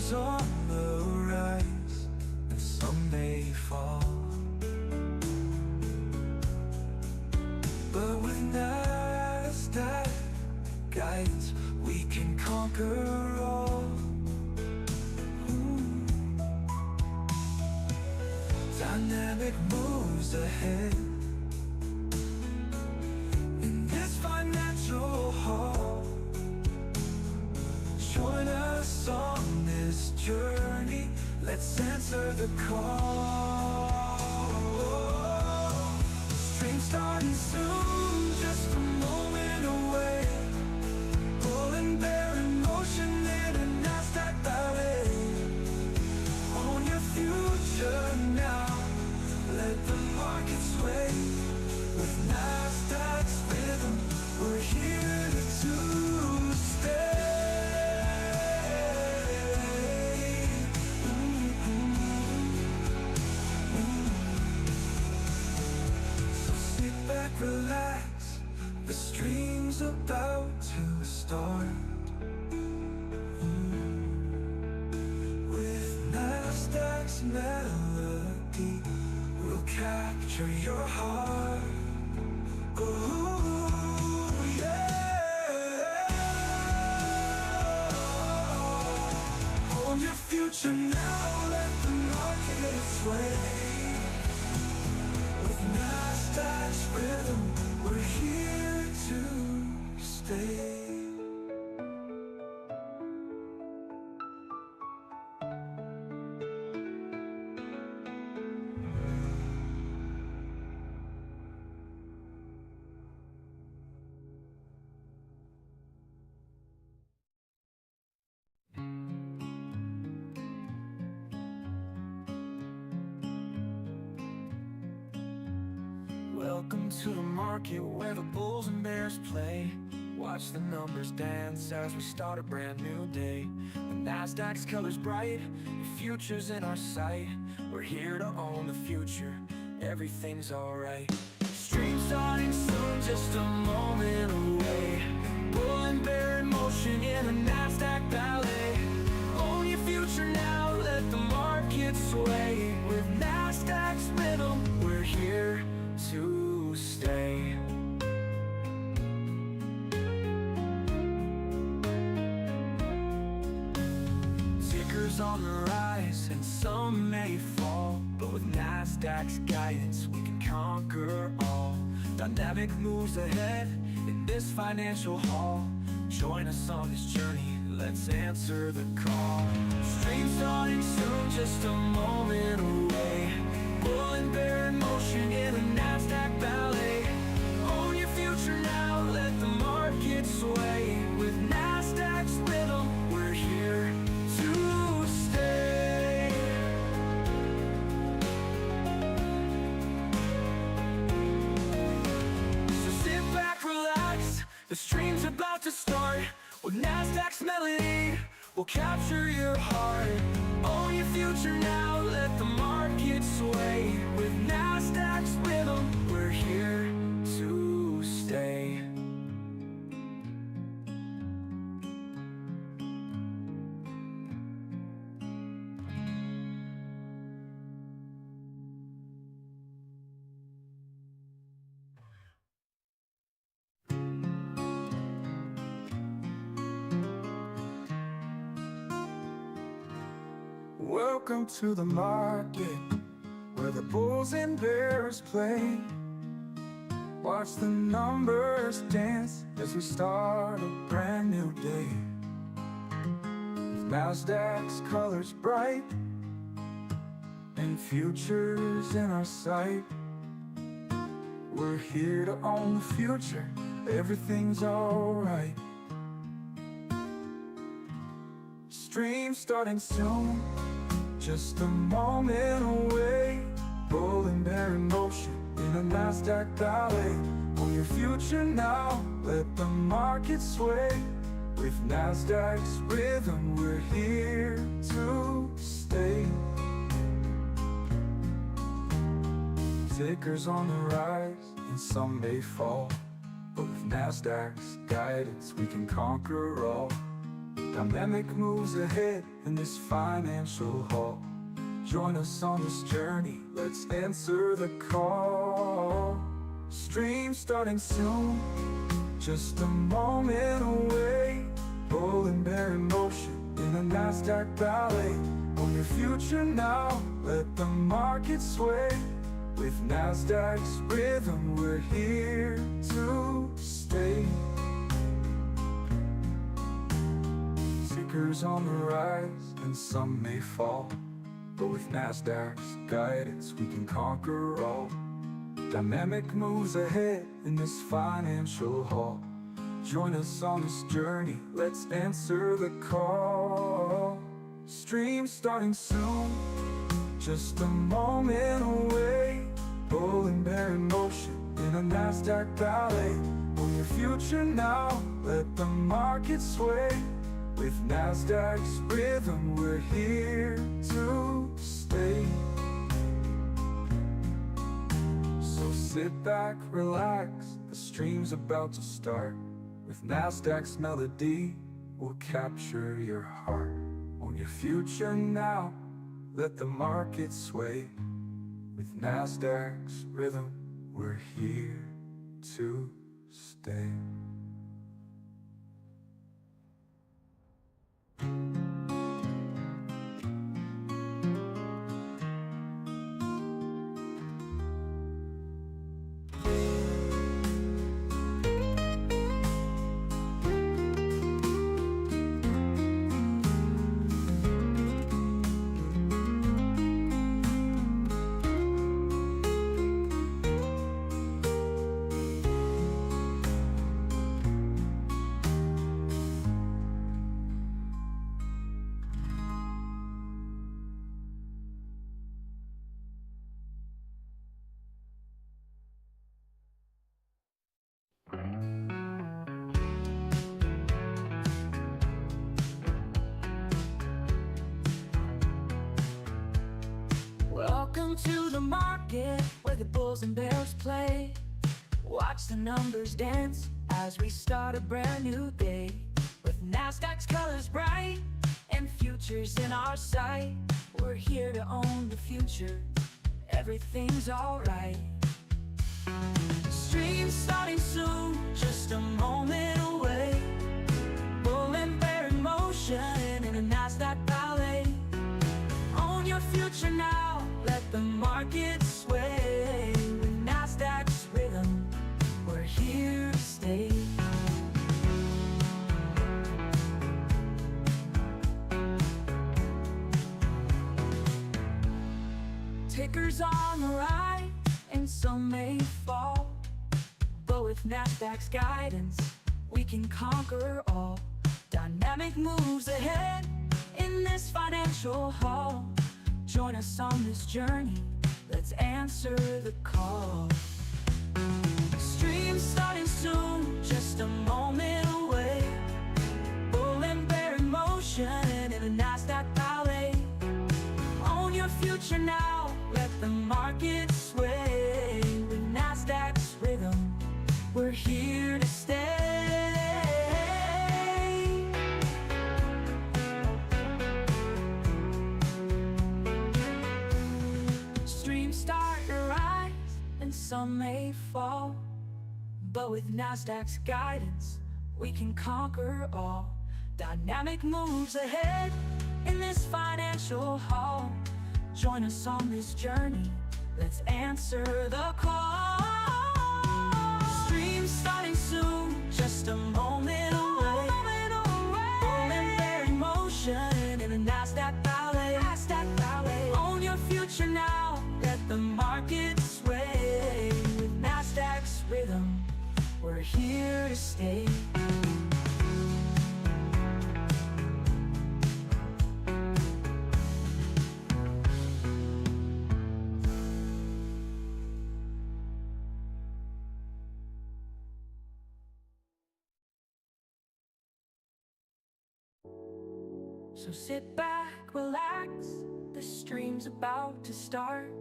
Tickers on the rise, and some may fall. But with Nasdaq guidance, we can conquer all. Dynamic moves ahead in this financial hall. Join us on this journey, let's answer the call. Stream starting soon, just a moment away. Bull and bear in motion in a Nasdaq ballet. Own your future now, let the market sway. With Nasdaq's rhythm, we're here to stay. So sit back, relax, the stream's about to start. With Nasdaq's melody, we'll capture your heart. Ooh, yeah. Own your future now, let the market sway. With Nasdaq's rhythm, we're here to stay. Welcome to the market where the bulls and bears play. Watch the numbers dance as we start a brand new day. The Nasdaq's colors bright, the future's in our sight. We're here to own the future, everything's alright. Stream starting soon, just a moment away. Bull and bear in motion in a Nasdaq ballet. Own your future now, let the market sway. With Nasdaq's rhythm, we're here to stay. Tickers on the rise, and some may fall. But with Nasdaq's guidance, we can conquer all. Dynamic moves ahead in this financial hall. Join us on this journey, let's answer the call. Stream starting soon, just a moment away. Bull and bear in motion in a Nasdaq ballet. Own your future now, let the market sway. With Nasdaq's rhythm, we're here to stay. So sit back, relax, the stream's about to start. With Nasdaq's melody, we'll capture your heart. Own your future now, let the market sway. With Nasdaq's rhythm, we're here to stay. Welcome to the market, where the bulls and bears play. Watch the numbers dance as we start a brand new day. With Nasdaq's colors bright, and futures in our sight. We're here to own the future, everything's alright. Stream starting soon, just a moment away. Bull and bear in motion in a Nasdaq ballet. Own your future now, let the market sway. With Nasdaq's rhythm, we're here to stay. Tickers on the rise, and some may fall. But with Nasdaq's guidance, we can conquer all. Dynamic moves ahead in this financial hall. Join us on this journey, let's answer the call. Stream starting soon, just a moment away. Bull and bear in motion in a Nasdaq ballet. Own your future now, let the market sway. With Nasdaq's rhythm, we're here to stay. Tickers on the rise, and some may fall, but with Nasdaq's guidance, we can conquer all. Dynamic moves ahead in this financial hall. Join us on this journey, let's answer the call. Stream starting soon, just a moment away. Bull and bear in motion in a Nasdaq ballet. Own your future now, let the market sway. With Nasdaq's rhythm, we're here to stay. So sit back, relax, the stream's about to start. With Nasdaq's melody, we'll capture your heart. Own your future now, let the market sway. With Nasdaq's rhythm, we're here to stay. Welcome to the market where the bulls and bears play. Watch the numbers dance as we start a brand new day. With Nasdaq's colors bright and futures in our sight, we're here to own the future, everything's alright. Stream starting soon, just a moment away. Bull and bear in motion in a Nasdaq ballet. Own your future now, let the market sway. With Nasdaq's rhythm, we're here to stay. Tickers on the rise, and some may fall, but with Nasdaq's guidance, we can conquer all. Dynamic moves ahead in this financial hall. Join us on this journey, let's answer the call. Stream starting soon, just a moment away. Bull and bear in motion in a Nasdaq ballet. Own your future now, let the market sway. With Nasdaq's rhythm, we're here to stay. Streams start to rise and some may fall, but with Nasdaq's guidance, we can conquer all. Dynamic moves ahead in this financial hall. Join us on this journey, let's answer the call. Stream starting soon, just a moment away. Bull and bear in motion in a Nasdaq ballet. Own your future now, let the market sway. With Nasdaq's rhythm, we're here to stay. So sit back, relax, the stream's about to start.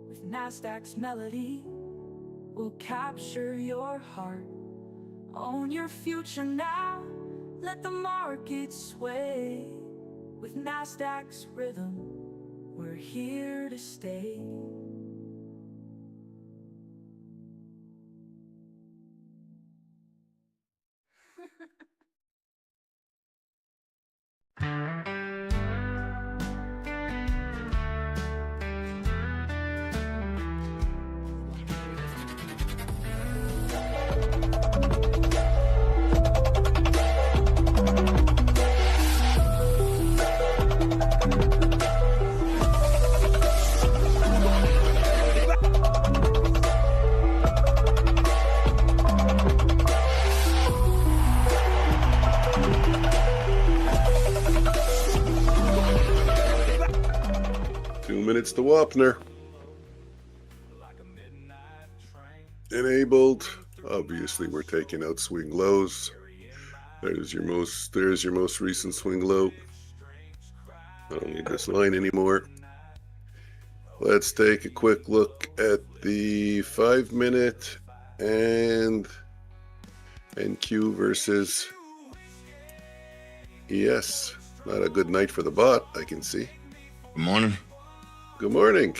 With Nasdaq's melody, we'll capture your heart. Own your future now, Let the market sway. With Nasdaq's rhythm, we're here to stay. Minutes to Wapner. Enabled. Obviously, we're taking out swing lows. There's your most recent swing low. I don't need this line anymore. Let's take a quick look at the 5-minute and NQ versus ES. Not a good night for the bot, I can see. Good morning. Good morning.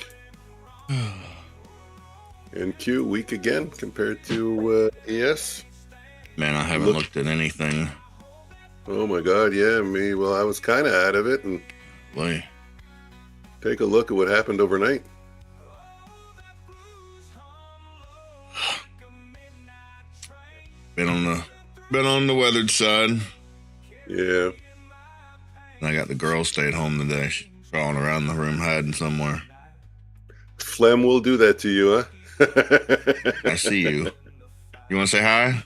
NQ weak again compared to ES. Man, I haven't looked at anything. Oh my God, yeah, me. Well, I was kind of out of it, and Boy, take a look at what happened overnight. been on the weathered side. Yeah. And I got the girl stayed home today. She's crawling around the room hiding somewhere. Phlegm will do that to you, huh? I see you. You want to say hi?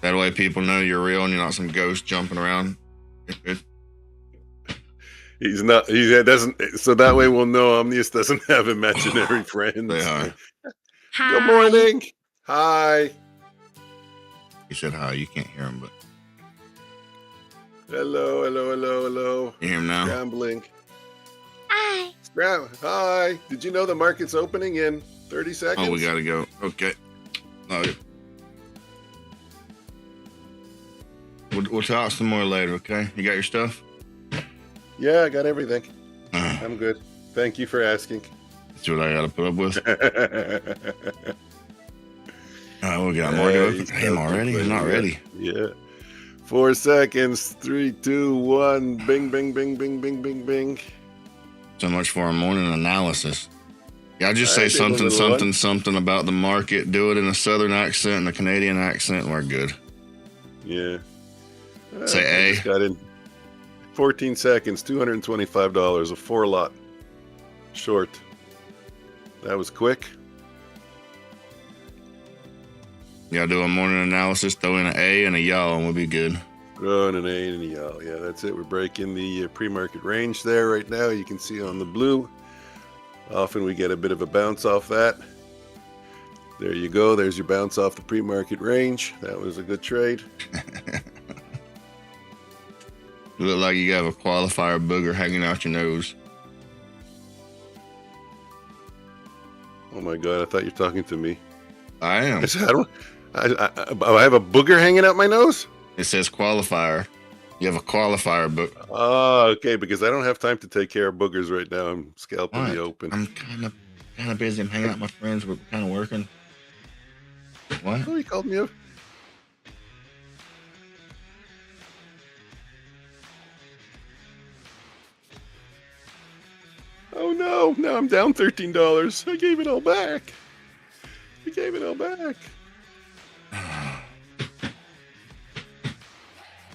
That way people know you're real and you're not some ghost jumping around. He's not. He doesn't. So that way we'll know Omnius doesn't have imaginary friends. Say hi. Hi. Good morning. Hi. He said hi. You can't hear him, but Hello. Hello. Hello. Hello. you hear him now? Scrambling. Hi. Hi. Did you know the market's opening in 30 seconds? Oh, we gotta go. Okay. No. We'll talk some more later, okay? You got your stuff? Yeah, I got everything. Uh, I'm good. Thank you for asking. That's what I gotta put up with. We got more to open. Him already? He's not ready. Yeah. 4 seconds. 3, 2, 1. Bing, bing, bing, bing, bing, bing, bing. So much for a morning analysis. Yeah, I just say I did a little something about the market. Do it in a southern accent and a Canadian accent, and we're good. Yeah. Say I A. just got in 14 seconds, $225, a 4-lot short. That was quick. You gotta do a morning analysis, throw in an A and a y'all, and we'll be good. Throwing an A and a y'all. Yeah, that's it. We're breaking the pre-market range there right now. You can see on the blue. Often we get a bit of a bounce off that. There you go. There's your bounce off the pre-market range. That was a good trade. You look like you have a qualifier booger hanging out your nose. Oh my God, I thought you were talking to me. I am. I said, I have a booger hanging out my nose? It says qualifier. You have a qualifier book. Oh, okay, because I don't have time to take care of boogers right now. I'm scalping What? the open. I'm kind of busy. I'm hanging out with my friends. We're kind of working. What? Oh, he called me up. Oh no, now I'm down $13. I gave it all back. I gave it all back.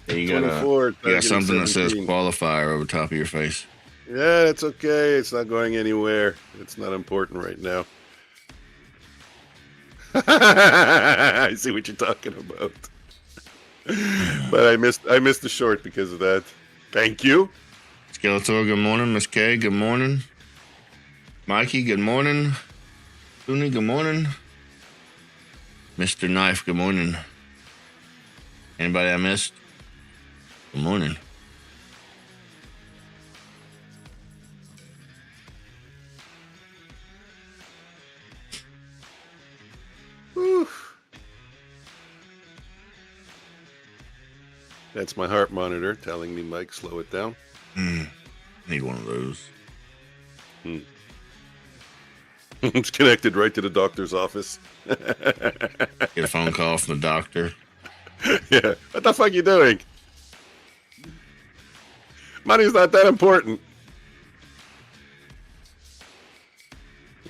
You got something that says qualifier over top of your face. Yeah, it's okay. It's not going anywhere. It's not important right now. I see what you're talking about. But I missed the short because of that. Thank you. Skeletor, good morning. Miss K, good morning. Mikey, good morning. Looney, good morning. Mr. Knife, good morning. Anybody I missed? Good morning. Whew. That's my heart monitor telling me, Mike, slow it down. Need one of those. It's connected right to the doctor's office. Get a phone call from the doctor. Yeah. What the fuck you doing? Money's not that important.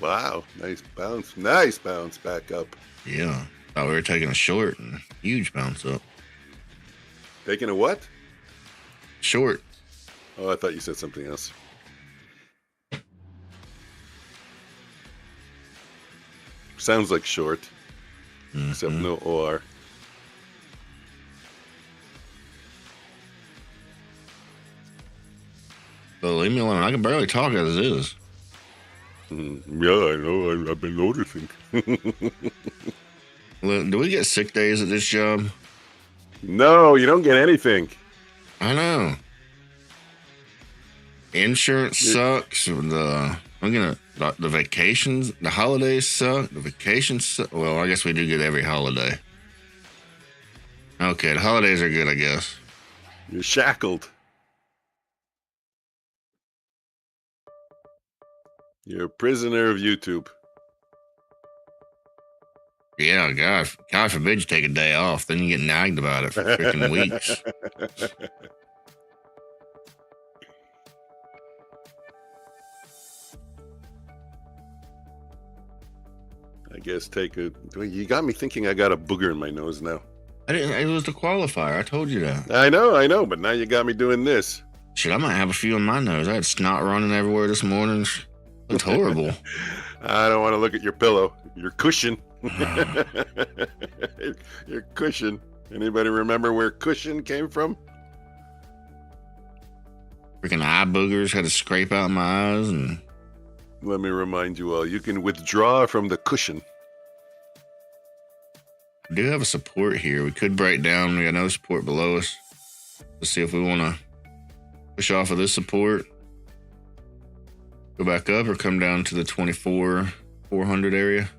Wow. Nice bounce. Nice bounce back up. Yeah. Thought we were taking a short and huge bounce up. Taking a what? Short. Oh, I thought you said something else. Sounds like short, except no OR. So leave me alone. I can barely talk as it is. Yeah, I know. I've been noticing. Do we get sick days at this job? No, you don't get anything. I know. Insurance sucks. The vacations, the holidays suck. The vacations suck. Well, I guess we do get every holiday. Okay, the holidays are good, I guess. You're shackled. You're a prisoner of YouTube. Yeah, God forbid you take a day off. Then you get nagged about it for freaking weeks. I guess you got me thinking I got a booger in my nose now. It was the qualifier. I told you that. I know, but now you got me doing this. Shit, I might have a few in my nose. I had snot running everywhere this morning. It's horrible. I don't want to look at your pillow. Your cushion. Your cushion. Anybody remember where cushion came from? Freaking eye boogers had to scrape out my eyes. And let me remind you all, you can withdraw from the cushion. we do have a support here. We could break down. We got no support below us. Let's see if we want to push off of this support. Go back up or come down to the 24,400 area.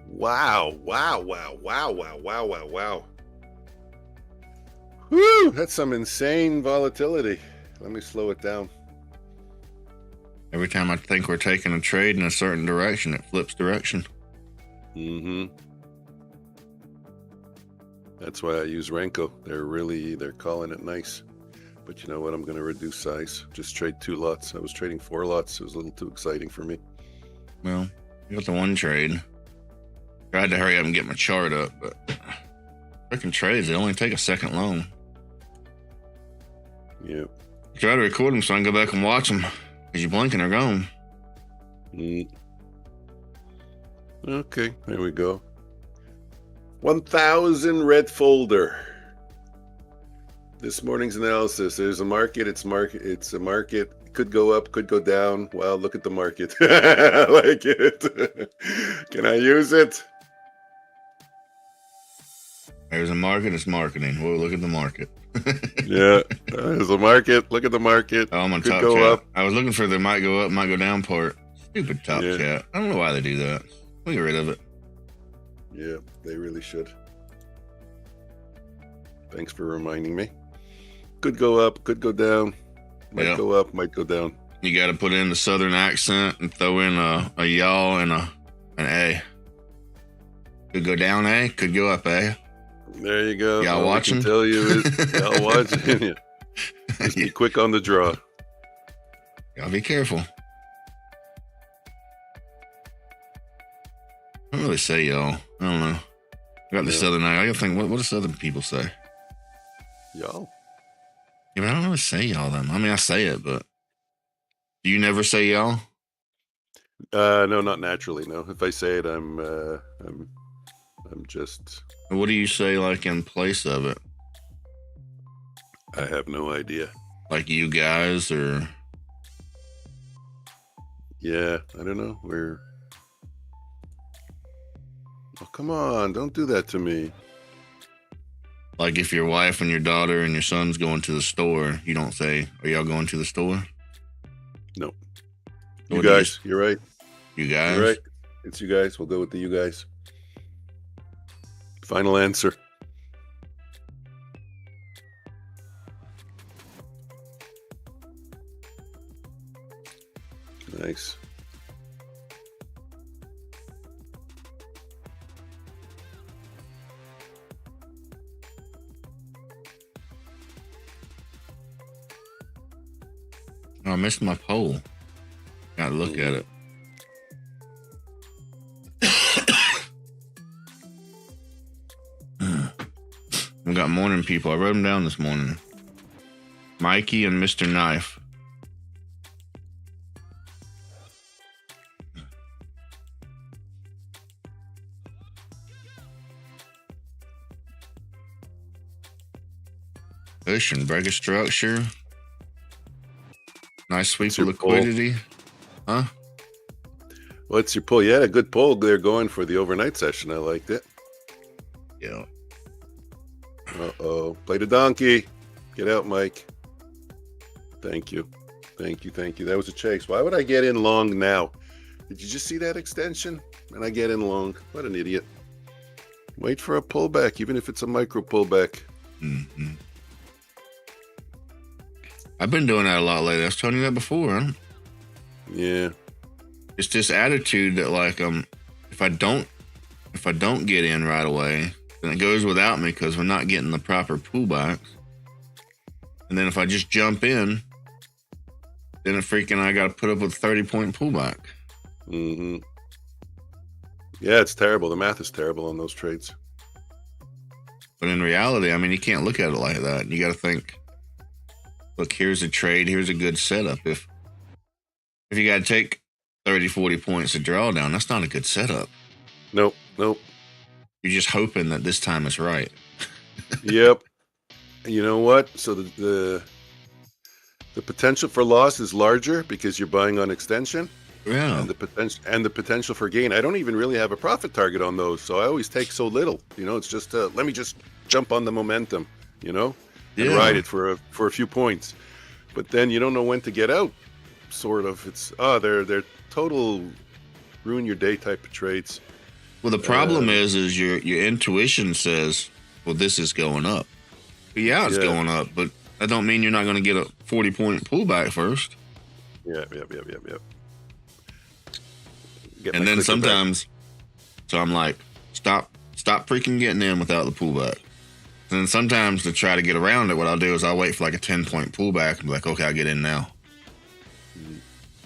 Wow. Woo, that's some insane volatility. Let me slow it down. Every time I think we're taking a trade in a certain direction, it flips direction. That's why I use Renko. They're calling it nice. But you know what? I'm going to reduce size. Just trade 2 lots. I was trading 4 lots. It was a little too exciting for me. Well, you got the one trade. Tried to hurry up and get my chart up, but freaking trades, they only take a second long. Yeah. Try to record them so I can go back and watch them. Because you blink and they're gone. Okay, there we go. 1,000 red folder. This morning's analysis. There's a market. It's a market. Could go up, could go down. Well, look at the market. I like it. Can I use it? There's a market. It's marketing. Whoa, look at the market. Yeah, there's a market. Look at the market. Oh, I'm on could top go chat. up. I was looking for the might go up, might go down part. Stupid top chat. I don't know why they do that. We'll get rid of it. Yeah, they really should. Thanks for reminding me. Could go up, could go down. Might go up, might go down. You got to put in the southern accent and throw in a y'all and an A. Could go down A, could go up A. There you go. Y'all watching? I can tell you is y'all watching. Just be quick on the draw. Y'all be careful. I don't really say y'all. I don't know. I got the southern eye. I gotta think, what do southern people say? Y'all. Yeah, but I don't really say y'all them. I mean, I say it, but do you never say y'all? No, not naturally. No, if I say it, I'm just. What do you say, like in place of it? I have no idea. Like you guys, or? Yeah, I don't know. Oh, come on! Don't do that to me. Like if your wife and your daughter and your son's going to the store, you don't say, "Are y'all going to the store?" No. What You guys, you're right. You guys? All right. It's you guys. We'll go with the you guys. Final answer. Nice. Oh, I missed my poll. Gotta look at it. We got morning people. I wrote them down this morning. Mikey and Mr. Knife. Push and break a structure. Nice sweep of liquidity. Huh? What's your pull? You had a good pull there going for the overnight session. I liked it. Yeah. Uh-oh. Play the donkey. Get out, Mike. Thank you. Thank you. Thank you. That was a chase. Why would I get in long now? Did you just see that extension? And I get in long. What an idiot. Wait for a pullback, even if it's a micro pullback. Mm-hmm. I've been doing that a lot lately. I was telling you that before, huh? Yeah. It's this attitude that like if I don't get in right away, then it goes without me because we're not getting the proper pullbacks. And then if I just jump in, then I got to put up with a 30-point pullback. Mm-hmm. Yeah, it's terrible. The math is terrible on those trades. But in reality, I mean, you can't look at it like that. You got to think, look, here's a trade. Here's a good setup. If you got to take 30, 40 points to draw down, that's not a good setup. Nope. You're just hoping that this time it's right. Yep. You know what? So the potential for loss is larger because you're buying on extension. Yeah. And the potential for gain. I don't even really have a profit target on those, so I always take so little. It's just let me just jump on the momentum, and ride it for a few points. But then you don't know when to get out. Sort of. It's they're total ruin your day type of trades. Well, the problem is your intuition says, well, this is going up. Yeah, it's going up, but that don't mean you're not going to get a 40-point pullback first. Yep. And then sometimes, so I'm like, stop freaking getting in without the pullback. And then sometimes to try to get around it, what I'll do is I'll wait for like a 10-point pullback and be like, okay, I'll get in now.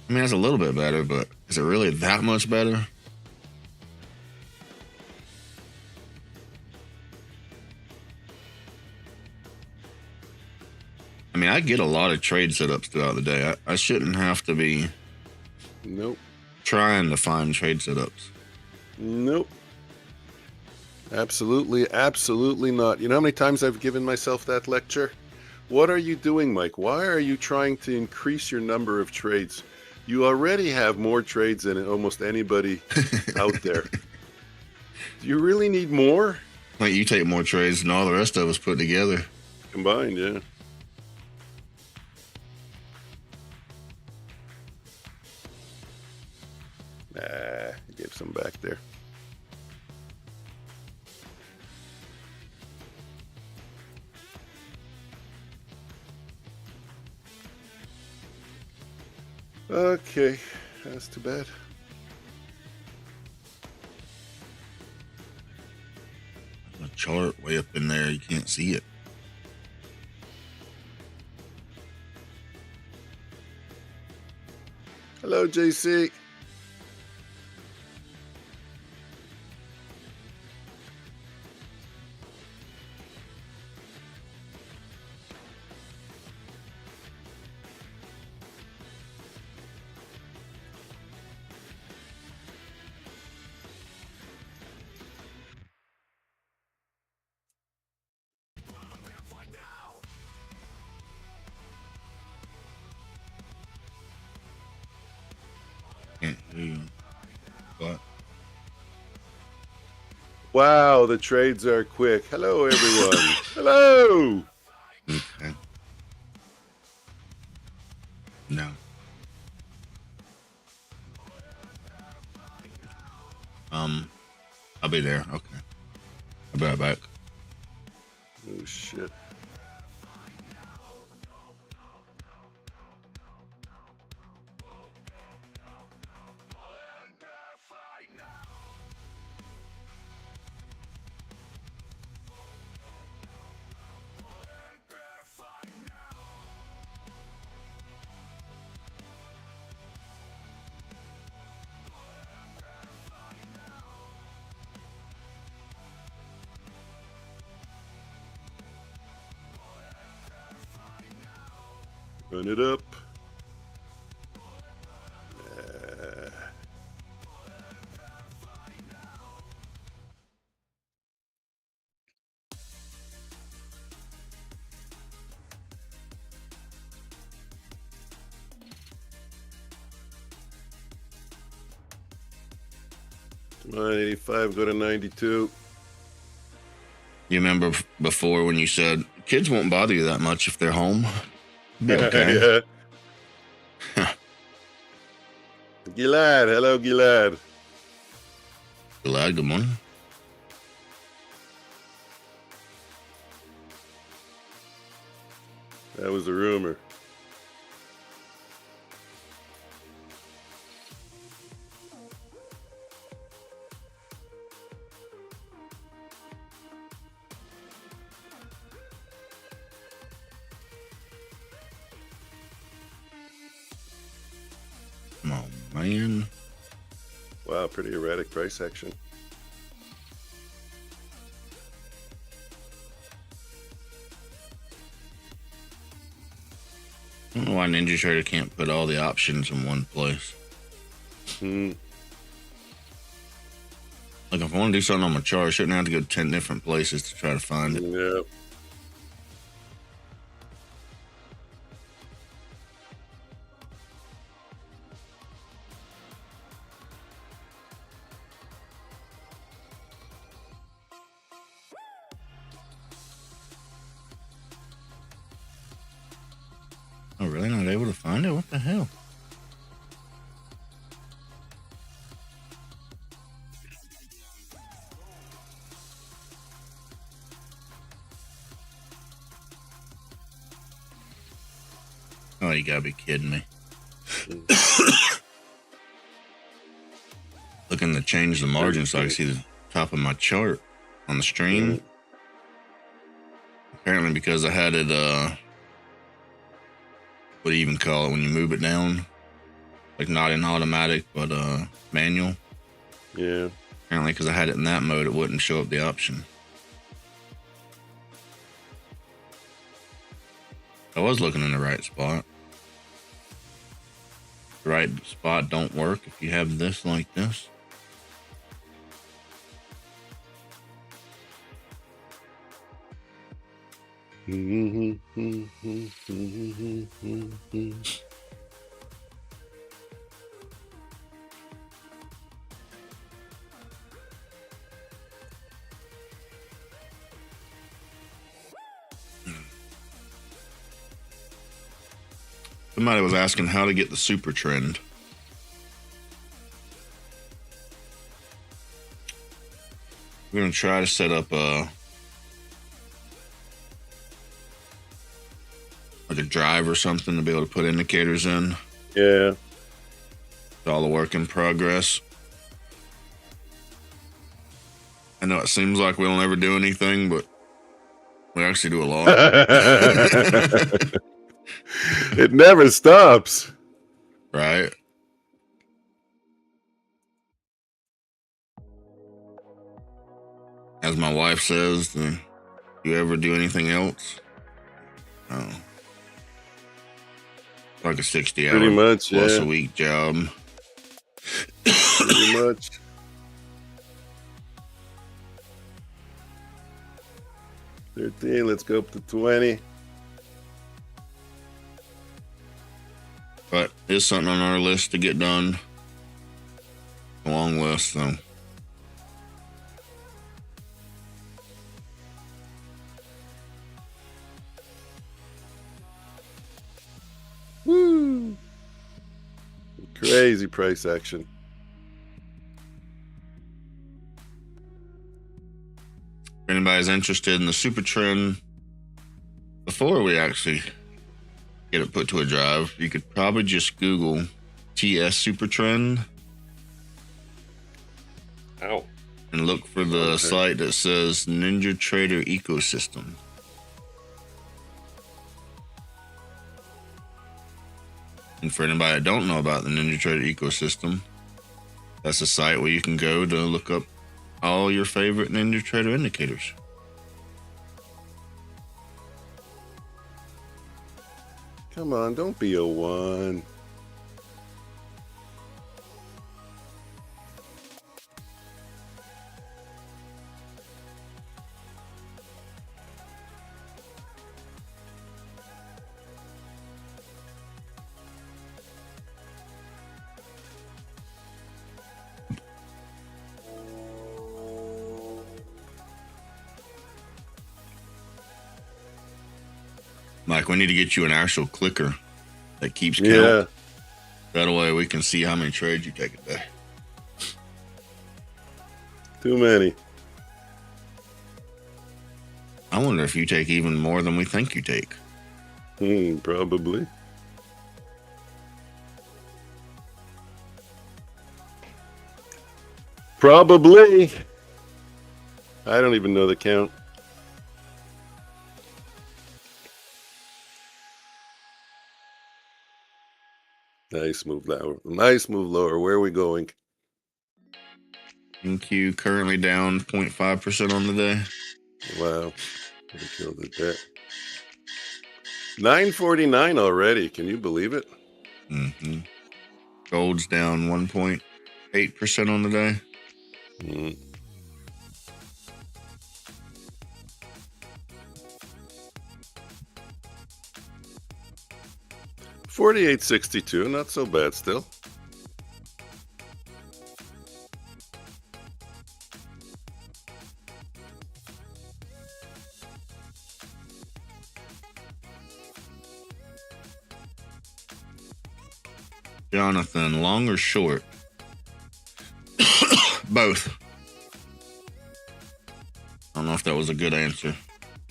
I mean, that's a little bit better, but is it really that much better? I mean, I get a lot of trade setups throughout the day. I shouldn't have to be trying to find trade setups. Nope. Absolutely not. You know how many times I've given myself that lecture? What are you doing, Mike? Why are you trying to increase your number of trades? You already have more trades than almost anybody out there. Do you really need more? Like you take more trades than all the rest of us put together. Combined, yeah. I gave some back there. Okay, that's too bad. A chart way up in there, you can't see it. Hello, JC. Can't hear you. What? Wow, the trades are quick. Hello, everyone. Hello. Okay. No. I'll be there. Okay. I'll be right back. Oh shit. Run it up. Come on, 85, go to 92. You remember before when you said kids won't bother you that much if they're home? Be okay. Yeah. Gilad, hello Gilad. Glad, good morning. That was a rumor. Come on, man. Wow, pretty erratic price action. I don't know why Ninja Trader can't put all the options in one place. Like if I want to do something on my chart, I shouldn't have to go to 10 different places to try to find it. Yep. Oh, really? Not able to find it? What the hell? Oh, you gotta be kidding me. Looking to change the margin so I can see the top of my chart on the stream. Apparently because I had it, what do you even call it when you move it down? Like not in automatic, but manual. Yeah. Apparently because I had it in that mode, it wouldn't show up the option. I was looking in the right spot. The right spot don't work if you have this like this. Somebody was asking how to get the super trend. We're going to try to set up like a drive or something to be able to put indicators in. Yeah. It's all a work in progress. I know it seems like we don't ever do anything, but we actually do a lot. It never stops. Right? As my wife says, do you ever do anything else? Oh. Like a 60 hour Pretty much, plus yeah. a week job. Pretty much. $13, let's go up to 20. But it's something on our list to get done. A long list, so. Woo! Crazy price action. anybody's interested in the super trend, before we actually get it put to a drive, you could probably just Google TS super trend. Ow. And look for the site that says Ninja Trader Ecosystem. And for anybody that don't know about the Ninja Trader Ecosystem, that's a site where you can go to look up all your favorite Ninja Trader indicators. Come on, don't be a 1. Mike, we need to get you an actual clicker that keeps count. Yeah. That way we can see how many trades you take a day. Too many. I wonder if you take even more than we think you take. Probably. Probably. I don't even know the count. Nice move lower. Nice move lower. Where are we going? NQ currently down 0.5% on the day. Wow. I killed it there. 949 already. Can you believe it? Mm-hmm. Gold's down 1.8% on the day. 48.62, not so bad still. Jonathan, long or short? Both. I don't know if that was a good answer.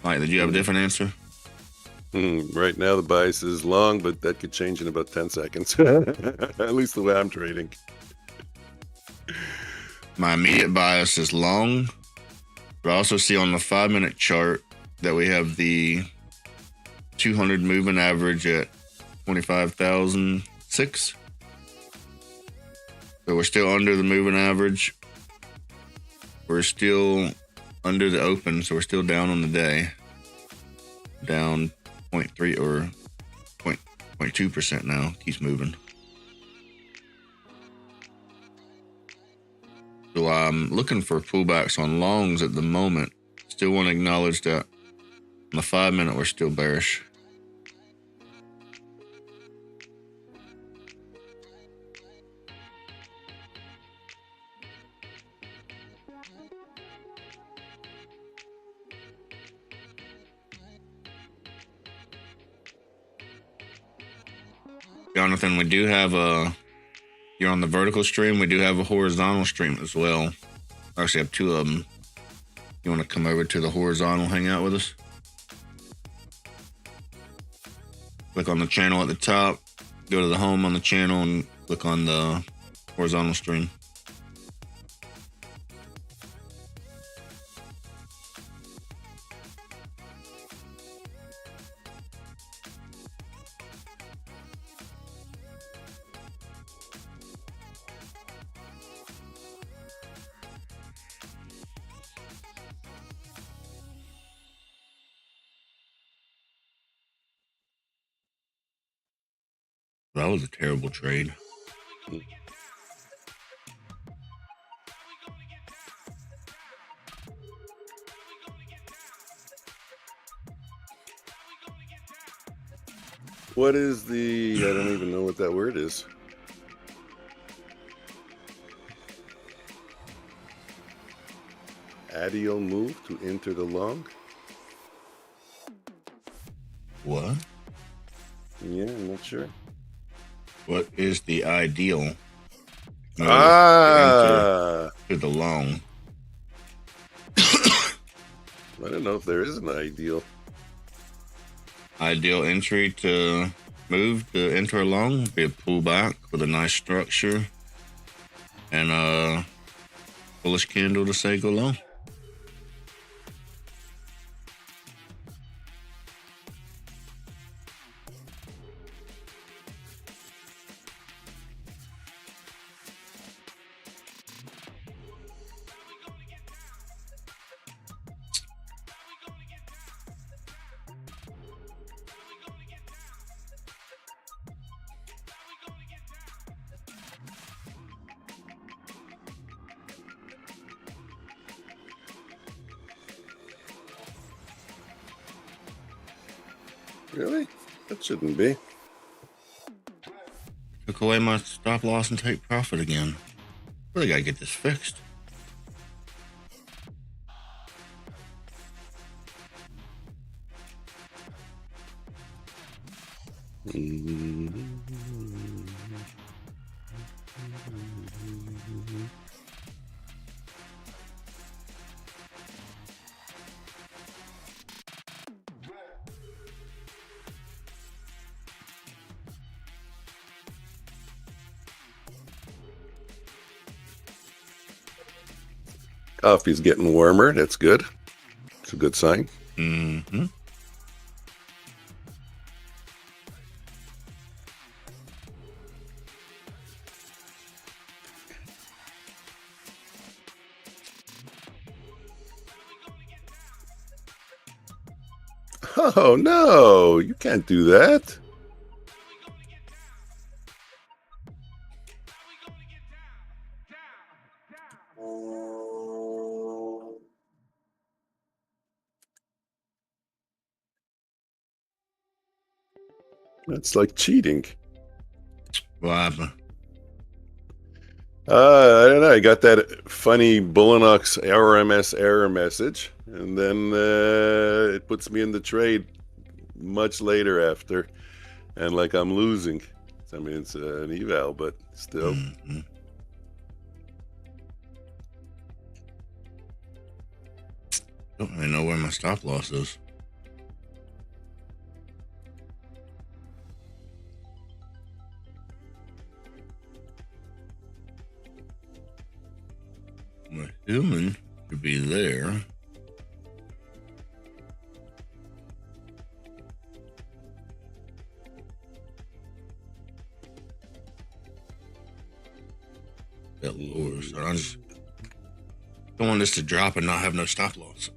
Mike, did you have a different answer? Right now the bias is long, but that could change in about 10 seconds. At least the way I'm trading. My immediate bias is long, but I also see on the 5-minute chart that we have the 200 moving average at 25,006. So we're still under the moving average. We're still under the open, so we're still down on the day. Down 0.3 or 0.2% now. Keeps moving. So I'm looking for pullbacks on longs at the moment. Still want to acknowledge that on the 5-minute we're still bearish. Jonathan, we do have you're on the vertical stream. We do have a horizontal stream as well. I actually have 2 of them. You want to come over to the horizontal, hang out with us? Click on the channel at the top, go to the home on the channel and click on the horizontal stream. That was a terrible trade. What is the... I don't even know what that word is. Adial move to enter the long? What? Yeah, I'm not sure. What is the ideal move to to the long? I don't know if there is an ideal. Ideal entry to move to enter a long, be a pullback with a nice structure and a bullish candle to say go long. Really? That shouldn't be. Took away my stop loss and take profit again. Really gotta get this fixed. Coffee's getting warmer. That's good. It's a good sign. Mm-hmm. Oh, no. You can't do that. That's like cheating. What happened? I don't know. I got that funny Bullinox RMS error message, and then it puts me in the trade much later after, and like I'm losing. I mean, it's an eval, but still. Mm-hmm. Don't really know where my stop loss is. My human should be there. That lower, so I just don't want this to drop and not have no stop loss.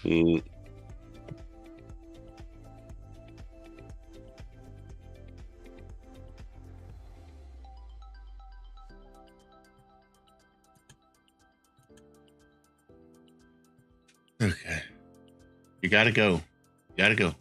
Mm. Okay. You gotta go. You gotta go.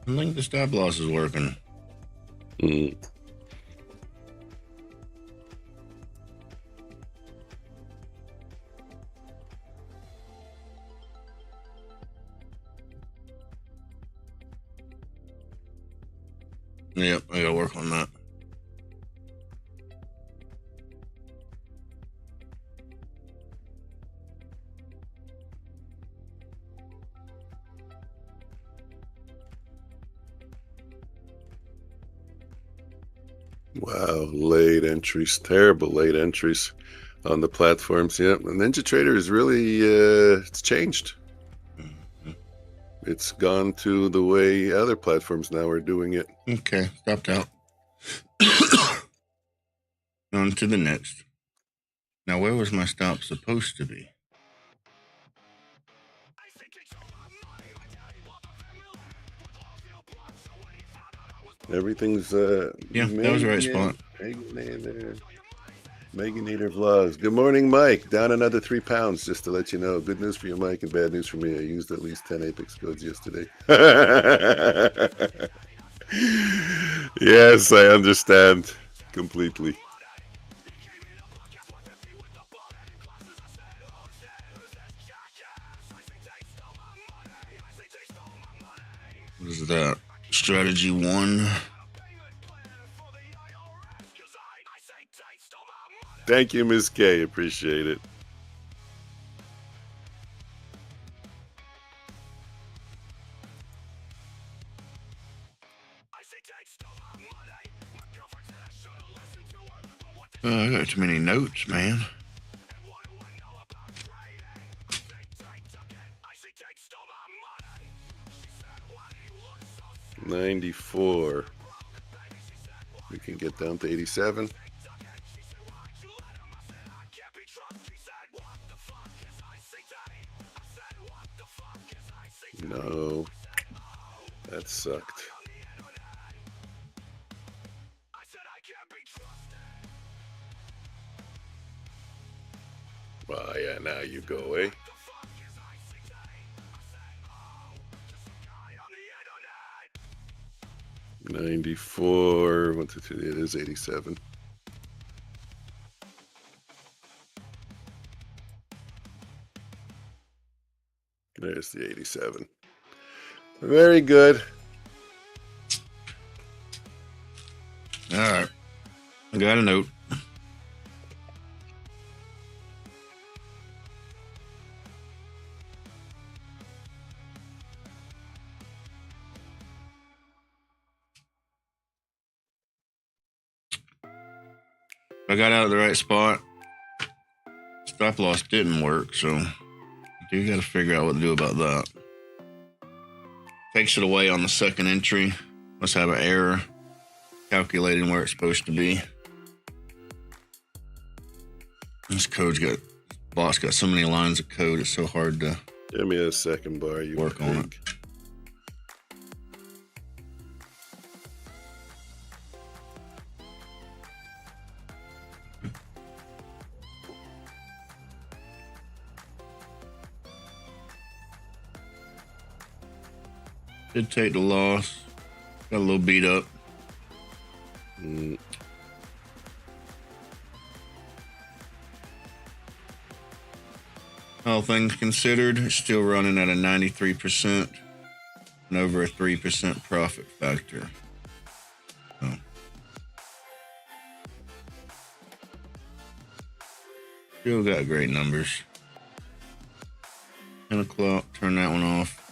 I think the stop loss is working. Mm. Yep, I gotta work on that. Wow, late entries, terrible late entries on the platforms. Yeah, and Ninja Trader is really it's changed. Mm-hmm. It's gone to the way other platforms now are doing it. Okay, stopped out. On to the next. Now, where was my stop supposed to be? Everything's Yeah, that was the right spot. Meganator Vlogs. Good morning, Mike. Down another 3 pounds, just to let you know. Good news for you, Mike, and bad news for me. I used at least 10 Apex codes yesterday. Yes, I understand completely. What is that? Strategy 1. Thank you, Ms. K. Appreciate it. I got too many notes, man. $94. We can get down to 87. No, that sucked. Well, yeah, now you go, eh? $94. 1, 2, 3. It is 87. There's the 87. Very good. All right. I got a note. I got out of the right spot. Stop loss didn't work, so you got to figure out what to do about that. Takes it away on the second entry. Must have an error calculating where it's supposed to be. This bot's got so many lines of code, it's so hard to Give me a second, bar. You work on it. Did take the loss. Got a little beat up. All things considered, it's still running at a 93% and over a 3% profit factor. So. Still got great numbers. 10 o'clock, turn that one off.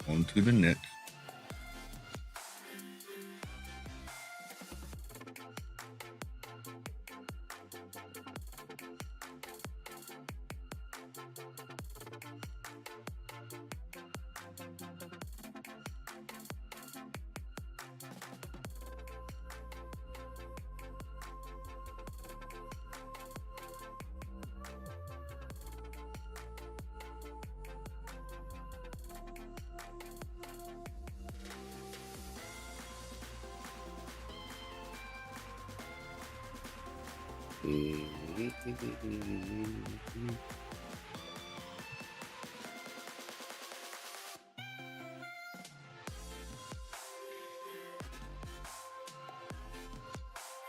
On to the next.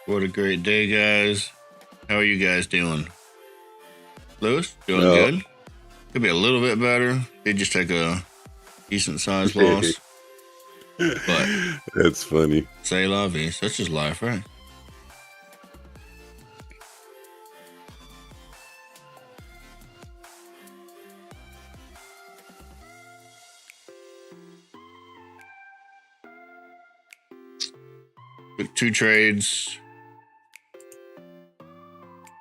What a great day, guys. How are you guys doing? Lewis, doing good? Could be a little bit better. Did just take a decent sized loss. But that's funny. C'est la vie. Such is life, right? Took 2 trades.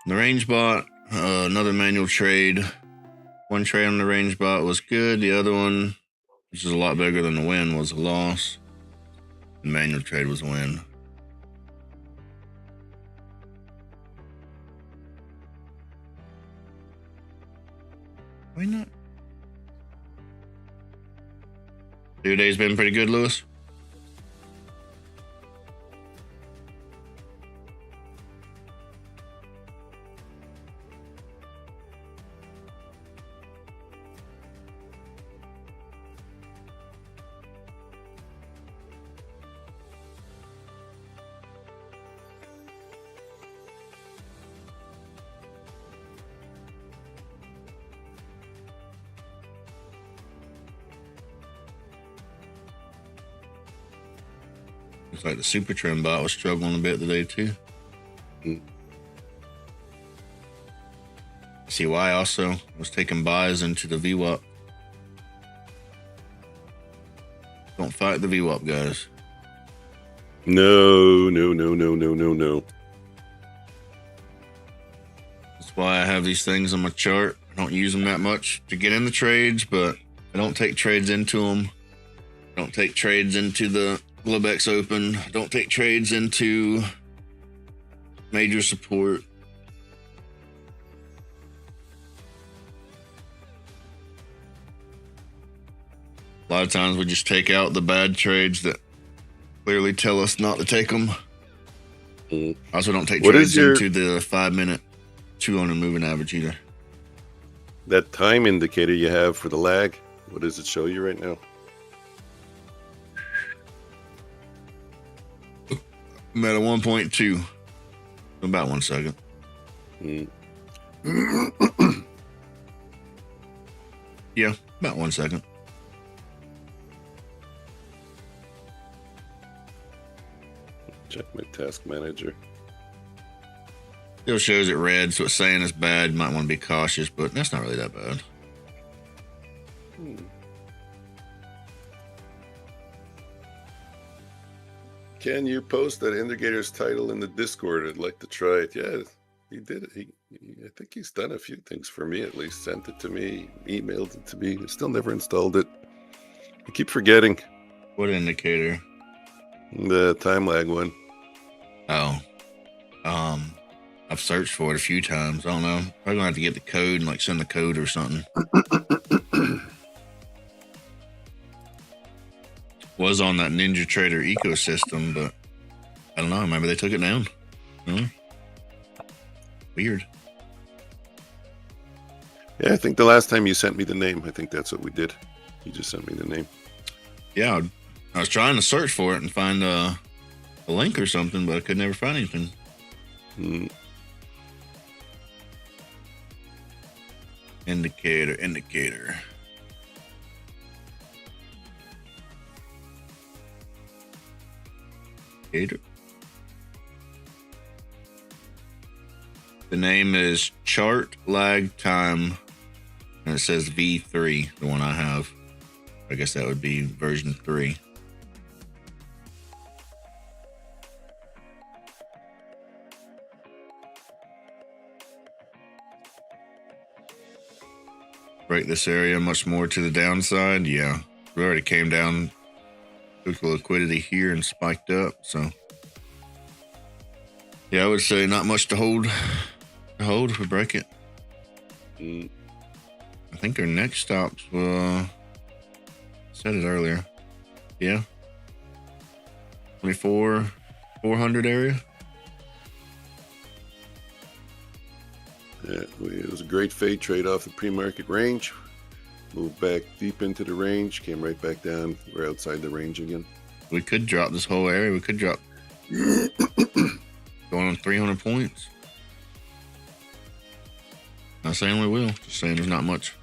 The range bot, another manual trade. One trade on the range bot was good. The other one, which is a lot bigger than the win, was a loss. The manual trade was a win. Why not? 2 days been pretty good, Lewis. Looks like the super trim bot was struggling a bit today too. See why also was taking buys into the VWAP. Don't fight the VWAP, guys. No, no, no, no, no, no, no. That's why I have these things on my chart. I don't use them that much to get in the trades, but I don't take trades into them. I don't take trades into the Globex Open. I don't take trades into major support. A lot of times we just take out the bad trades that clearly tell us not to take them. I also don't take trades into the 5-minute 200 moving average either. That time indicator you have for the lag, what does it show you right now? I'm at a 1.2. About 1 second. Yeah, about 1 second. Check my task manager. Still shows it red, so it's saying it's bad. You might want to be cautious, but that's not really that bad. Can you post that indicator's title in the Discord? I'd like to try it. Yeah, he did it. I think he's done a few things for me, at least. Sent it to me, emailed it to me. Still never installed it. I keep forgetting. What indicator? The time lag one. Oh. I've searched for it a few times. I don't know. Probably gonna have to get the code and like send the code or something. Was on that Ninja Trader ecosystem, but I don't know. Maybe they took it down. Weird. Yeah, I think the last time you sent me the name, I think that's what we did. You just sent me the name. Yeah, I was trying to search for it and find a link or something, but I could never find anything. Indicator. Indicator. The name is Chart Lag Time, and it says V3, the one I have. I guess that would be version 3. Break this area much more to the downside. Yeah, we already came down, took the liquidity here and spiked up. So yeah, I would say not much to hold. If we break it. I think our next stops. Said it earlier. Yeah. 400 area. Yeah, it was a great fade trade off the pre-market range. Moved back deep into the range, came right back down. We're outside the range again. We could drop this whole area. We could drop going on 300 points. Not saying we will, just saying there's not much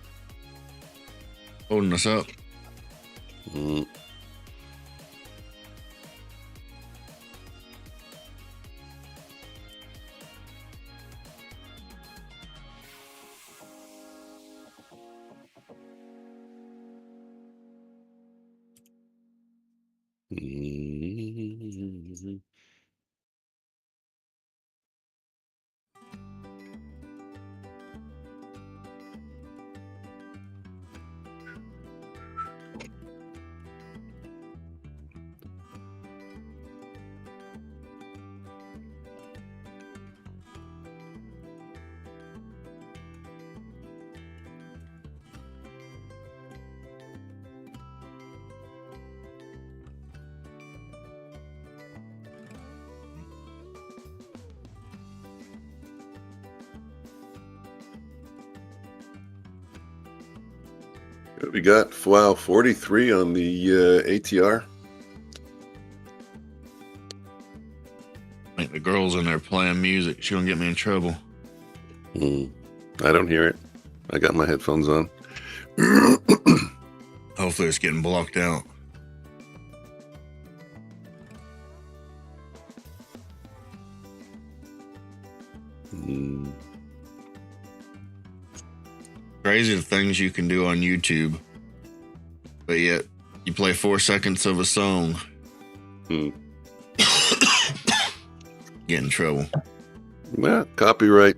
holding us up. What we got? Wow, 43 on the ATR. I think the girl's in there playing music. She gonna get me in trouble. I don't hear it. I got my headphones on. Hopefully it's getting blocked out. Crazy the things you can do on YouTube, but yet you play 4 seconds of a song. Get in trouble. Yeah, copyright.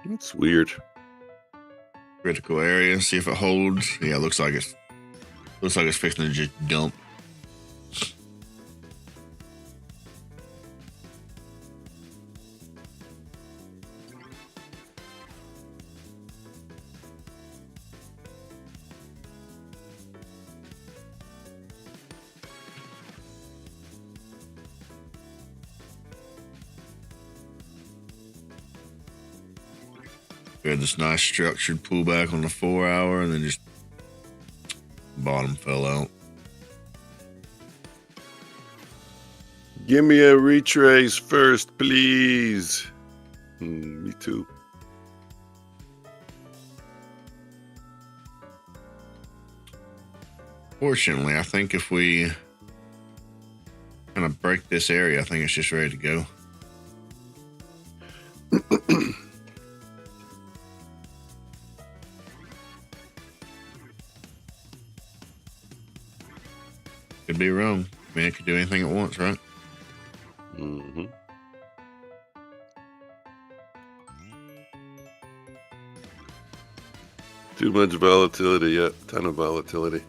It's weird. Critical area. See if it holds. Yeah, looks like it's fixing to just dump. We had this nice structured pullback on the 4 hour, and then just bottom fell out. Give me a retrace first, please. Me too. Fortunately, I think if we kind of break this area, I think it's just ready to go. Could be wrong. I mean, it could do anything at once, right? Mm-hmm. Too much volatility, yeah. Ton of volatility.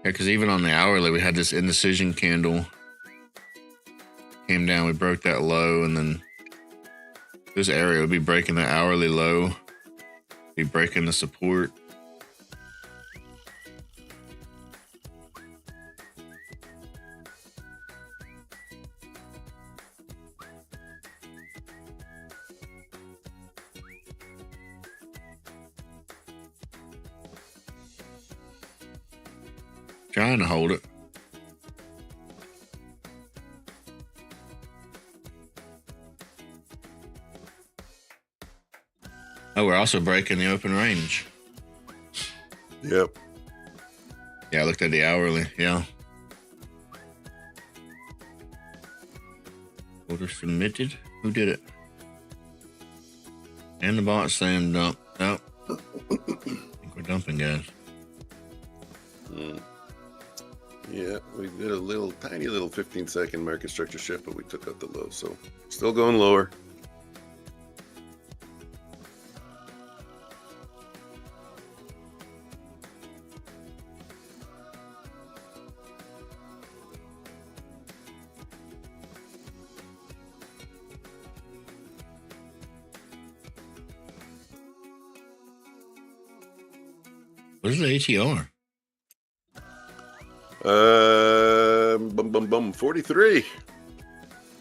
Yeah, because even on the hourly, we had this indecision candle. Came down, we broke that low, and then this area would be breaking the hourly low, be breaking the support. Trying to hold it. Oh, we're also breaking the open range. Yep. Yeah, I looked at the hourly. Yeah. Order submitted. Who did it? And the bot saying dump. Oh. I think we're dumping, guys. Yeah, we did a tiny little 15-second market structure shift, but we took out the low, so still going lower. What is the ATR? 43.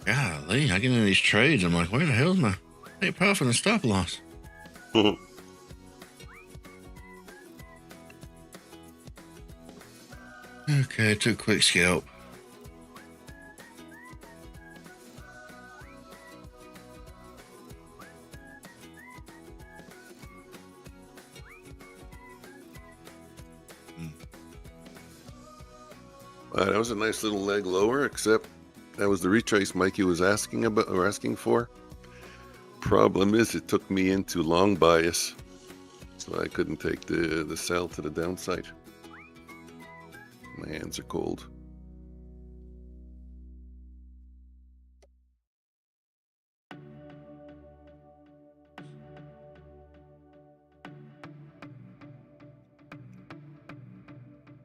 Golly, I get into these trades. I'm like, where the hell's my take profit and stop loss? Okay, took a quick scalp. That was a nice little leg lower, except that was the retrace Mikey was asking about or asking for. Problem is, it took me into long bias, so I couldn't take the sell to the downside. My hands are cold.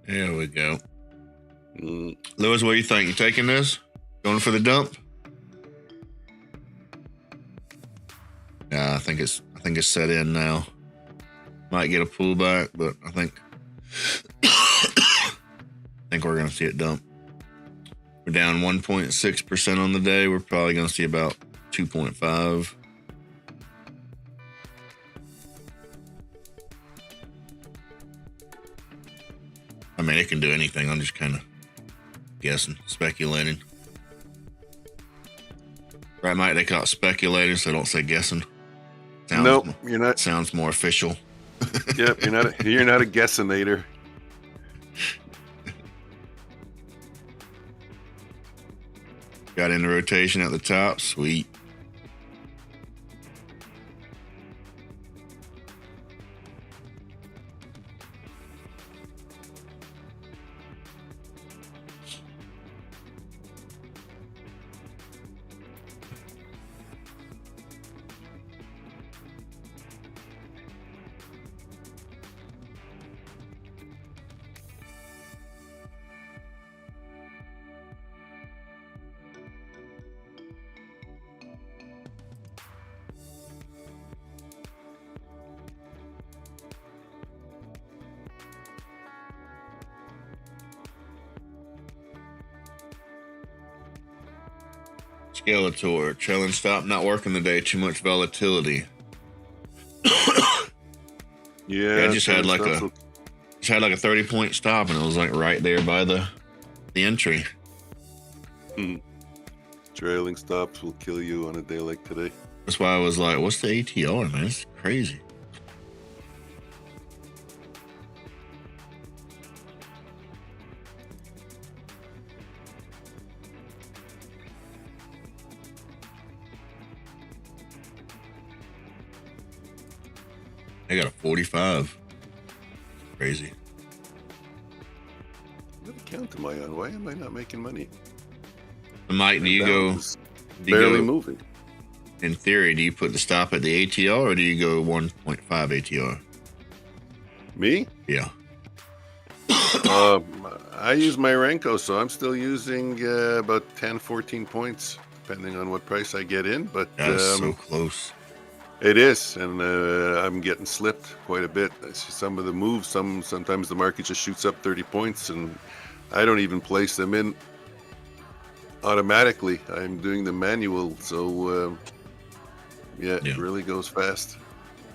There we go. Mm, Lewis, what do you think? You taking this? Going for the dump? Yeah, I think it's set in now. Might get a pullback, but I think we're gonna see it dump. We're down 1.6% on the day. We're probably gonna see about 2.5. I mean, it can do anything. I'm just kind of guessing, speculating. Right, Mike? They call it speculating, so don't say guessing. nope, you're not. Sounds more official. Yep, you're not a guessinator. Got in the rotation at the top. Sweet. Skeletor, trailing stop, not working today. Too much volatility. Yeah, I just had like a 30-point stop, and it was like right there by the entry. Trailing stops will kill you on a day like today. That's why I was like, "What's the ATR, man? It's crazy." I got a 45. Crazy. What account am I on? Why am I not making money? Mike, do you go? Barely moving. In theory, do you put the stop at the ATR or do you go 1.5 ATR? Me? Yeah. I use my Renko, so I'm still using about 10, 14 points, depending on what price I get in. But That's so close. It is, and I'm getting slipped quite a bit. I see some of the moves. Sometimes the market just shoots up 30 points, and I don't even place them in automatically. I'm doing the manual, so it really goes fast.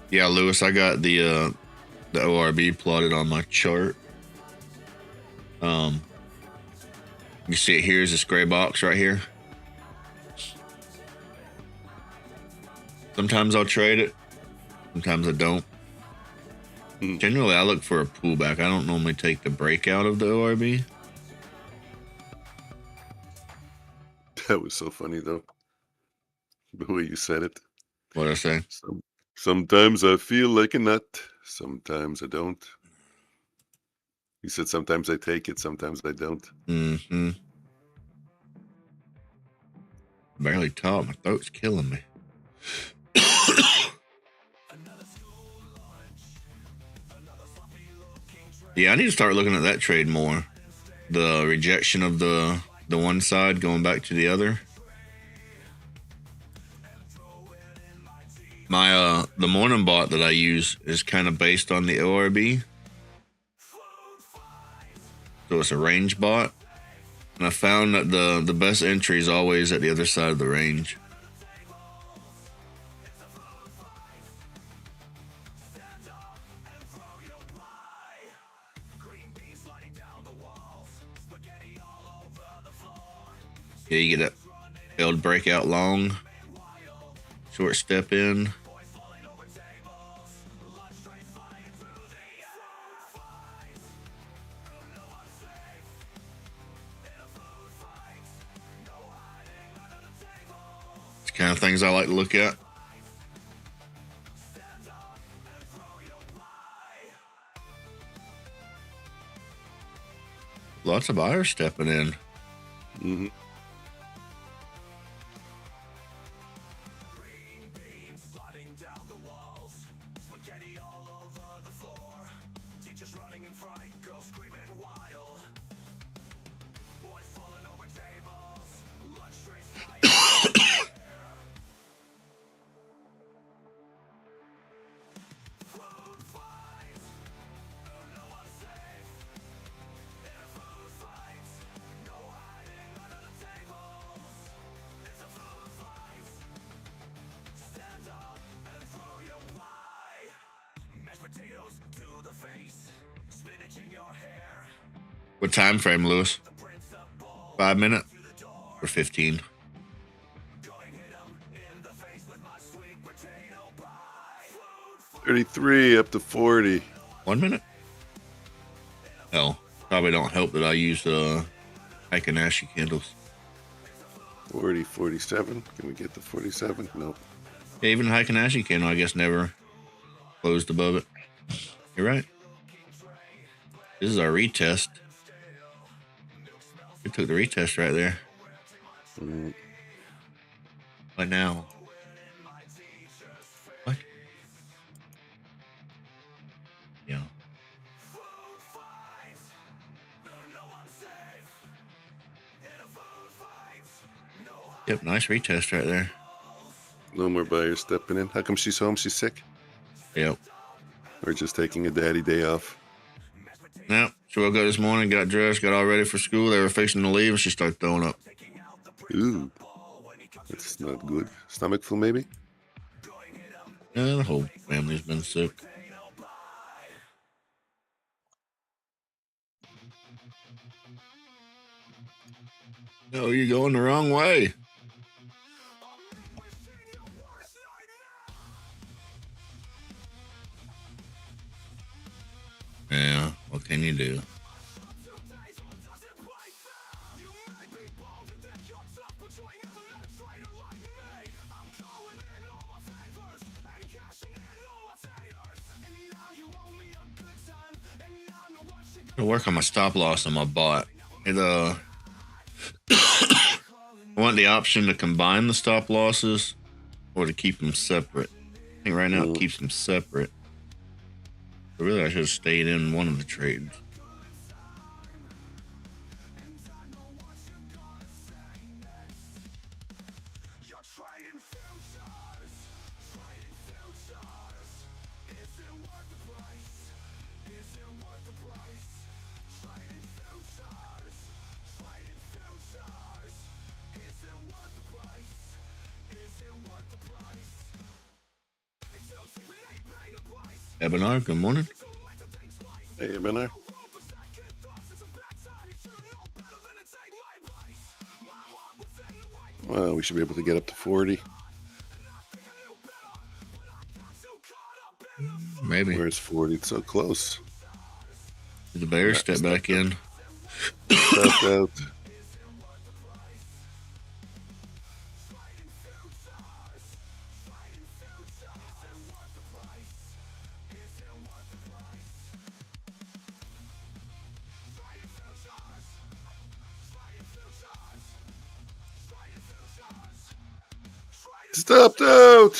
Yeah, Lewis, I got the ORB plotted on my chart. You see it here is this gray box right here. Sometimes I'll trade it. Sometimes I don't. Generally, I look for a pullback. I don't normally take the breakout of the ORB. That was so funny, though. The way you said it. What did I say? Sometimes I feel like a nut. Sometimes I don't. You said sometimes I take it, sometimes I don't. Mm-hmm. Barely talk. My throat's killing me. Yeah, I need to start looking at that trade more. The rejection of the one side going back to the other. My the morning bot that I use is kind of based on the ORB. So it's a range bot. And I found that the best entry is always at the other side of the range. Yeah, you get that failed breakout long, short step in. It's the kind of things I like to look at. Lots of buyers stepping in. Mm-hmm. What time frame, Lewis? 5 minute or 15? 33 up to 40. 1 minute? Hell, probably don't help that I use Hikanashi candles. 40, 47. Can we get to 47? Nope. Yeah, even the Hikanashi candle, I guess, never closed above it. You're right. This is our retest. We took the retest right there. But now, what? Yeah. Yep, nice retest right there. No more buyers stepping in. How come she's home? She's sick? Yep. Or just taking a daddy day off? Now, she woke up this morning, got dressed, got all ready for school. They were fixing to leave, and she started throwing up. Ooh. That's not good. Stomach flu, maybe? Yeah, the whole family's been sick. No, you're going the wrong way. Yeah, what can you do? I'm gonna work on my stop loss on my bot. I want the option to combine the stop losses or to keep them separate. I think right now it keeps them separate. But really, I should have stayed in one of the trades. Ebenar, good morning. Hey, you been there? Well, we should be able to get up to 40. Maybe. Where's 40? It's so close. Did the Bears step back in? Stepped out. Stepped out.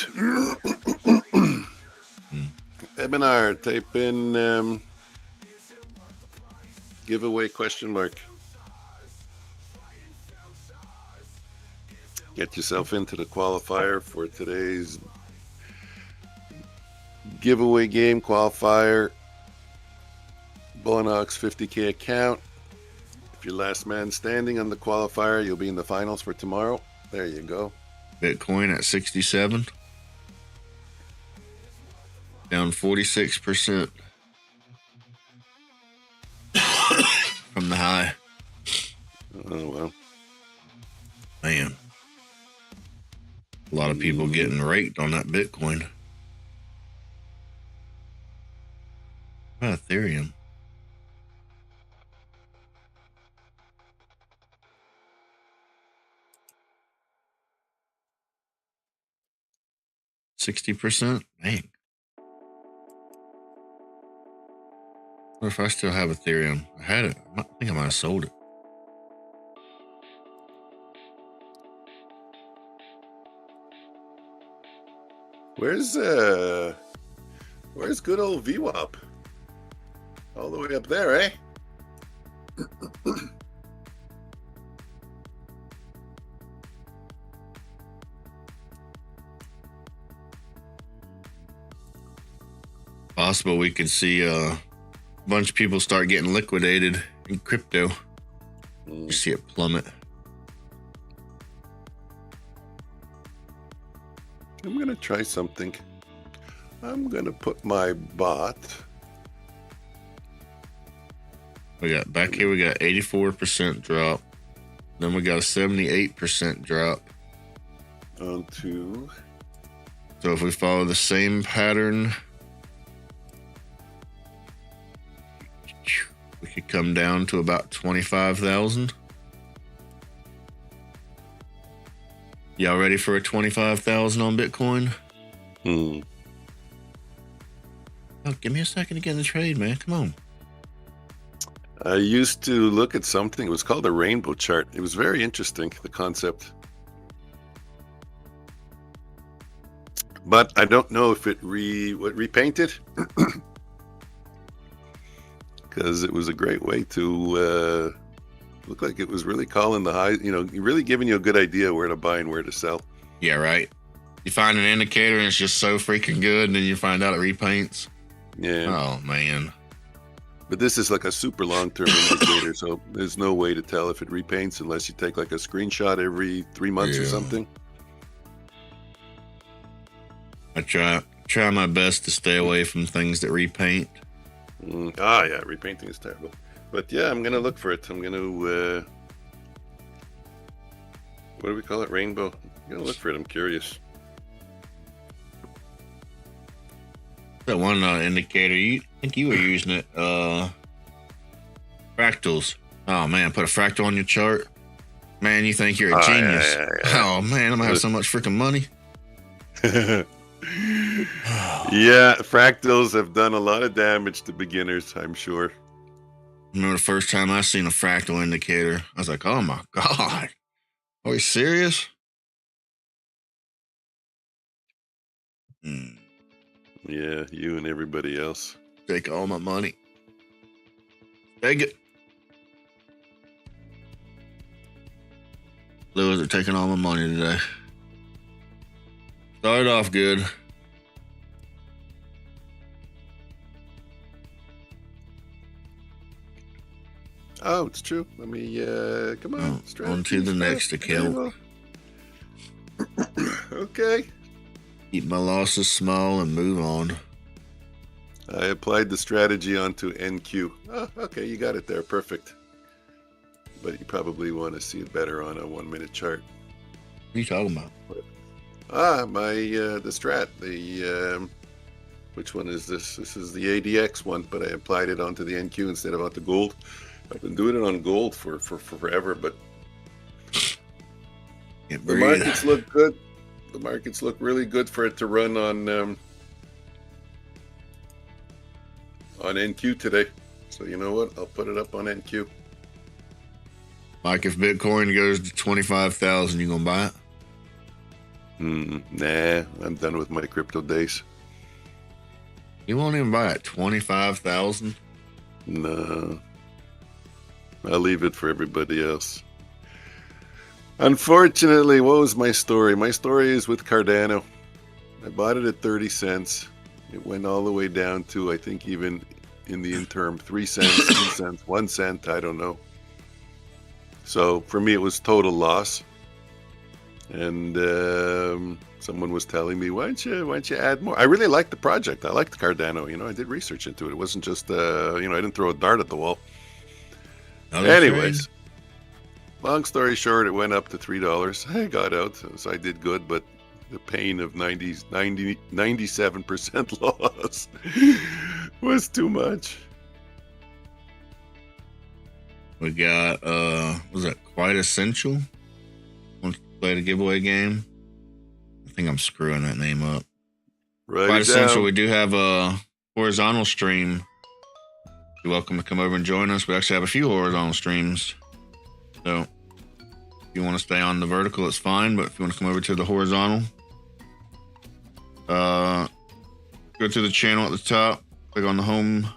Webinar, type in giveaway question mark. Get yourself into the qualifier for today's giveaway game qualifier. Bonox 50K account. If you're last man standing on the qualifier, you'll be in the finals for tomorrow. There you go. Bitcoin at 67. Down 46% from the high. Oh, well. Man. A lot of people getting raked on that Bitcoin. What about Ethereum? %? Dang. What if I still have Ethereum? I had it. I think I might have sold it. Where's good old VWAP? All the way up there, eh? Possible we could see a bunch of people start getting liquidated in crypto. You see it plummet. I'm going to try something. I'm going to put my bot We got back here, we got 84% drop. Then we got a 78% drop. Onto. So if we follow the same pattern, we could come down to about 25,000. Y'all ready for a 25,000 on Bitcoin? Hmm. Oh, give me a second to get in the trade, man. Come on. I used to look at something. It was called a rainbow chart. It was very interesting, the concept. But I don't know if it repainted. Because it was a great way to look like it was really calling the high, really giving you a good idea where to buy and where to sell. Yeah, right. You find an indicator and it's just so freaking good, and then you find out it repaints. Yeah. Oh, man. But this is like a super long-term indicator, so there's no way to tell if it repaints unless you take like a screenshot every 3 months or something. I try my best to stay away from things that repaint. Yeah, repainting is terrible. But yeah, I'm gonna look for it. I'm gonna what do we call it? Rainbow. I'm gonna look for it. I'm curious. That one indicator, you think you were using it? Fractals. Oh man, put a fractal on your chart. Man, you think you're a genius. Yeah. Oh man, I'm gonna have so much freaking money. Yeah, fractals have done a lot of damage to beginners, I'm sure. Remember the first time I seen a fractal indicator, I was like, oh my God. Are you serious? Yeah, you and everybody else. Take all my money. Take it. Lewis are taking all my money today. Started off good. Oh, it's true. Let me come on. On to the next account. Okay. Keep my losses small and move on. I applied the strategy onto NQ. Oh, okay, you got it there. Perfect. But you probably want to see it better on a 1 minute chart. What are you talking about? The strat. Which one is this? This is the ADX one, but I applied it onto the NQ instead of onto gold. I've been doing it on gold for forever, but the markets look good. The markets look really good for it to run on NQ today. So you know what? I'll put it up on NQ. Like if Bitcoin goes to 25,000, you gonna buy it? Nah, I'm done with my crypto days. You won't even buy it 25,000? No. I'll leave it for everybody else. Unfortunately, what was my story? My story is with Cardano. I bought it at 30 cents. It went all the way down to, I think, even in the interim, 3 cents, 2 cents, 1 cent, I don't know. So for me, it was total loss. And someone was telling me, why don't you add more? I really liked the project. I liked Cardano. I did research into it. It wasn't just, I didn't throw a dart at the wall. Anyways, long story short, it went up to $3. I got out, so I did good, but the pain of 97% loss was too much. We got, was that Quite Essential? Want to play the giveaway game? I think I'm screwing that name up. Quite Essential, we do have a horizontal stream. You're welcome to come over and join us. We actually have a few horizontal streams. So if you want to stay on the vertical, it's fine. But if you want to come over to the horizontal, go to the channel at the top, click on the home,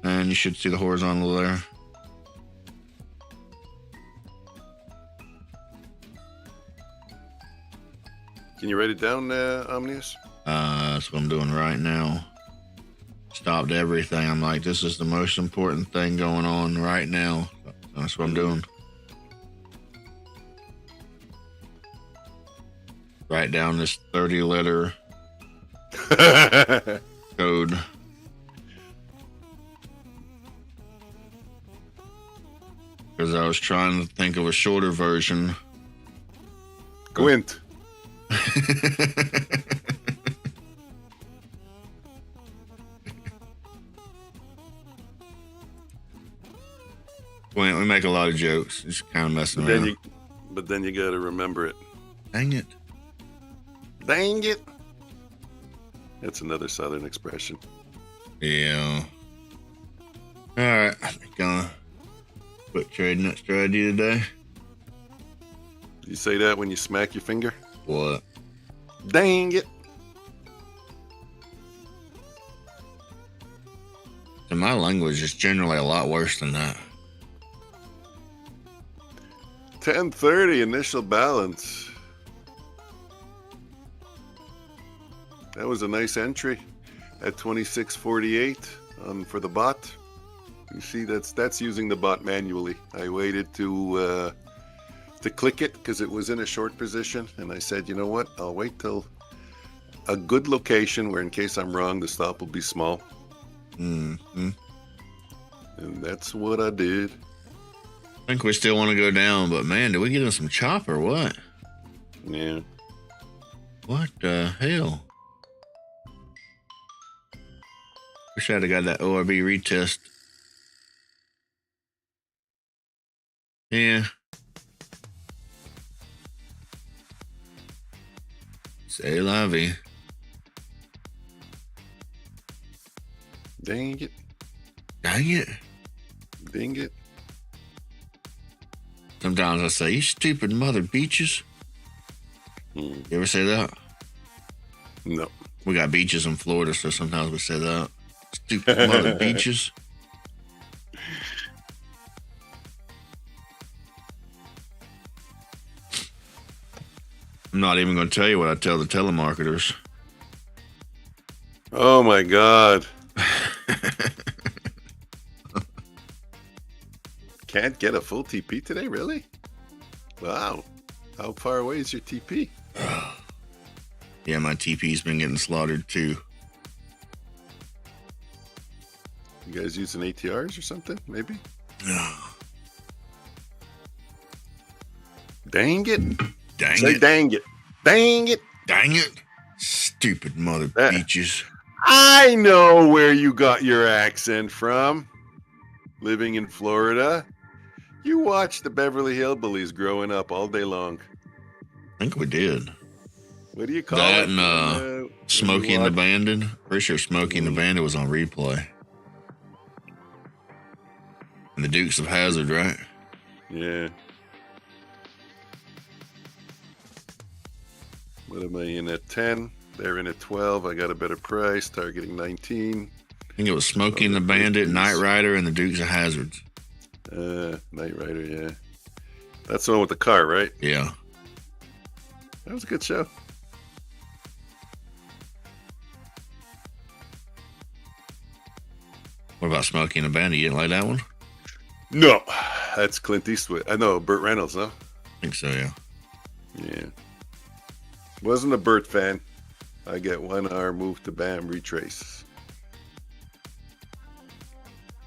and you should see the horizontal there. Can you write it down, Omnius? That's what I'm doing right now. Stopped everything. I'm like, this is the most important thing going on right now. That's what I'm doing. Write down this 30-letter code. because I was trying to think of a shorter version. Gwent. We make a lot of jokes. Just kind of messing around. But then you got to remember it. Dang it. Dang it. That's another Southern expression. Yeah. All right. I'm gonna quit trading that strategy today. You say that when you smack your finger? What? Dang it. And my language is generally a lot worse than that. 10:30 initial balance. That was a nice entry at 26.48 for the bot. You see, that's using the bot manually. I waited to click it because it was in a short position, and I said, you know what? I'll wait till a good location where, in case I'm wrong, the stop will be small. Mm-hmm. And that's what I did. I think we still want to go down, but man, did we get in some chop or what? Yeah. What the hell? Wish I'd have got that ORB retest. Yeah. Say la vie. Dang it. Dang it. Dang it. Sometimes I say, you stupid mother beaches. You ever say that? No. We got beaches in Florida, so sometimes we say that. Stupid mother beaches. I'm not even going to tell you what I tell the telemarketers. Oh my God. Can't get a full TP today, really? Wow. How far away is your TP? Yeah, my TP's been getting slaughtered too. You guys using ATRs or something, maybe? Dang it. Dang Say it. dang it. Dang it. Dang it. Stupid mother beaches. I know where you got your accent from. Living in Florida. You watched the Beverly Hillbillies growing up all day long. I think we did. What do you call That it? and Smokey and the Bandit. Pretty sure Smokey and the Bandit was on replay. And the Dukes of Hazzard, right? Yeah. What am I in at 10? They're in at 12. I got a better price, targeting 19. I think it was Smokey and the Bandit, Knight Rider, and the Dukes of Hazzards. Knight Rider, yeah. That's the one with the car, right? Yeah. That was a good show. What about Smokey and the Bandit? You didn't like that one? No, that's Clint Eastwood. I know, Burt Reynolds, no? I think so, yeah. Yeah. Wasn't a Burt fan. I get 1 hour, move to BAM, retrace.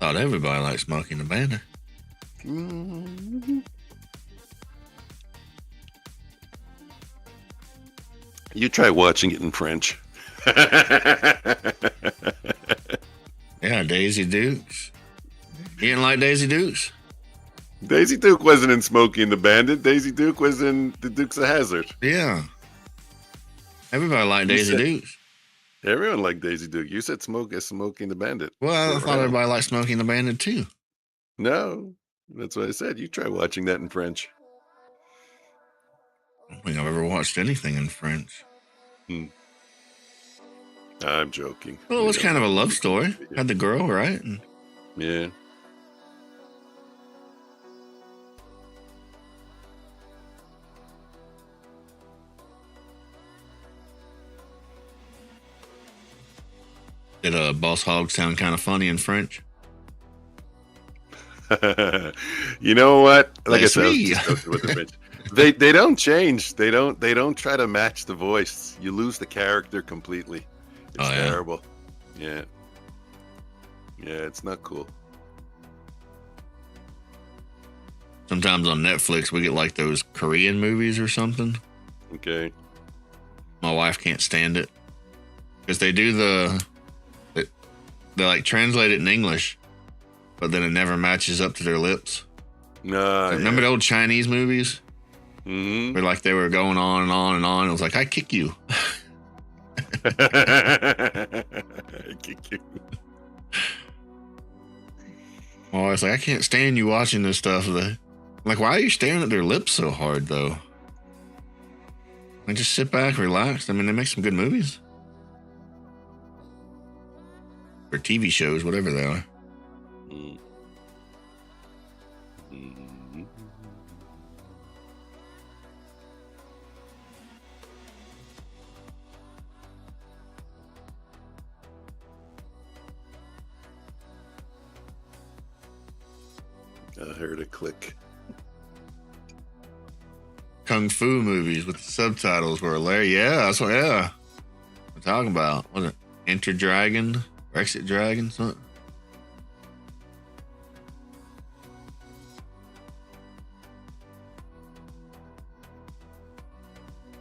Thought everybody liked Smokey and the Bandit. Mm-hmm. You try watching it in French. Yeah, Daisy Dukes. You didn't like Daisy Dukes? Daisy Duke wasn't in Smokey and the Bandit. Daisy Duke was in the Dukes of Hazzard. Yeah. Everybody liked Daisy Dukes. Everyone liked Daisy Duke. You said Smokey and the Bandit. Well, I thought everybody liked Smokey and the Bandit too. No, that's what I said. You try watching that in French. I don't think I've ever watched anything in French. I'm joking. Well, it was kind of a love story. Had the girl, right? And yeah. did Boss Hog sound kind of funny in French? You know what? Like I said, Me. they don't change. They don't try to match the voice. You lose the character completely. It's terrible. Yeah. Yeah, it's not cool. Sometimes on Netflix, we get like those Korean movies or something. Okay. My wife can't stand it because they do they like translate it in English, but then it never matches up to their lips. Nah. Remember the old Chinese movies? Mm-hmm. Where like they were going on and on and on. It was like, I kick you. I kick you. Oh, it's like, I can't stand you watching this stuff. I'm like, why are you staring at their lips so hard, though? Like, just sit back, relax. I mean, they make some good movies. Or TV shows, whatever they are. Mm. Mm. I heard a click. Kung Fu movies with the subtitles were hilarious. Yeah, that's what, yeah. I'm talking about. Was it Enter Dragon? Or Exit Dragon? Something?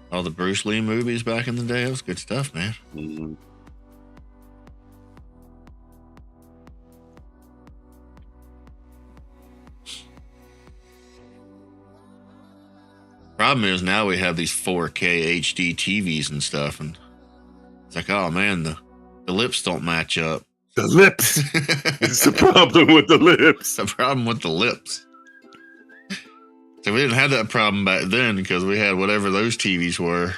All the Bruce Lee movies back in the day. That was good stuff, man. Mm. Problem is now we have these 4K HD TVs and stuff, and it's like, oh man, the lips don't match up. The lips. It's the problem with the lips. The problem with the lips. So we didn't have that problem back then because we had whatever those TVs were.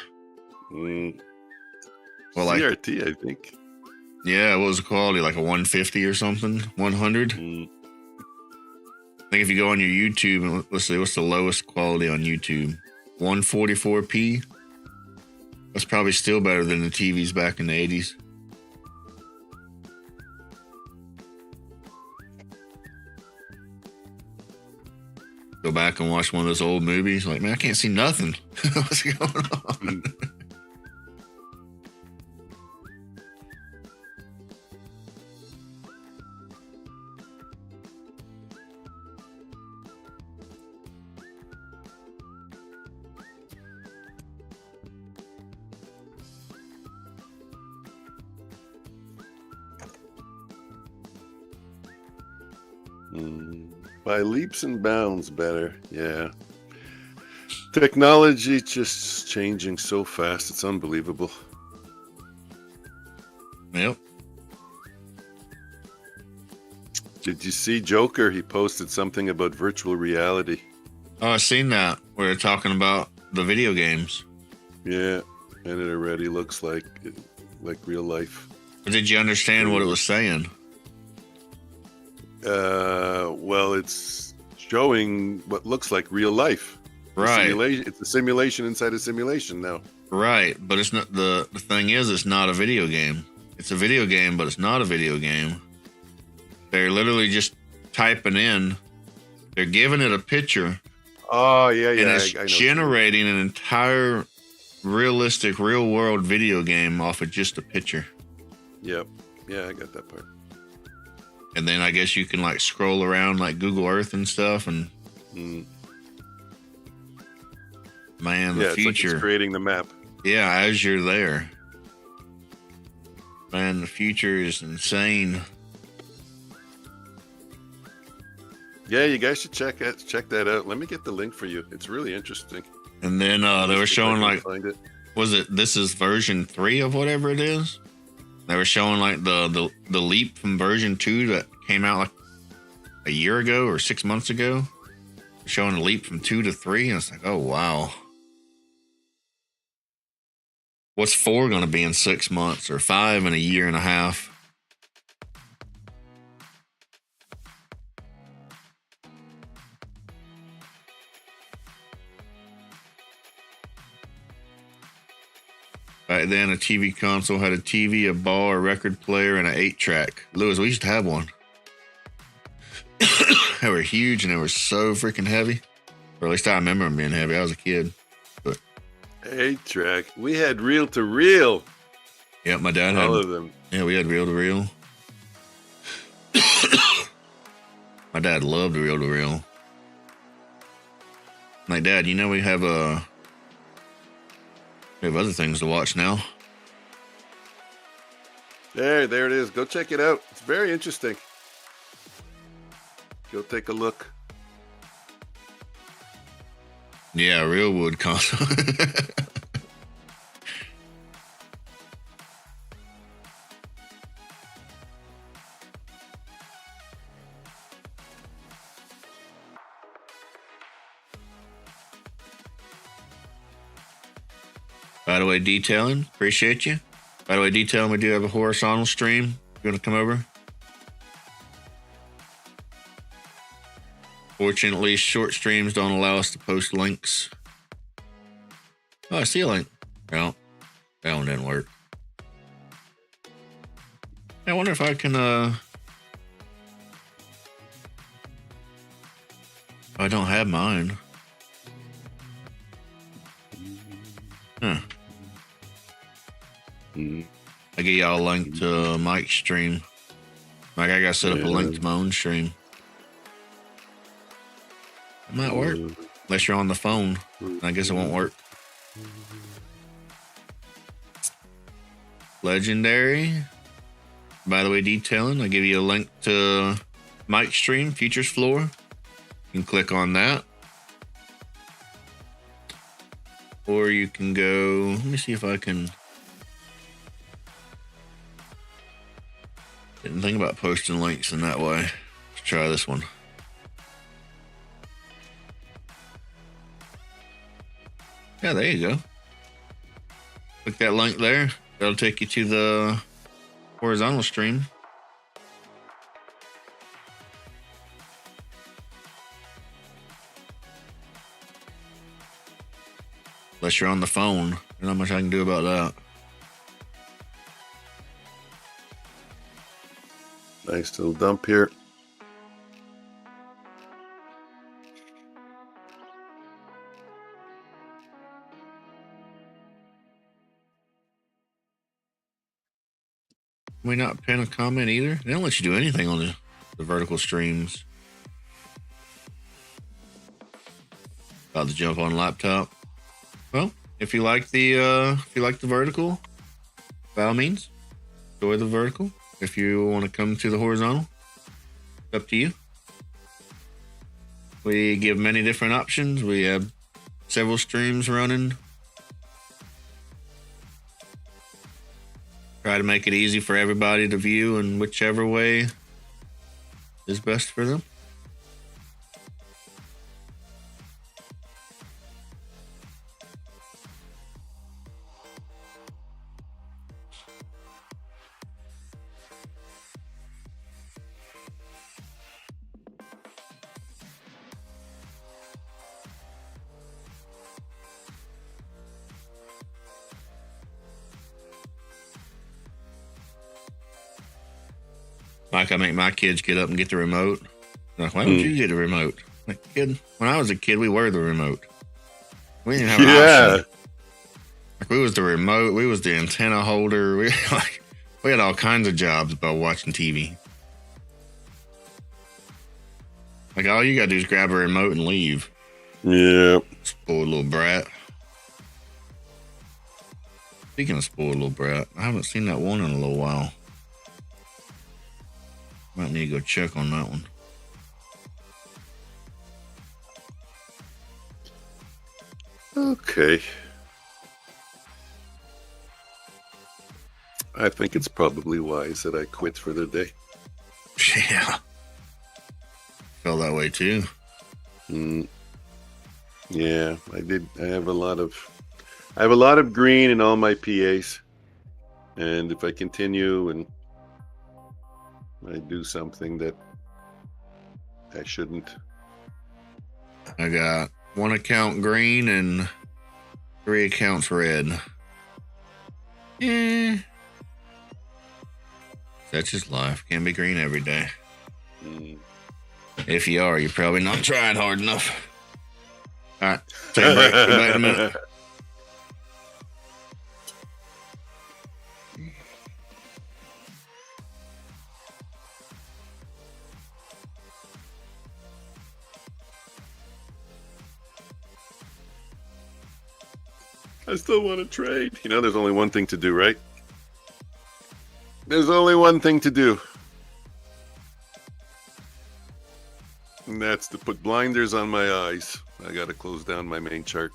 Mm. Well, like CRT, I think. Yeah, what was the quality? Like a 150 or something? 100? Mm. I think if you go on your YouTube, and let's see, what's the lowest quality on YouTube? 144p. That's probably still better than the TVs back in the 80s. Go back and watch one of those old movies. Like, man, I can't see nothing. What's going on? By leaps and bounds better, yeah. Technology just changing so fast, it's unbelievable. Yep. Did you see Joker? He posted something about virtual reality. Oh, I seen that. Where they're talking about the video games. Yeah, and it already looks like real life. But did you understand what it was saying? Well, it's showing what looks like real life. Right. It's a simulation inside a simulation now. Right, but it's not the thing is it's not a video game. It's a video game, but it's not a video game. They're literally just typing in. They're giving it a picture. Oh, yeah. And it's generating an entire realistic, real world video game off of just a picture. Yep. Yeah, I got that part. And then I guess you can like scroll around like Google Earth and stuff, and man, the it's future. like it's creating the map. Yeah, as you're there. Man, the future is insane. Yeah, you guys should check that out. Let me get the link for you. It's really interesting. And then they were showing like, was it? This is version 3 of whatever it is. They were showing like the leap from version 2 that came out like a year ago or 6 months ago. Showing a leap from 2 to 3, and it's like, oh wow. What's 4 going to be in 6 months or 5 in a year and a half? Back then, a TV console had a TV, a bar, a record player, and an 8-track. Lewis, we used to have one. They were huge and they were so freaking heavy. Or at least I remember them being heavy. I was a kid. But 8-track. We had reel to reel. Yeah, my dad had all of them. Yeah, we had reel to reel. My dad loved reel to reel. Like, Dad, you know we have other things to watch now. There it is. Go check it out. It's very interesting. Go take a look. Yeah, real wood console. By the way, Detailing, appreciate you. By the way, Detailing, we do have a horizontal stream. You want to come over? Fortunately, short streams don't allow us to post links. Oh, I see a link. Well, that one didn't work. I wonder if I can, I don't have mine. Huh. I get y'all a link to Mike's stream. Like, I got to set up a link to my own stream. It might work. Unless you're on the phone. I guess it won't work. Legendary. By the way, Detailing, I'll give you a link to Mike's stream, Futures Floor. You can click on that. Or you can go, let me see if I can. Didn't think about posting links in that way. Let's try this one. Yeah, there you go. Click that link there. That'll take you to the horizontal stream. Unless you're on the phone. There's not much I can do about that. Nice little dump here. Can we not pin a comment either? They don't let you do anything on the vertical streams. About to jump on laptop. Well, if you like the vertical, by all means, enjoy the vertical. If you want to come to the horizontal, it's up to you. We give many different options. We have several streams running. Try to make it easy for everybody to view in whichever way is best for them. Like, I make my kids get up and get the remote. Like, why don't you get a remote? Like, kid, when I was a kid, we were the remote. We didn't have an option. Like, we was the remote. We was the antenna holder. We had all kinds of jobs about watching TV. Like, all you gotta do is grab a remote and leave. Yeah. Spoiled little brat. Speaking of spoiled little brat, I haven't seen that one in a little while. Might need to go check on that one. Okay. I think it's probably wise that I quit for the day. Yeah. Felt that way too. Yeah, I did. I have a lot of green in all my PAs. And if I continue and I do something that I shouldn't. I got one account green and 3 accounts red. That's just life. Can't be green every day. If you are, you're probably not trying hard enough. All right. Take a break. Be back in a minute. I still want to trade. You know, there's only one thing to do, right? There's only one thing to do. And that's to put blinders on my eyes. I got to close down my main chart.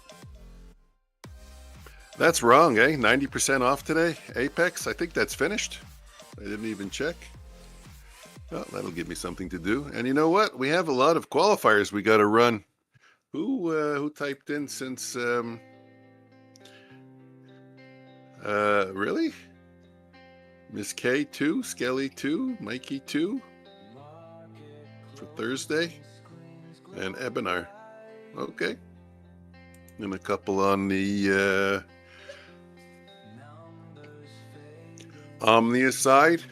That's wrong, eh? 90% off today. Apex, I think that's finished. I didn't even check. Well, that'll give me something to do. And you know what? We have a lot of qualifiers we got to run. Who typed in since really? Miss K 2, Skelly 2, Mikey 2 for Thursday, and Ebenar. Okay. And a couple on the Omnius side.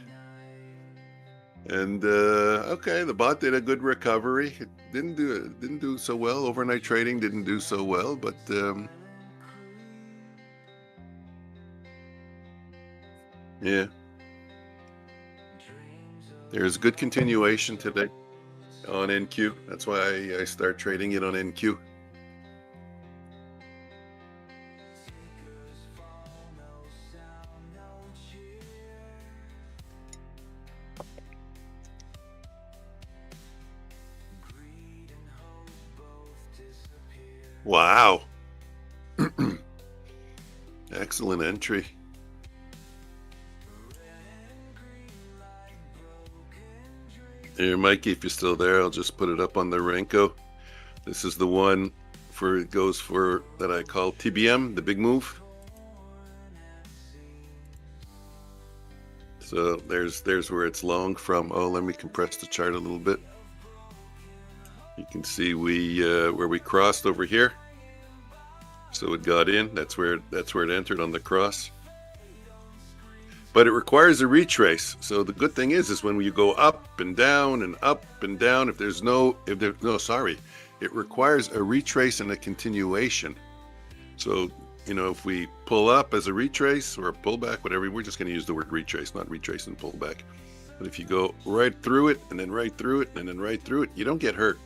And okay, the bot did a good recovery. It didn't do so well. Overnight trading didn't do so well, but yeah, there's good continuation today on NQ. That's why I start trading it on NQ. Wow. Excellent entry. Here, Mikey, if you're still there, I'll just put it up on the Renko. This is the one it goes for that I call TBM, the big move. So there's where it's long from. Oh, let me compress the chart a little bit. You can see where we crossed over here. So it got in. That's where it entered on the cross. But it requires a retrace. So the good thing is when you go up and down and up and down, it requires a retrace and a continuation. So, you know, if we pull up as a retrace or a pullback, whatever, we're just going to use the word retrace, not retrace and pullback. But if you go right through it and then right through it and then right through it, you don't get hurt.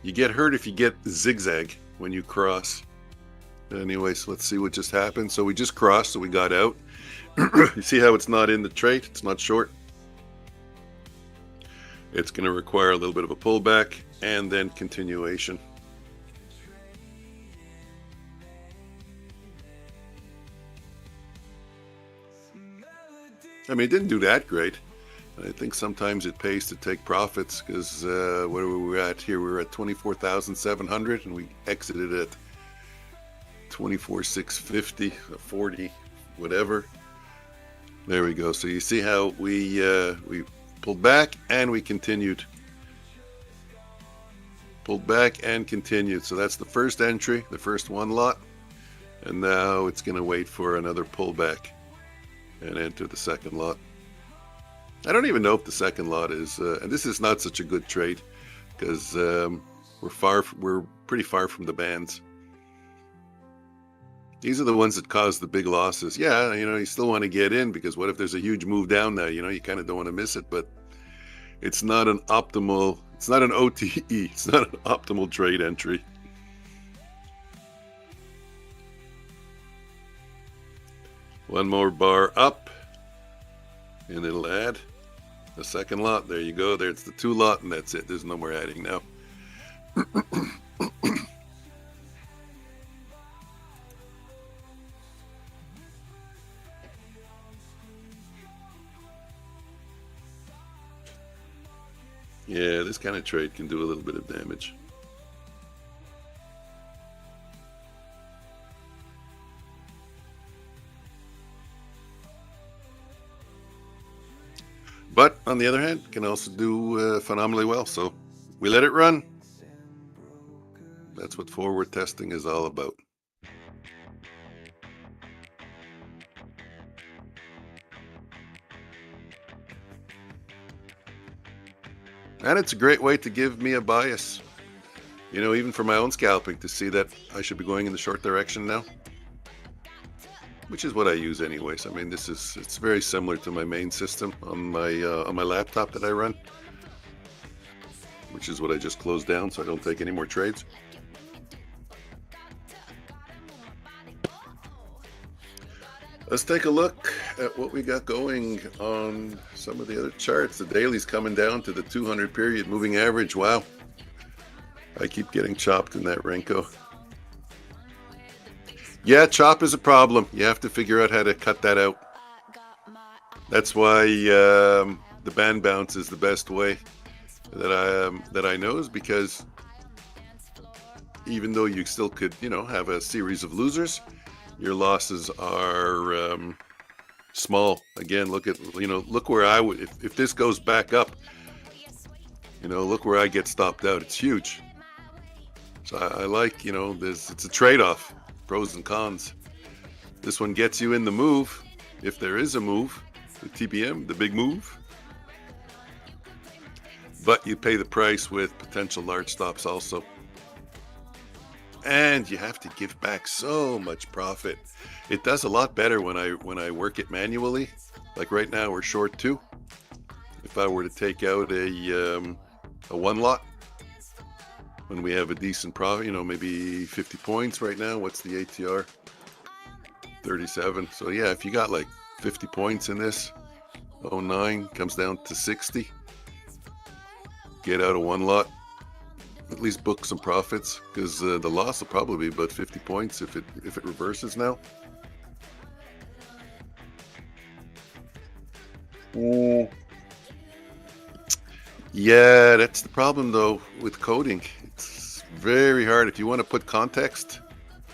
You get hurt if you get zigzag when you cross. Anyways, let's see what just happened. So we just crossed, so we got out. You see how it's not in the trade? It's not short. It's going to require a little bit of a pullback and then continuation. I mean, it didn't do that great. I think sometimes it pays to take profits because what are we at here? We're at 24,700 and we exited at 24,650, 40, whatever. There we go. So you see how we pulled back and we continued. Pulled back and continued. So that's the first entry, the first one lot. And now it's going to wait for another pullback and enter the second lot. I don't even know if the second lot is, and this is not such a good trade because we're pretty far from the bands. These are the ones that cause the big losses. Yeah, you know, you still want to get in because what if there's a huge move down now? You know, you kind of don't want to miss it, but it's not an optimal, it's not an OTE, it's not an optimal trade entry. One more bar up and it'll add the second lot. There you go. There's the two lot and that's it. There's no more adding now. Yeah, this kind of trade can do a little bit of damage. But on the other hand, it can also do phenomenally well. So we let it run. That's what forward testing is all about. And it's a great way to give me a bias, you know, even for my own scalping, to see that I should be going in the short direction now, which is what I use anyways. I mean, it's very similar to my main system on my laptop that I run, which is what I just closed down so I don't take any more trades. Let's take a look at what we got going on some of the other charts. The daily's coming down to the 200 period moving average. Wow. I keep getting chopped in that Renko. Yeah, chop is a problem. You have to figure out how to cut that out. That's why the band bounce is the best way that I know, is because even though you still could, have a series of losers, your losses are small. Again, look where I would, if this goes back up, look where I get stopped out. It's huge. So I like, it's a trade-off, pros and cons. This one gets you in the move, if there is a move, the TBM, the big move. But you pay the price with potential large stops also. And you have to give back so much profit. It does a lot better when I work it manually. Like right now, we're short 2. If I were to take out a one lot, when we have a decent profit, maybe 50 points right now. What's the ATR? 37. So yeah, if you got like 50 points in this, 09 comes down to 60. Get out of one lot, at least book some profits, because the loss will probably be about 50 points if it reverses now. Yeah, that's the problem though with coding. It's very hard. If you want to put context,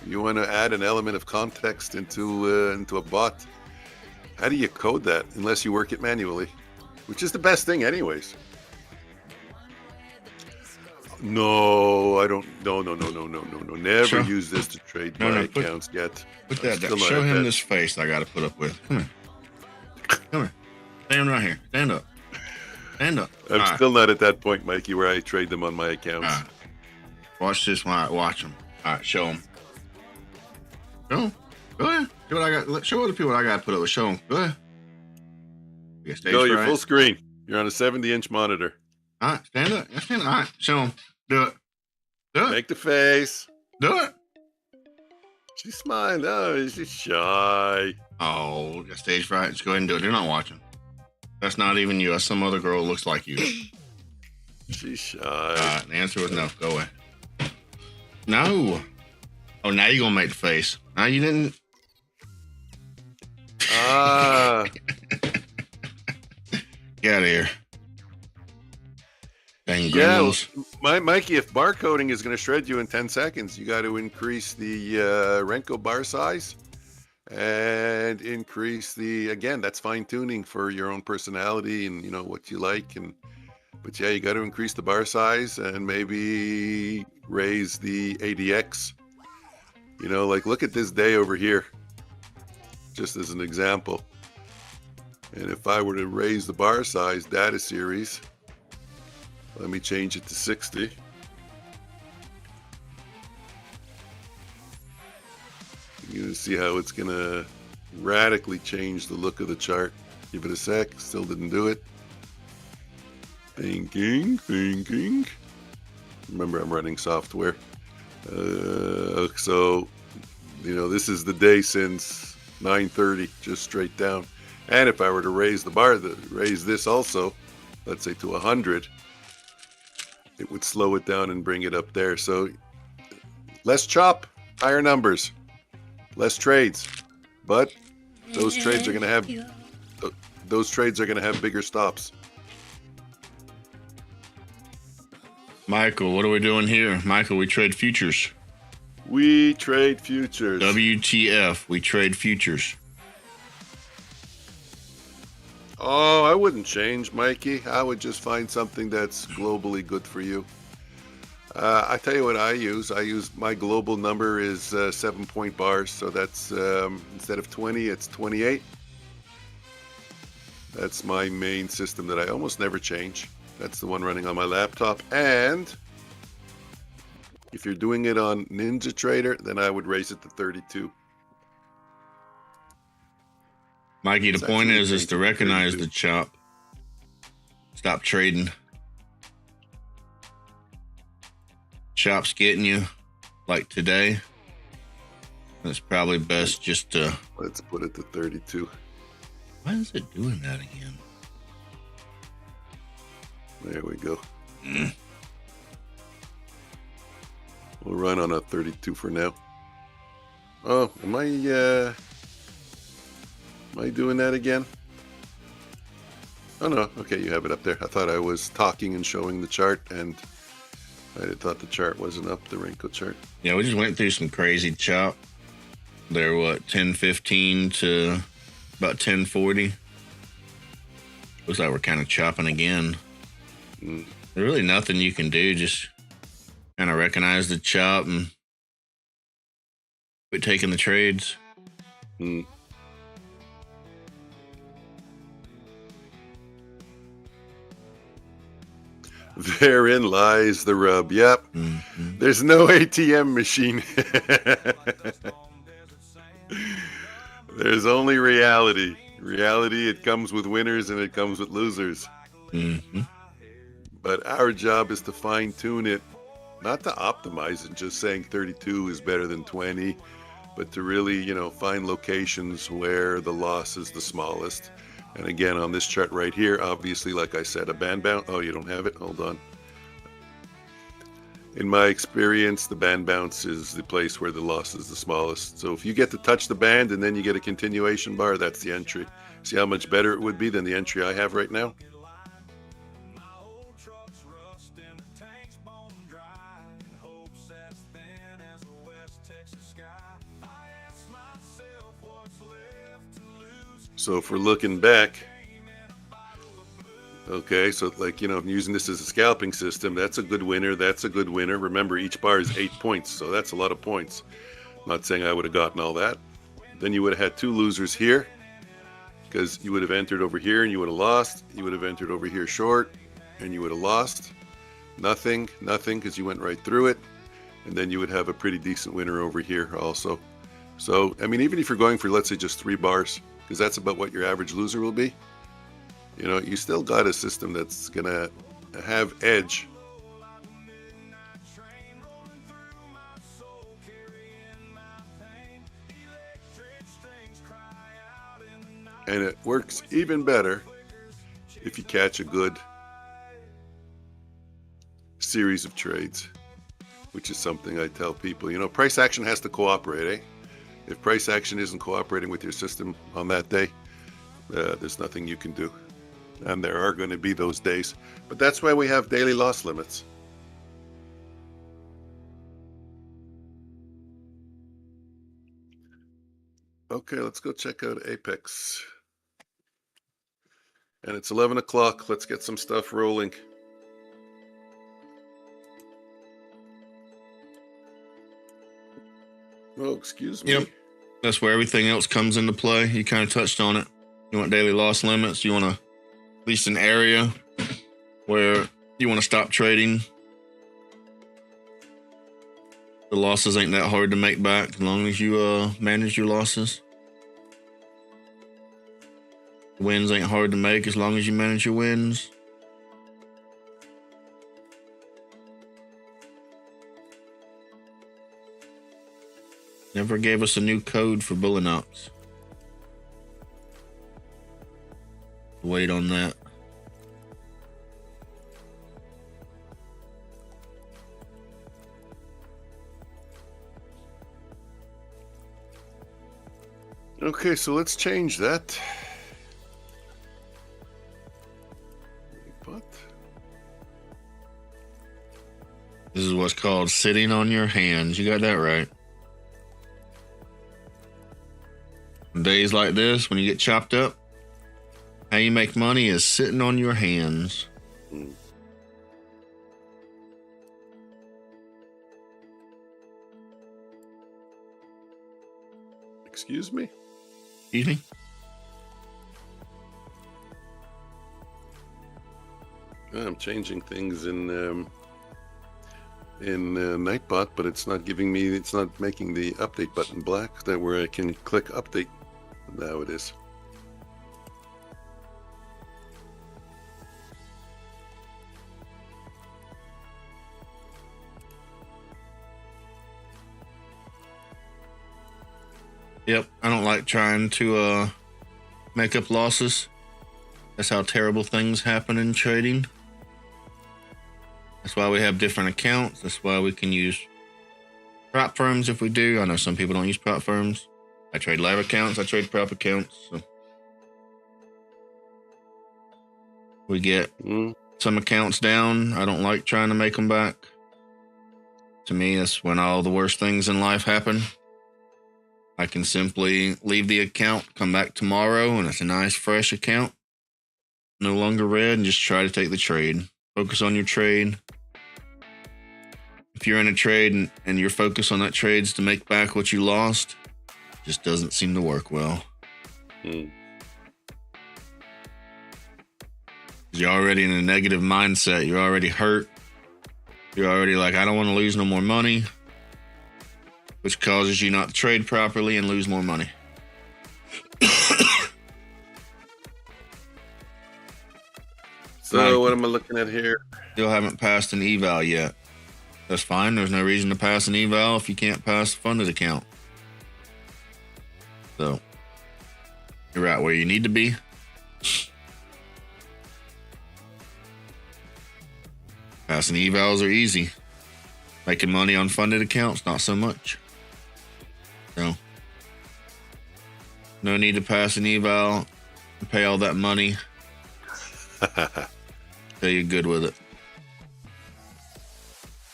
you want to add an element of context into a bot. How do you code that unless you work it manually, which is the best thing anyways? No, I don't. No. Never use this to trade my accounts yet. Put that down. Show him this face I got to put up with. Come here. Come here. Stand right here. Stand up. Stand up. I'm still not at that point, Mikey, where I trade them on my accounts. Right. Watch this when I watch them. All right, show them. Show them. Go ahead. Show what I got. Show other people what I got to put up with. Show them. Go ahead. Go, you're full screen. You're on a 70-inch monitor. All right, stand up. Stand up. All right, show them. Do it. Do it. Make the face. Do it. She's smiling. Oh, she's shy. Oh, got stage fright. Just go ahead and do it. They're not watching. That's not even you. That's some other girl who looks like you. She's shy. All right, the answer was no. Go away. No. Oh, now you're going to make the face. No, you didn't. Get out of here. Dang gremlins. Yeah, Mikey, if barcoding is going to shred you in 10 seconds, you got to increase the Renko bar size and increase again, that's fine tuning for your own personality and what you like. But yeah, you got to increase the bar size and maybe raise the ADX. Like look at this day over here, just as an example. And if I were to raise the bar size data series, let me change it to 60. You're going to see how it's going to radically change the look of the chart. Give it a sec. Still didn't do it. Thinking. Remember, I'm running software. So, this is the day since 9:30, just straight down. And if I were to raise the bar, raise this also, let's say to 100, it would slow it down and bring it up there. So less chop, higher numbers, less trades, but those trades are going to have bigger stops. Michael, what are we doing here? Michael, we trade futures. We trade futures. WTF, we trade futures. Oh, I wouldn't change, Mikey. I would just find something that's globally good for you. I tell you what I use. My global number is 7-point bars. So that's instead of 20, it's 28. That's my main system that I almost never change. That's the one running on my laptop. And if you're doing it on NinjaTrader, then I would raise it to 32. Mikey, the point is to recognize the chop. Stop trading. Chop's getting you, like today. It's probably best just to. Let's put it to 32. Why is it doing that again? There we go. We'll run on a 32 for now. Oh, am I doing that again? Oh no, okay, you have it up there. I thought I was talking and showing the chart, and I thought the chart wasn't up, the Renko chart. Yeah, we just went through some crazy chop. They're what, 10:15 to about 10:40. Looks like we're kind of chopping again. There's really nothing you can do. Just kind of recognize the chop and quit taking the trades. Therein lies the rub. Yep. There's no ATM machine. There's only reality. Reality, it comes with winners and it comes with losers. But our job is to fine tune it, not to optimize it, just saying 32 is better than 20, but to really, you know, find locations where the loss is the smallest. And again, on this chart right here, obviously, like I said, a band bounce. Oh, you don't have it? Hold on. In my experience, the band bounce is the place where the loss is the smallest. So if you get to touch the band and then you get a continuation bar, that's the entry. See how much better it would be than the entry I have right now? So if we're looking back, okay, so like, you know, I'm using this as a scalping system. That's a good winner. That's a good winner. Remember, each bar is 8 points, so that's a lot of points. I'm not saying I would have gotten all that. Then you would have had 2 losers here because you would have entered over here and you would have lost. You would have entered over here short and you would have lost. Nothing because you went right through it. And then you would have a pretty decent winner over here also. So, I mean, even if you're going for, let's say, just 3 bars, because that's about what your average loser will be, you know, you still got a system that's going to have edge. And it works even better if you catch a good series of trades, which is something I tell people. You know, price action has to cooperate, eh? If price action isn't cooperating with your system on that day, there's nothing you can do. And there are going to be those days. But that's why we have daily loss limits. Okay, let's go check out Apex. And it's 11 o'clock. Let's get some stuff rolling. Oh, excuse me. Yep. That's where everything else comes into play. You kind of touched on it. You want daily loss limits. You want at least an area where you want to stop trading. The losses ain't that hard to make back as long as you manage your losses. Wins ain't hard to make as long as you manage your wins. Never gave us a new code for bulling ops. Wait on that. Okay, so let's change that. But This is what's called sitting on your hands. You got that right. On days like this, when you get chopped up, how you make money is sitting on your hands. excuse me? Excuse me? I'm changing things in Nightbot, but it's not giving me, it's not making the update button black, that where I can click update. Now it is. Yep, I don't like trying to make up losses. That's how terrible things happen in trading. That's why we have different accounts. That's why we can use prop firms if we do. I know some people don't use prop firms. I trade live accounts. I trade prop accounts. So we get some accounts down. I don't like trying to make them back. To me, that's when all the worst things in life happen. I can simply leave the account, come back tomorrow, and it's a nice fresh account. No longer red, and just try to take the trade. Focus on your trade. If you're in a trade and your focus on that trade is to make back what you lost, it just doesn't seem to work well. You're already in a negative mindset. You're already hurt. You're already like, I don't want to lose no more money, which causes you not to trade properly and lose more money. So what am I looking at here? Still haven't passed an eval yet. That's fine. There's no reason to pass an eval if you can't pass a funded account. So you're right where you need to be. Passing evals are easy. Making money on funded accounts, not so much. So no need to pass an eval and pay all that money. So you're good with it.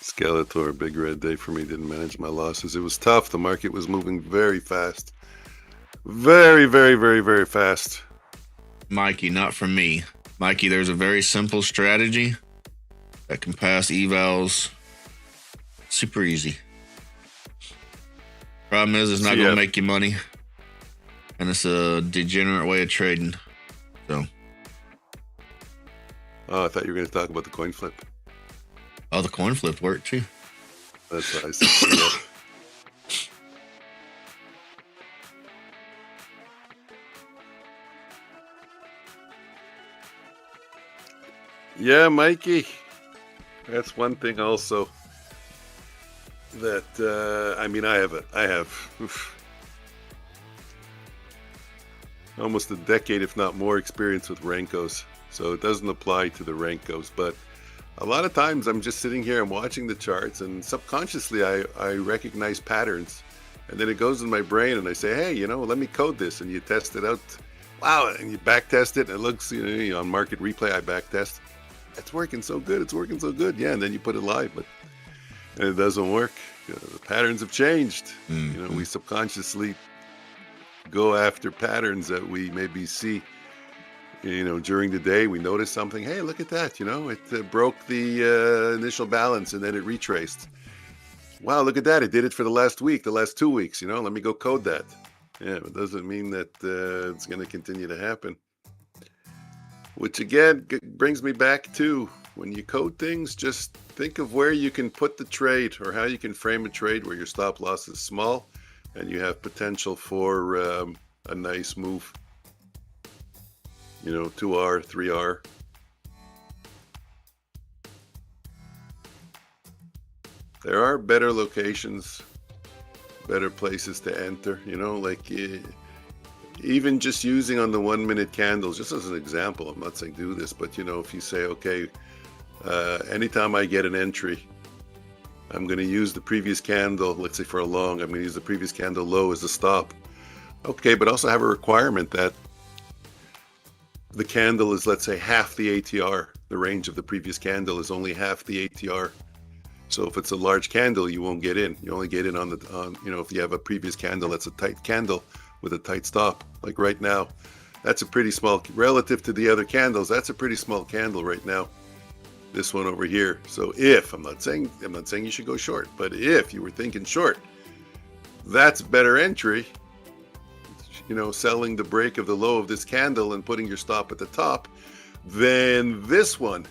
Skeletor, big red day for me. Didn't manage my losses. It was tough. The market was moving very fast. Very, very, very, very fast. Mikey, not from me. Mikey, there's a very simple strategy that can pass evals super easy. Problem is, it's not going to make you money. And it's a degenerate way of trading. So. Oh, I thought you were going to talk about the coin flip. Oh, the coin flip worked too. That's what I said. Yeah, Mikey. That's one thing also that I mean, I have almost a decade, if not more, experience with Renkos, so it doesn't apply to the Renkos. But a lot of times I'm just sitting here and watching the charts, and subconsciously I recognize patterns, and then it goes in my brain, and I say, hey, you know, let me code this, and you test it out. Wow, and you back test it, and it looks, you know, on market replay I back test. It's working so good. It's working so good. Yeah, and then you put it live, but it doesn't work. You know, the patterns have changed. You know, we subconsciously go after patterns that we maybe see. You know, during the day, we notice something. Hey, look at that. You know, it broke the initial balance and then it retraced. Wow, look at that. It did it for the last week, the last 2 weeks. You know, let me go code that. Yeah, it doesn't mean that it's going to continue to happen. Which again brings me back to, when you code things, just think of where you can put the trade or how you can frame a trade where your stop loss is small and you have potential for a nice move. You know, 2R, 3R. There are better locations, better places to enter, you know, like even just using on the 1 minute candles, just as an example. I'm not saying do this, but you know, if you say, okay, anytime I get an entry, I'm going to use the previous candle, let's say for a long, I'm going to use the previous candle low as a stop. Okay, but also have a requirement that the candle is, let's say, half the ATR. The range of the previous candle is only half the ATR. So if it's a large candle, you won't get in. You only get in on you know, if you have a previous candle that's a tight candle with a tight stop, like right now, that's a pretty small, relative to the other candles, that's a pretty small candle right now. This one over here. So if, I'm not saying you should go short, but if you were thinking short, that's better entry. You know, selling the break of the low of this candle and putting your stop at the top, than this one.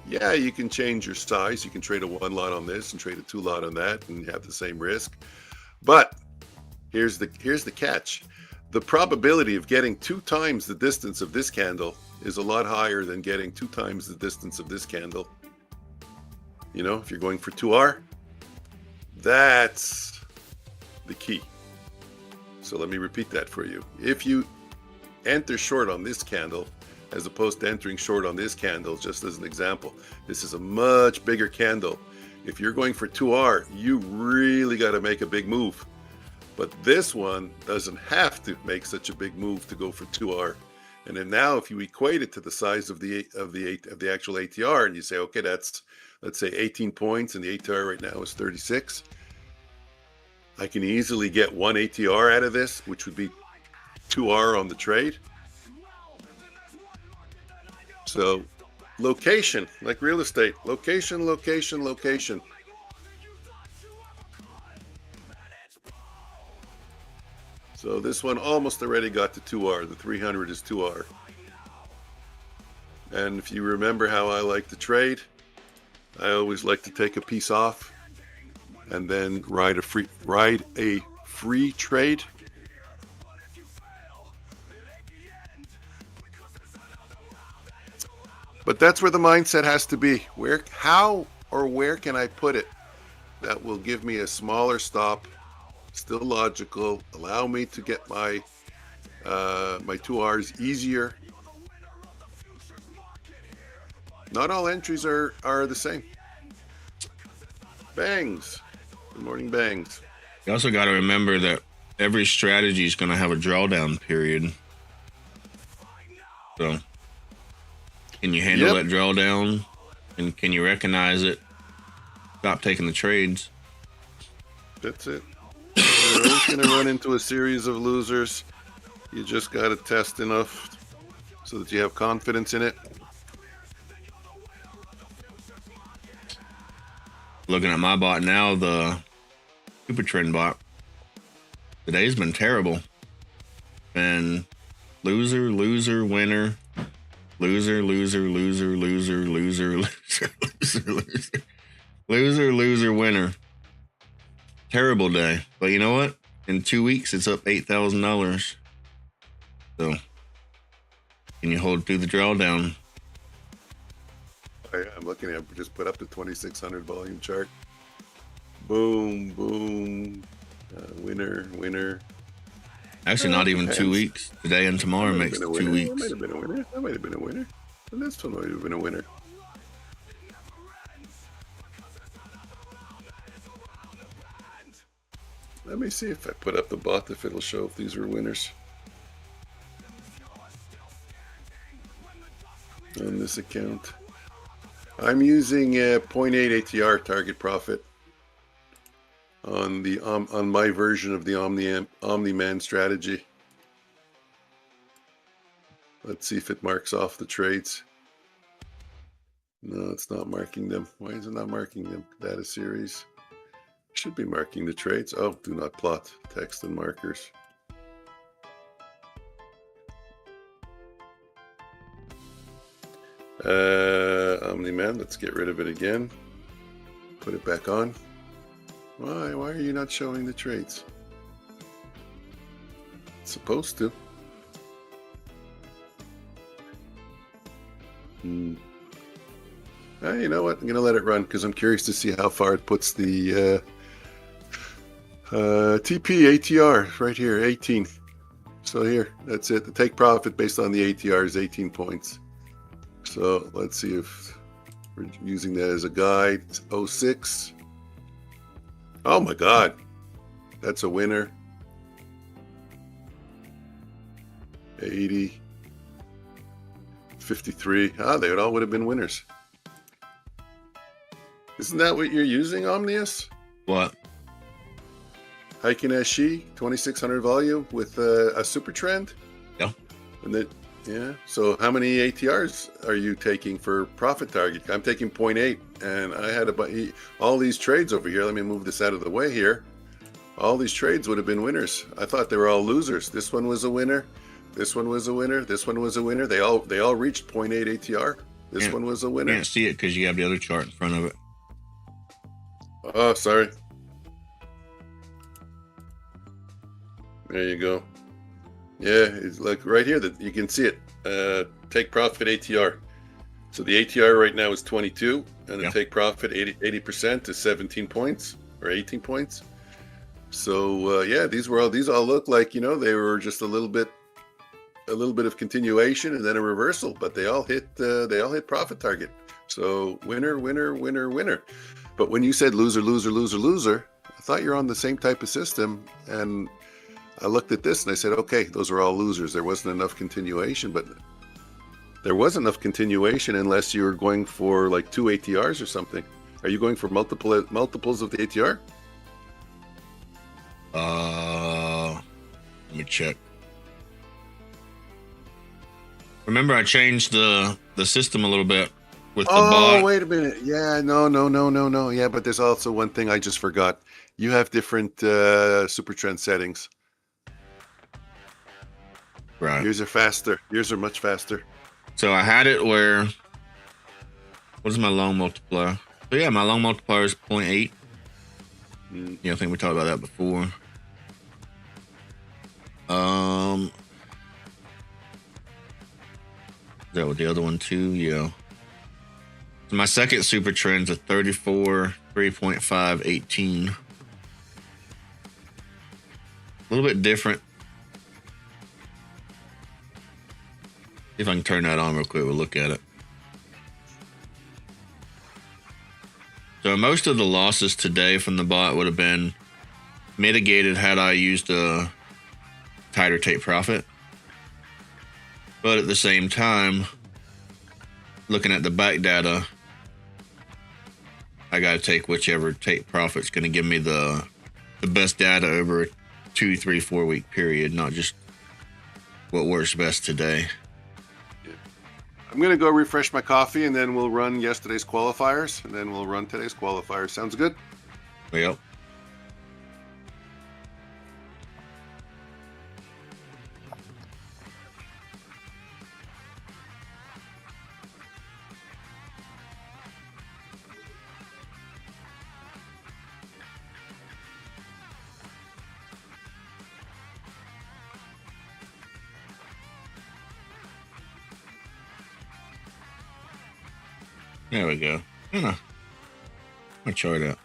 Yeah, you can change your size. You can trade a 1 lot on this and trade a 2 lot on that and have the same risk. But here's the catch. The probability of getting 2 times the distance of this candle is a lot higher than getting 2 times the distance of this candle. You know, if you're going for 2R, that's the key. So let me repeat that for you. If you enter short on this candle, as opposed to entering short on this candle, just as an example, this is a much bigger candle. If you're going for 2R, you really got to make a big move. But this one doesn't have to make such a big move to go for 2R. And then now, if you equate it to the size of the actual ATR, and you say, okay, that's, let's say 18 points, and the ATR right now is 36. I can easily get one ATR out of this, which would be 2R on the trade. So location, like real estate, location, location, location. So this one almost already got to 2R. The 300 is 2R. And if you remember how I like to trade, I always like to take a piece off and then ride a free trade. But that's where the mindset has to be. How or where can I put it that will give me a smaller stop, still logical, allow me to get my my 2Rs easier. Not all entries are the same. Bangs. Good morning, Bangs. You also got to remember that every strategy is going to have a drawdown period. So, can you handle that drawdown? And can you recognize it? Stop taking the trades. That's it. You're always going to run into a series of losers. You just got to test enough so that you have confidence in it. Looking at my bot now, the super trend bot. Today's been terrible. And loser, loser, winner. Loser, loser, loser, loser, loser, loser, loser, loser. Loser, loser, winner. Terrible day. But you know what? In 2 weeks, it's up $8,000. So, can you hold through the drawdown? I'm looking at, just put up the 2600 volume chart. Boom, boom. Winner, winner. Actually, not even 2 weeks. Today and tomorrow makes 2 weeks. That might have been a winner. That might have been a winner. And this one might have been a winner. Let me see if I put up the bot, if it'll show if these were winners. On this account. I'm using 0.8 ATR target profit on the on my version of the Omni-Man strategy. Let's see if it marks off the trades. No, it's not marking them. Why is it not marking them? Data series. Should be marking the trades. Oh, do not plot. Text and markers. Omni-Man, let's get rid of it again. Put it back on. Why are you not showing the trades? It's supposed to. You know what? I'm gonna let it run because I'm curious to see how far it puts the TP ATR right here, 18. So here, that's it. The take profit based on the ATR is 18 points. So let's see if we're using that as a guide. It's 06. Oh my God, that's a winner. 80, 53. They all would have been winners. Isn't that what you're using, Omnius? What? Heiken SG 2600 volume with a super trend. Yeah. And that, yeah. So how many ATRs are you taking for profit target? I'm taking 0.8, and I had all these trades over here. Let me move this out of the way here. All these trades would have been winners. I thought they were all losers. This one was a winner. This one was a winner. This one was a winner. They all reached 0.8 ATR. This one was a winner. You can't see it because you have the other chart in front of it. Oh, sorry. There you go. Yeah, it's like right here that you can see it. Take profit ATR. So the ATR right now is 22, and the take profit 80% is 17 points or 18 points. So yeah, these all look like, you know, they were just a little bit of continuation and then a reversal, but they all hit profit target. So winner, winner, winner, winner. But when you said loser, loser, loser, loser, I thought you're on the same type of system, and I looked at this and I said, okay, those are all losers. There wasn't enough continuation, but there wasn't enough continuation unless you were going for like 2 ATRs or something. Are you going for multiples of the ATR? Let me check. Remember, I changed the system a little bit with the bot. Oh, wait a minute. Yeah, no. Yeah, but there's also one thing I just forgot. You have different super trend settings. Right. Yours are faster. Yours are much faster. So I had it where, what is my long multiplier? So yeah, my long multiplier is 0.8. Yeah, I think we talked about that before. Is that with the other one too? Yeah. So my second super trend's a 34, 3.5, 18. A little bit different. See if I can turn that on real quick. We'll look at it. So most of the losses today from the bot would have been mitigated had I used a tighter take profit. But at the same time, looking at the back data, I got to take whichever take profit's going to give me the best data over a 2, 3, 4 week period, not just what works best today. I'm going to go refresh my coffee, and then we'll run yesterday's qualifiers, and then we'll run today's qualifiers. Sounds good? Yep. There we go. I'm gonna chart out.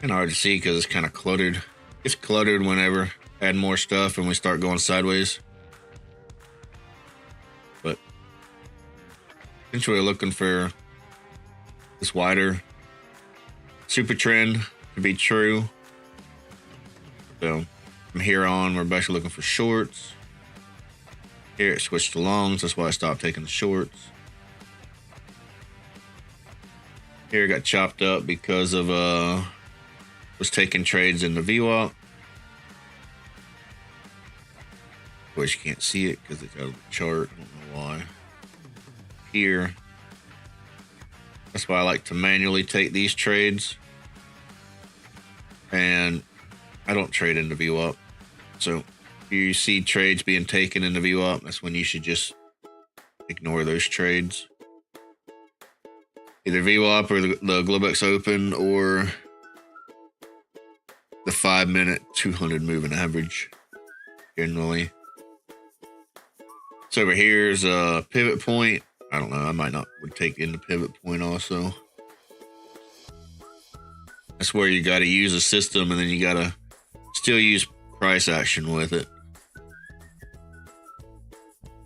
Kind of hard to see because it's kind of cluttered. It's cluttered whenever add more stuff and we start going sideways. But essentially looking for this wider super trend to be true. So from here on, we're basically looking for shorts. Here it switched to longs. That's why I stopped taking the shorts. Here it got chopped up because of was taking trades in the VWAP, which you can't see it because it's out of the chart. I don't know why. Here, that's why I like to manually take these trades, and I don't trade in the VWAP. So if you see trades being taken in the VWAP, that's when you should just ignore those trades. Either VWAP or the Globex Open or the 5-minute 200 moving average generally. So over here is a pivot point. I don't know. I might not would take in the pivot point also. That's where you got to use a system and then you got to still use price action with it.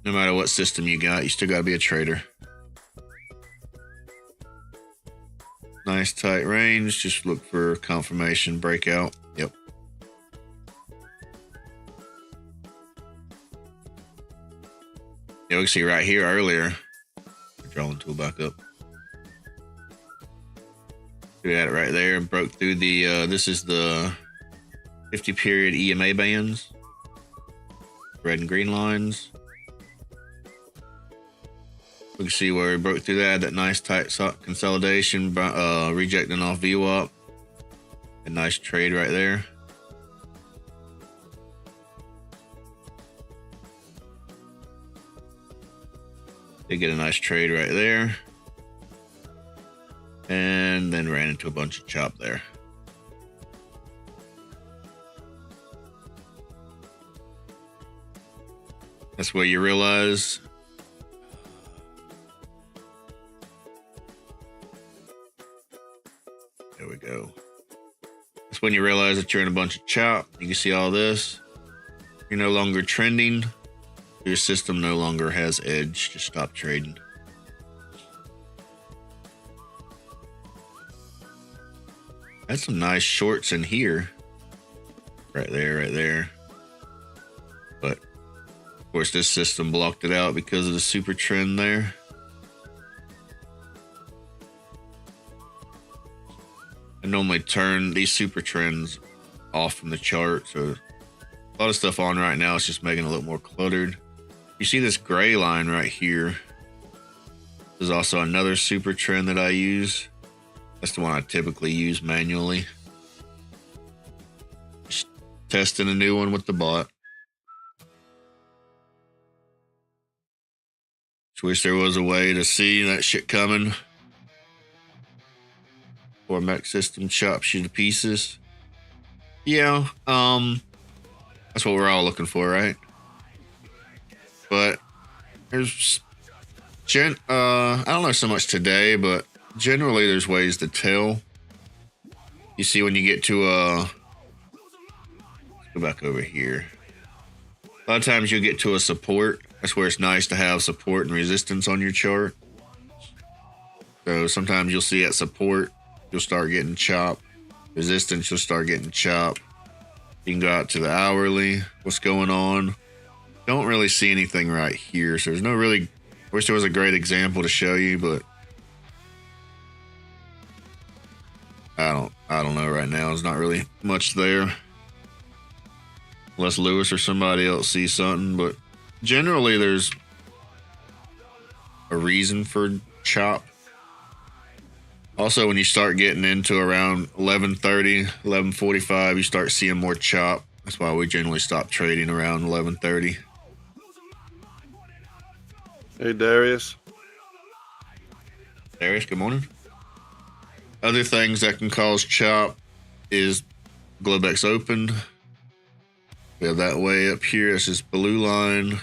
No matter what system you got, you still got to be a trader. Nice tight range. Just look for confirmation breakout. Yep. Yeah, we can see right here earlier. Drawing tool back up. We had it right there and broke through the. This is the 50 period EMA bands. Red and green lines. We can see where we broke through that nice tight consolidation, rejecting off VWAP. A nice trade right there. They get a nice trade right there. And then ran into a bunch of chop there. That's where you realize That's when you realize that you're in a bunch of chop. You can see all this. You're no longer trending. Your system no longer has edge. Just stop trading. That's some nice shorts in here. Right there, right there. But, of course, this system blocked it out because of the super trend there. I normally turn these super trends off from the chart, so a lot of stuff on right now is just making it a little more cluttered. You see this gray line right here. There's also another super trend that I use. That's the one I typically use manually. Just testing a new one with the bot. Just wish there was a way to see that shit coming. Or Mac system chops you to pieces. Yeah, that's what we're all looking for, right? But there's I don't know so much today, but generally there's ways to tell. You see when you get to let's go back over here. A lot of times you'll get to a support. That's where it's nice to have support and resistance on your chart. So sometimes you'll see at support, you'll start getting chopped. Resistance, you'll start getting chopped. You can go out to the hourly. What's going on? Don't really see anything right here. So there's no really, I wish there was a great example to show you, but I don't know right now. There's not really much there. Unless Lewis or somebody else sees something, but generally there's a reason for chop. Also, when you start getting into around 11:30, 11:45, you start seeing more chop. That's why we generally stop trading around 11:30. Hey, Darius. Darius, good morning. Other things that can cause chop is Globex open. We have that way up here. That's this blue line.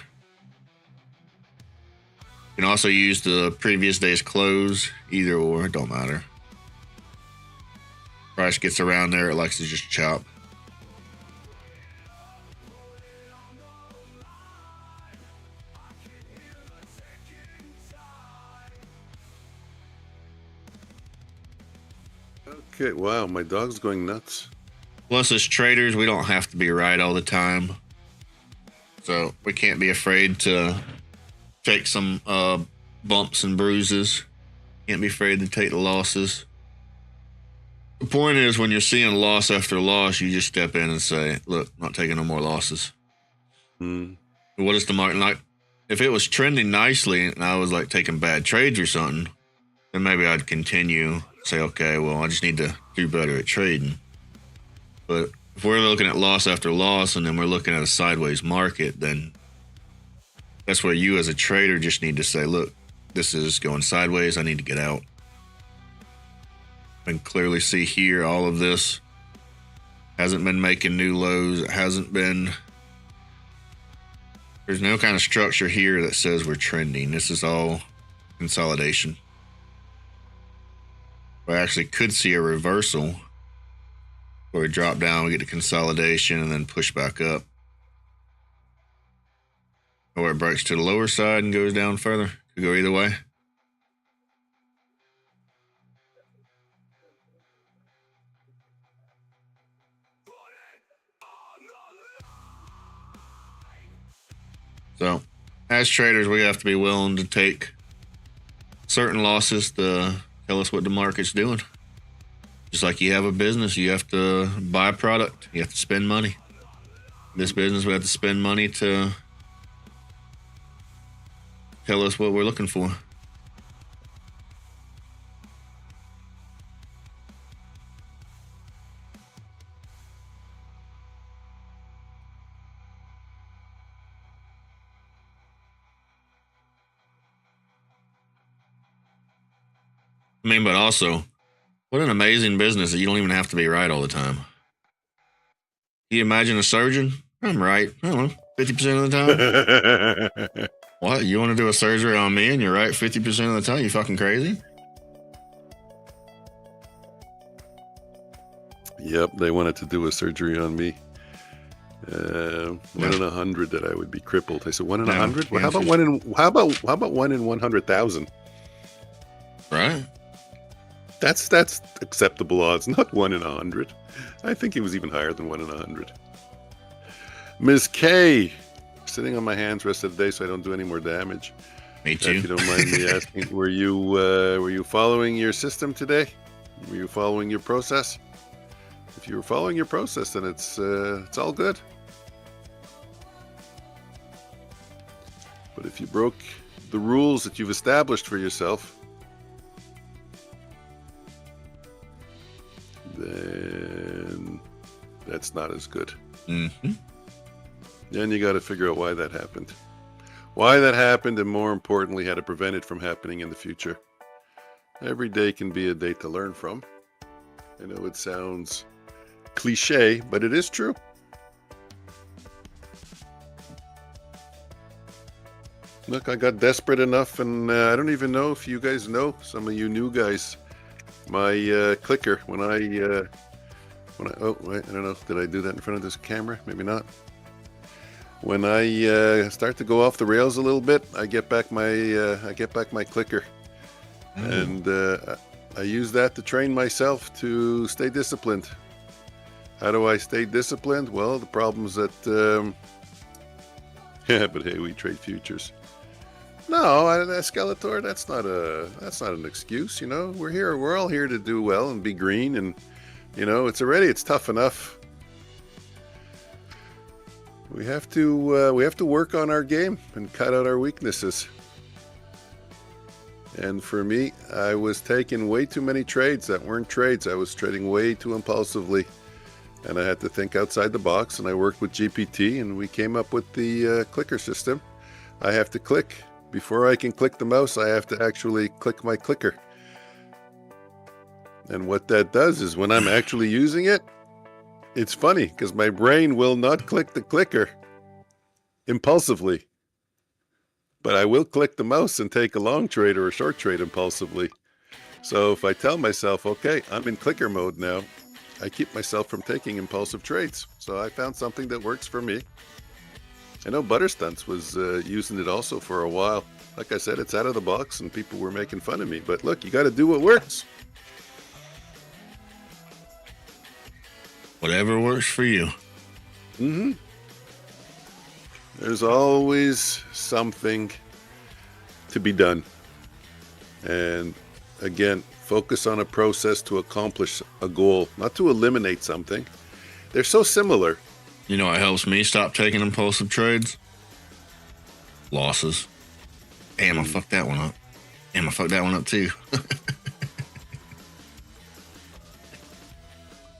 You can also use the previous day's close. Either or, it don't matter. Price gets around there, it likes to just chop. Okay, wow, my dog's going nuts. Plus, as traders, we don't have to be right all the time. So we can't be afraid to take some bumps and bruises. Can't be afraid to take the losses. The point is, when you're seeing loss after loss, you just step in and say, look, I'm not taking no more losses. What is the market like? If it was trending nicely and I was like taking bad trades or something, then maybe I'd continue, say, okay, well, I just need to do better at trading. But if we're looking at loss after loss and then we're looking at a sideways market, then that's where you as a trader just need to say, look, this is going sideways. I need to get out. I can clearly see here all of this hasn't been making new lows. It hasn't been. There's no kind of structure here that says we're trending. This is all consolidation. We actually could see a reversal where we drop down, we get to consolidation, and then push back up. Or it breaks to the lower side and goes down further. Could go either way. So, as traders, we have to be willing to take certain losses to tell us what the market's doing. Just like you have a business, you have to buy a product, you have to spend money. This business, we have to spend money to tell us what we're looking for. I mean, but also, what an amazing business that you don't even have to be right all the time. Can you imagine a surgeon? I'm right, I don't know, 50% of the time. What? You want to do a surgery on me and you're right 50% of the time? You fucking crazy? Yep, they wanted to do a surgery on me. 1 in 100 that I would be crippled. I said 1 in 100. Well, how about 1 in 100,000? Right. That's acceptable odds, not 1 in 100. I think it was even higher than 1 in 100. Ms. K, sitting on my hands rest of the day so I don't do any more damage. Me too. If you don't mind me asking, were you following your system today? Were you following your process? If you were following your process, then it's all good. But if you broke the rules that you've established for yourself, then that's not as good. Mm-hmm. Then you got to figure out why that happened. Why that happened, and more importantly, how to prevent it from happening in the future. Every day can be a day to learn from. I know it sounds cliche, but it is true. Look, I got desperate enough, and I don't even know if you guys know, some of you new guys, my clicker, when I oh, wait, I don't know, did I do that in front of this camera? Maybe not. When I start to go off the rails a little bit, I get back my clicker, and I use that to train myself to stay disciplined. How do I stay disciplined? Well, the problem's that yeah, but hey, we trade futures. No, Skeletor, that's not an excuse. You know, we're all here to do well and be green, and you know, it's tough enough. We have to work on our game and cut out our weaknesses. And for me, I was taking way too many trades that weren't trades. I was trading way too impulsively, and I had to think outside the box. And I worked with GPT, and we came up with the clicker system. I have to click. Before I can click the mouse, I have to actually click my clicker. And what that does is when I'm actually using it, it's funny because my brain will not click the clicker impulsively, but I will click the mouse and take a long trade or a short trade impulsively. So if I tell myself, okay, I'm in clicker mode now, I keep myself from taking impulsive trades. So I found something that works for me. I know Butterstunts was using it also for a while. Like I said, it's out of the box and people were making fun of me. But look, you got to do what works. Whatever works for you. Mm-hmm. There's always something to be done. And again, focus on a process to accomplish a goal, not to eliminate something. They're so similar. You know what helps me stop taking impulsive trades? Losses. Damn, I fucked that one up. Damn, I fucked that one up too.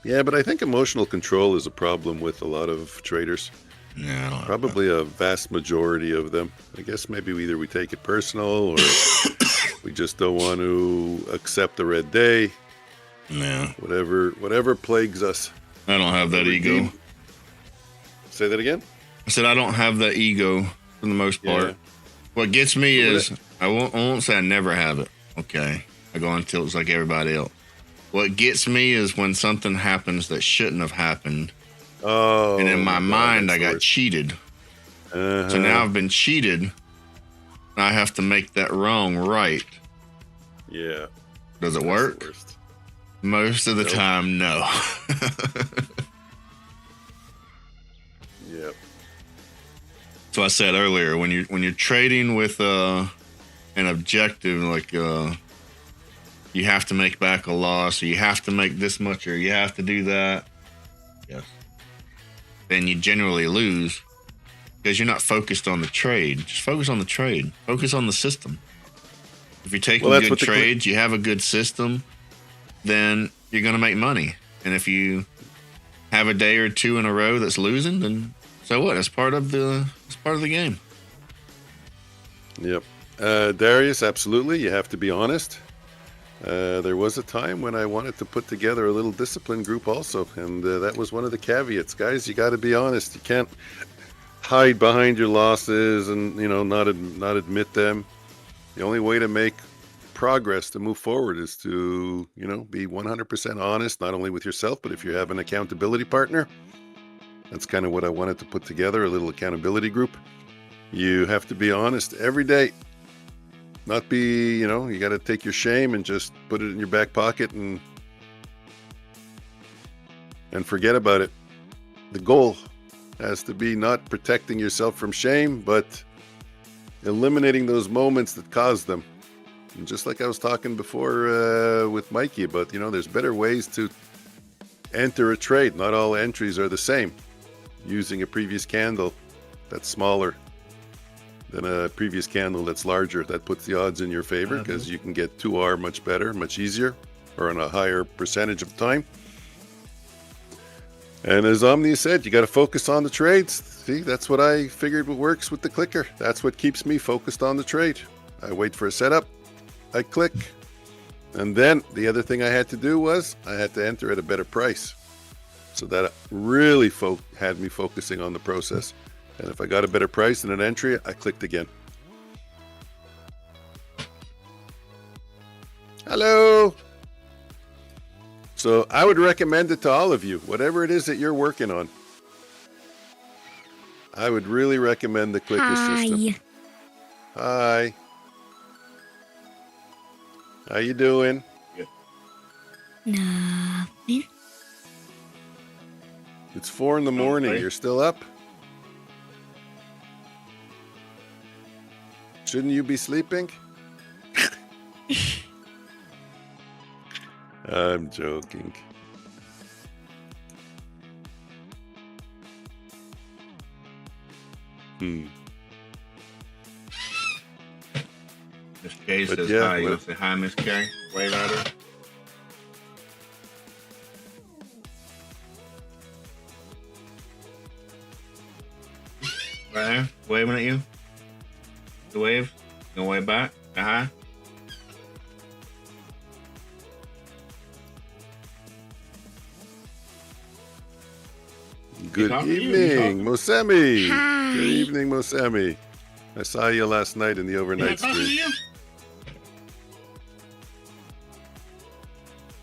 Yeah, but I think emotional control is a problem with a lot of traders. Yeah, probably a vast majority of them. I guess maybe either we take it personal or we just don't want to accept the red day. Yeah. Whatever plagues us. I don't have that ego. Say that again? I said I don't have that ego for the most part. Yeah. What gets me is, I won't say I never have it. Okay. I go on tilts like everybody else. What gets me is when something happens that shouldn't have happened. Oh. And in my mind, I got cheated. Uh-huh. So now I've been cheated. I have to make that wrong right. Yeah. Does it work? Most of the time, no. Yep. So I said earlier, when you're trading with an objective, like you have to make back a loss, or you have to make this much, or you have to do that. Yes. Then you generally lose because you're not focused on the trade. Just focus on the trade. Focus on the system. If you're taking good trades, you have a good system, then you're going to make money. And if you have a day or two in a row that's losing, then so what? It's part of the game. Yep. Darius, absolutely. You have to be honest. There was a time when I wanted to put together a little discipline group also, and that was one of the caveats. Guys, you got to be honest. You can't hide behind your losses and, you know, not admit them. The only way to make progress to move forward is to, you know, be 100% honest, not only with yourself, but if you have an accountability partner. That's kind of what I wanted to put together, a little accountability group. You have to be honest every day. Not be, you know, you got to take your shame and just put it in your back pocket and forget about it. The goal has to be not protecting yourself from shame, but eliminating those moments that cause them. And just like I was talking before with Mikey about, you know, there's better ways to enter a trade. Not all entries are the same. Using a previous candle that's smaller than a previous candle that's larger, that puts the odds in your favor because you can get 2R much better, much easier, or on a higher percentage of time. And as Omnius said, you got to focus on the trades. See, that's what I figured works with the clicker. That's what keeps me focused on the trade. I wait for a setup, I click, and then the other thing I had to do was I had to enter at a better price. So that really had me focusing on the process. And if I got a better price than an entry, I clicked again. Hello. So I would recommend it to all of you, whatever it is that you're working on. I would really recommend the clicker system. Hi. How you doing? Good. Nothing. It's 4 in the morning. Okay. You're still up? Shouldn't you be sleeping? I'm joking. Miss Kay But says yeah, hi. You well- want to say hi, Miss Kay? Wave at her. Right there, waving at you. The wave. You gonna wave back? Say hi. Good talking to you, evening, you Mosemi. Hi. Good evening, Mosemi. I saw you last night in the overnight Talking to stream. you?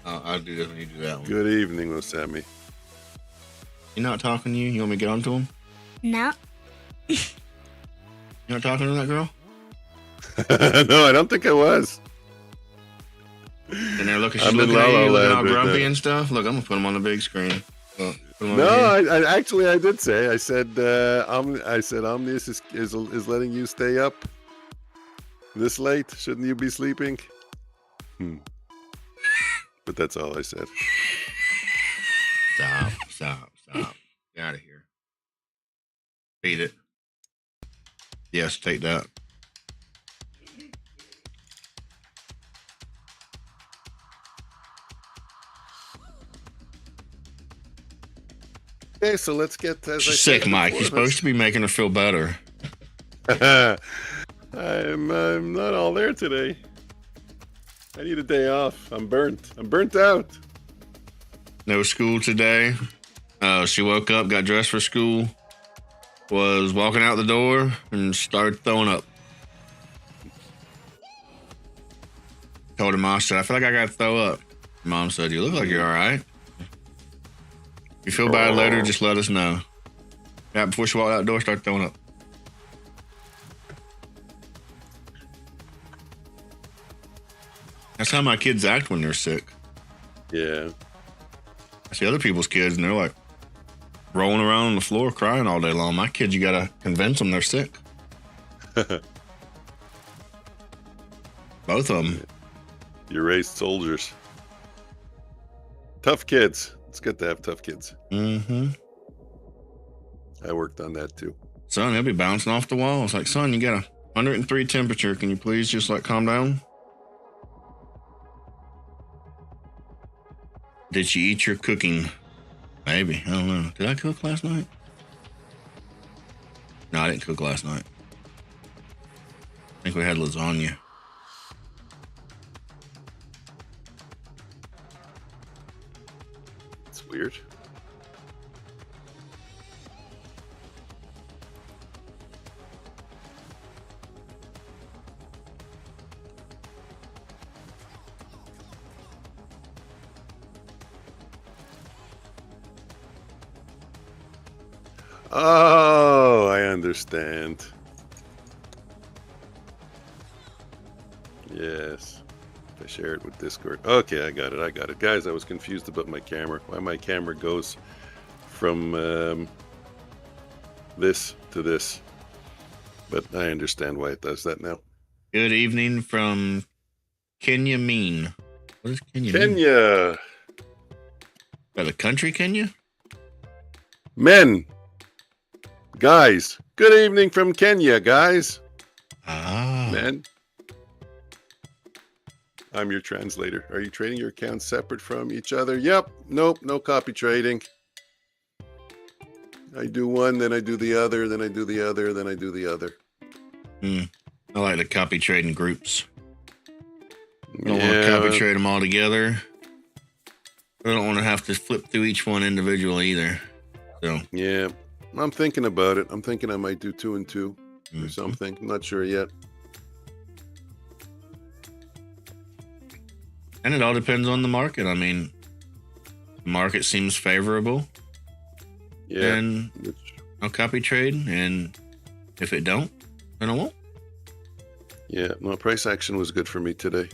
Oh, I'll do this when you do that one. Good evening, Mosemi. You not talking to you? You want me to get on to him? No. You not talking to that girl? No, I don't think I was. And they're looking, I'm she's in looking at La La you, looking Land all right grumpy now. and stuff. Look, I'm gonna put him on the big screen. Look, put him No, over here. I actually I did say. I said Omnius is letting you stay up this late. Shouldn't you be sleeping? But that's all I said. Stop. Get out of here. Beat it. Yes, take that. Okay, so let's get as I She's said sick, Mike. before, You're supposed to be making her feel better. I'm not all there today. I need a day off. I'm burnt out. No school today. She woke up, got dressed for school, was walking out the door, and started throwing up. Told her mom, said, I feel like I got to throw up. Mom said, you look like you're all right. If you feel bad later, just let us know. Yeah, before she walked out the door, started throwing up. That's how my kids act when they're sick. Yeah. I see other people's kids, and they're like rolling around on the floor crying all day long. My kids, you got to convince them they're sick. Both of them. You raised soldiers. Tough kids. It's good to have tough kids. Mm-hmm. I worked on that too. Son, they'll be bouncing off the wall. It's like, son, you got a 103 temperature. Can you please just like calm down? Did she eat your cooking? Maybe. I don't know. Did I cook last night? No, I didn't cook last night. I think we had lasagna. It's weird. Oh, I understand. Yes. If I share it with Discord. Okay, I got it. Guys, I was confused about my camera. Why my camera goes from this to this. But I understand why it does that now. Good evening from Kenya Mean. What is Kenya mean? Kenya. Is that a country, Kenya? Men. Guys. Good evening from Kenya, guys. Ah. Men. I'm your translator. Are you trading your accounts separate from each other? Yep. Nope. No copy trading. I do one, then I do the other, then I do the other, then I do the other. I like to copy trade in groups. I don't want to copy trade them all together. I don't want to have to flip through each one individually either. So yeah, I'm thinking about it. I'm thinking I might do 2 and 2 or something. I'm not sure yet. And it all depends on the market. I mean, the market seems favorable. Yeah. And I'll copy trade. And if it don't, then I won't. Yeah. No, price action was good for me today.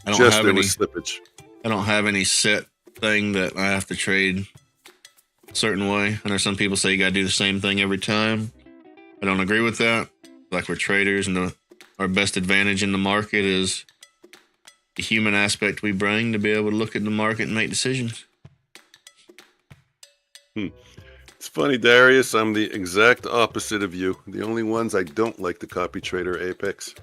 I don't Just have there any was slippage. I don't have any set thing that I have to trade a certain way. I know some people say you got to do the same thing every time. I don't agree with that. Like, we're traders, and our best advantage in the market is the human aspect we bring to be able to look at the market and make decisions. It's funny, Darius. I'm the exact opposite of you. The only ones I don't like to copy trade are Apex.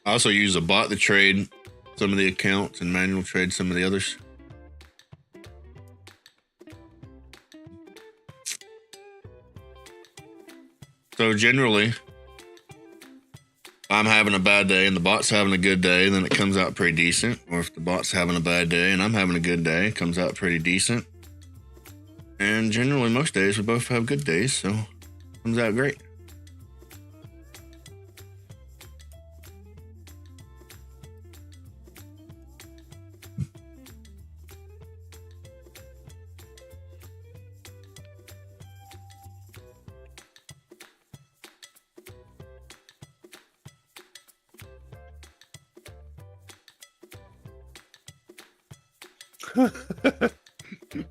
I also use a bot to trade some of the accounts and manual trade some of the others. So generally, if I'm having a bad day and the bot's having a good day, then it comes out pretty decent. Or if the bot's having a bad day and I'm having a good day, it comes out pretty decent. And generally, most days, we both have good days, so it comes out great.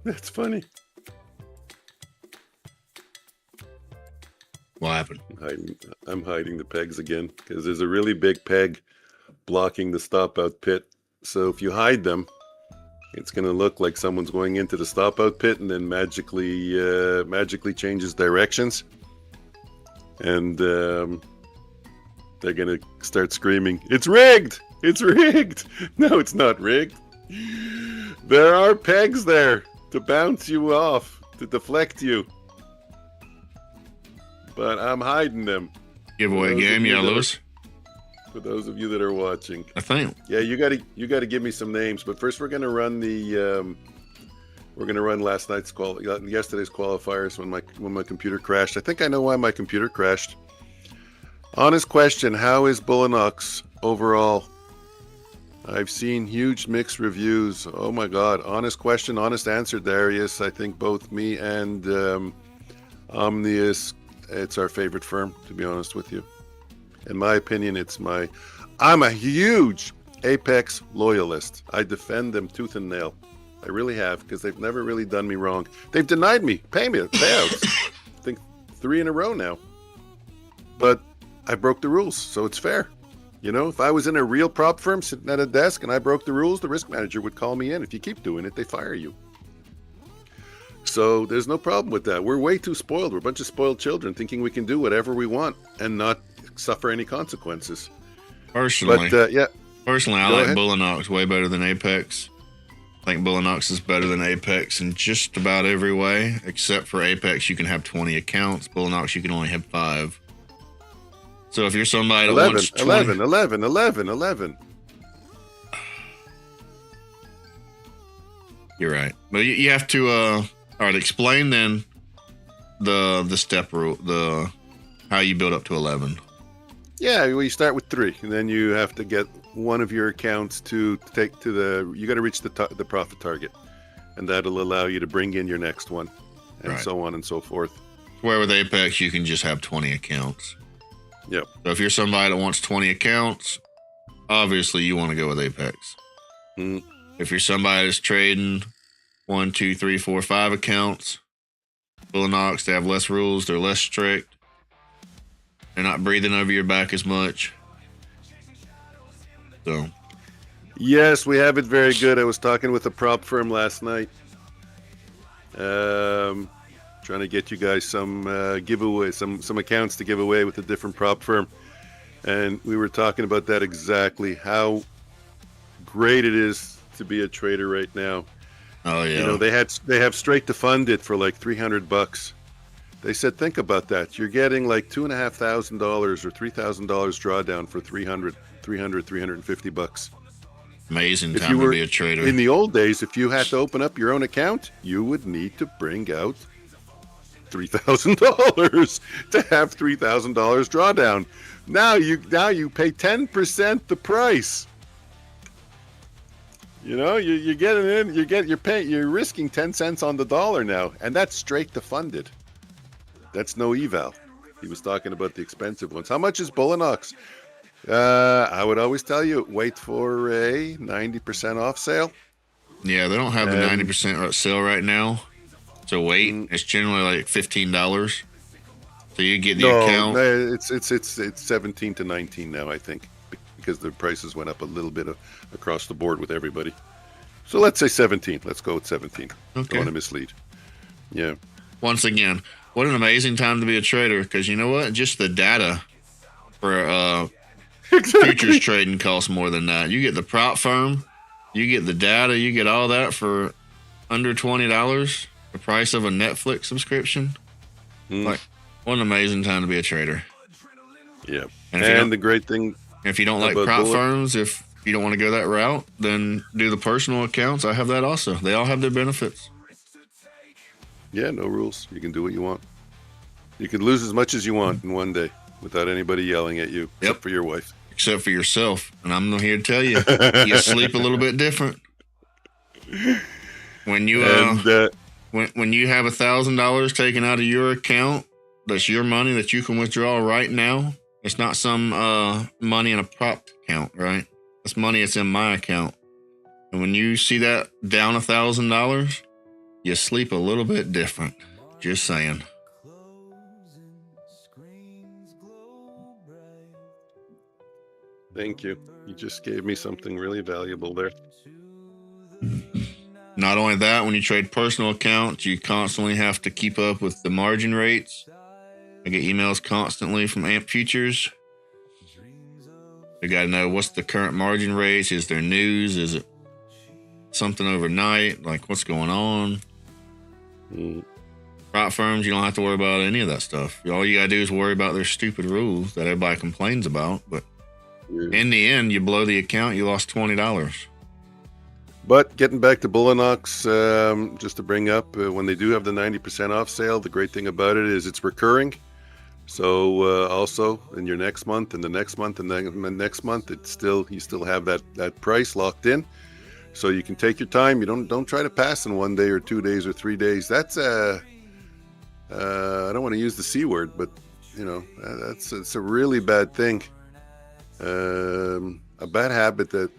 That's funny. What happened? I'm hiding the pegs again because there's a really big peg blocking the stop out pit. So if you hide them, it's going to look like someone's going into the stop out pit and then magically changes directions. And they're going to start screaming, "It's rigged! It's rigged!" No, it's not rigged. There are pegs there to bounce you off, to deflect you. But I'm hiding them. Giveaway game, yeah, Lewis. For those of you that are watching, I think. Yeah, you got to give me some names. But first, we're gonna run yesterday's qualifiers when my computer crashed. I think I know why my computer crashed. Honest question: how is Bullinox overall? I've seen huge mixed reviews. Oh my God! Honest question, honest answer, Darius. I think both me and Omnius, it's our favorite firm, to be honest with you. In my opinion, I'm a huge Apex loyalist. I defend them tooth and nail. I really have, because they've never really done me wrong. They've denied me payouts. I think 3 in a row now. But I broke the rules, so it's fair. You know, if I was in a real prop firm sitting at a desk and I broke the rules, the risk manager would call me in. If you keep doing it, they fire you. So there's no problem with that. We're way too spoiled. We're a bunch of spoiled children thinking we can do whatever we want and not suffer any consequences. Personally, but I like ahead. Bullinox way better than Apex. I think Bullinox is better than Apex in just about every way, except for Apex, you can have 20 accounts. Bullinox, you can only have 5. So if you're somebody that wants 20... 11. You're right. But you have to, all right, explain then the step rule, how you build up to 11. Yeah, well, you start with 3, and then you have to get one of your accounts to take to you got to reach the profit target. and that'll allow you to bring in your next one, and Right. so on and so forth. Where with Apex, you can just have 20 accounts. Yep. So if you're somebody that wants 20 accounts, obviously you want to go with Apex. Mm. If you're somebody that's trading 1, 2, 3, 4, 5 accounts, Bullonox, they have less rules, they're less strict, they're not breathing over your back as much. So, Yes, we have it very good. I was talking with a prop firm last night. Trying to get you guys some giveaway, some accounts to give away with a different prop firm. And we were talking about that exactly, how great it is to be a trader right now. oh yeah, You know, they have straight to fund it for like $300. They said, think about that. You're getting like $2,500 or $3,000 drawdown for $350. amazing If time you to were be a trader. in the old days, if you had to open up your own account, you would need to bring out $3,000 to have $3,000 drawdown. Now you pay 10% the price. You know, you're getting in, you're risking 10 cents on the dollar now, and that's straight to fund it. That's no eval. He was talking about the expensive ones. How much is Bullonox? I would always tell you, wait for a 90% off sale. Yeah, they don't have the 90% sale right now. So wait, it's generally like $15. So you get the account. No, it's 17 to 19 now, I think, because the prices went up a little bit across the board with everybody. So let's say 17. Let's go with 17. Okay. Don't want to mislead. Yeah. Once again, what an amazing time to be a trader, because you know what? Just the data for futures trading costs more than that. You get the prop firm, you get the data, you get all that for under $20, the price of a Netflix subscription. Like, what an amazing time to be a trader. Yeah. And the great thing, if you don't like about prop Bullet- firms, if you don't want to go that route, then do the personal accounts. I have that also. They all have their benefits. yeah, no rules. You can do what you want. You can lose as much as you want in one day without anybody yelling at you, except for your wife. Except for yourself. And I'm here to tell you, you sleep a little bit different. When you when you have $1,000 taken out of your account, that's your money that you can withdraw right now. It's not some money in a prop account, right? It's money that's in my account. And when you see that down $1,000, you sleep a little bit different. Just saying. Thank you. You just gave me something really valuable there. Not only that, when you trade personal accounts, you constantly have to keep up with the margin rates. I get emails constantly from AMP Futures. I got to know what's the current margin rates. Is there news? Is it something overnight? Like, what's going on? Prop firms, you don't have to worry about any of that stuff. All you got to do is worry about their stupid rules that everybody complains about. But in the end, you blow the account, you lost $20. But getting back to Bullonox, just to bring up, when they do have the 90% off sale, the great thing about it is it's recurring. So also in your next month and the next month and then the next month, you still have that price locked in. So you can take your time. You don't try to pass in 1 day or 2 days or 3 days. That's I don't want to use the C word, but you know, it's a really bad thing. A bad habit that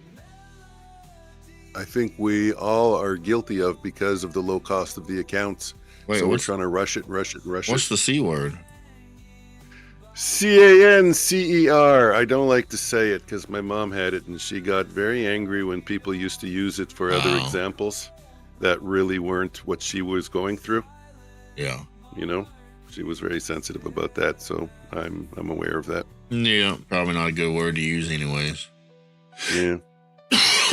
I think we all are guilty of because of the low cost of the accounts. Wait, so we're trying to rush it. What's the C word? CANCER. I don't like to say it because my mom had it and she got very angry when people used to use it for other examples that really weren't what she was going through. Yeah. You know, she was very sensitive about that, so I'm aware of that. Yeah, probably not a good word to use anyways. Yeah.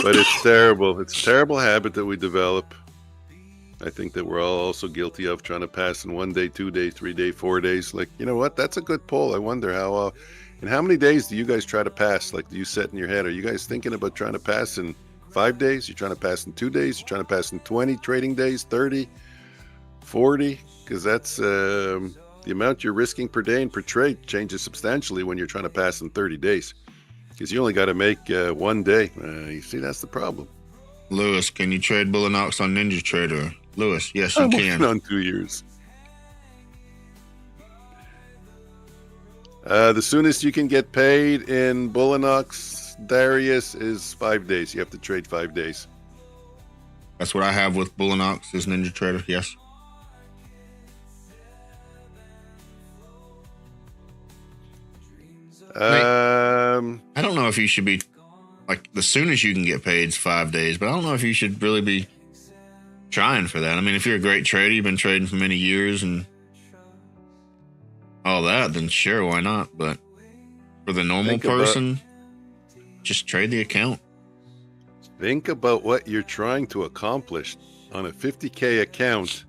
But it's terrible. It's a terrible habit that we develop. I think that we're all also guilty of trying to pass in 1 day, 2 day, 3 day, 4 days. Like, you know what? That's a good poll. I wonder in how many days do you guys try to pass? Like, do you set in your head? Are you guys thinking about trying to pass in 5 days? You're trying to pass in 2 days? You're trying to pass in 20 trading days, 30, 40? Because that's the amount you're risking per day and per trade changes substantially when you're trying to pass in 30 days. Because you only got to make 1 day. You see, that's the problem. Lewis, can you trade Bullinox on Ninja Trader? Lewis, yes, you I'm can. working on 2 years. The soonest you can get paid in Bullinox, Darius, is 5 days. You have to trade 5 days. That's what I have with Bullinox is Ninja Trader, yes. I don't know if you should be, like, the soonest you can get paid is 5 days, but I don't know if you should really be trying for that. I mean, if you're a great trader, you've been trading for many years and all that, then sure, why not? But for the normal person, just trade the account. Think about what you're trying to accomplish on a 50K account.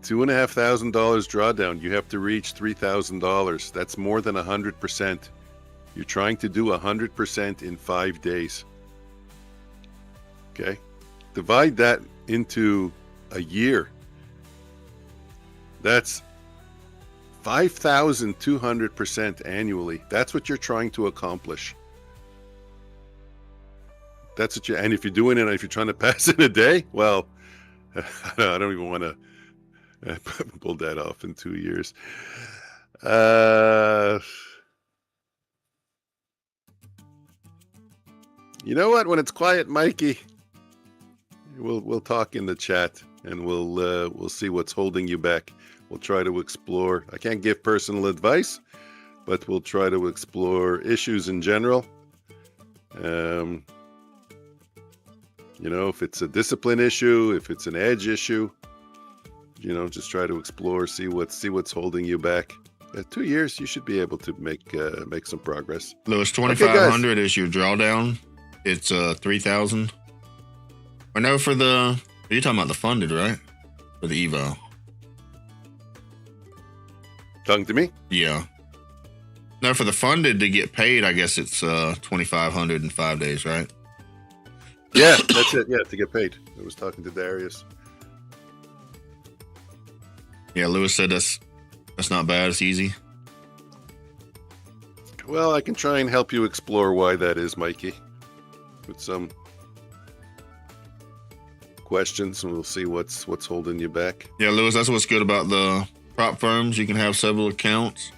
$2,500 drawdown. You have to reach $3,000. That's more than 100%. You're trying to do 100% in 5 days. Okay? Divide that into a year. That's 5,200% annually. That's what you're trying to accomplish. That's what you, and if you're doing it, if you're trying to pass in a day, well, I don't even want to pull that off in 2 years. You know what? When it's quiet, Mikey, we'll talk in the chat, and we'll see what's holding you back. We'll try to explore. I can't give personal advice, but we'll try to explore issues in general. You know, if it's a discipline issue, if it's an edge issue, you know, just try to explore, see what's holding you back. 2 years, you should be able to make some progress. Lewis, 2,500 is your drawdown. It's 3,000. Or no, for the, you're talking about the funded, right? For the eval. Talking to me? Yeah. No, for the funded to get paid, I guess it's 2,500 in 5 days, right? Yeah, that's it. Yeah, to get paid. I was talking to Darius. Yeah, Lewis said that's not bad. It's easy. Well, I can try and help you explore why that is, Mikey, with some questions, and we'll see what's holding you back. Yeah, Lewis, that's what's good about the prop firms. You can have several accounts.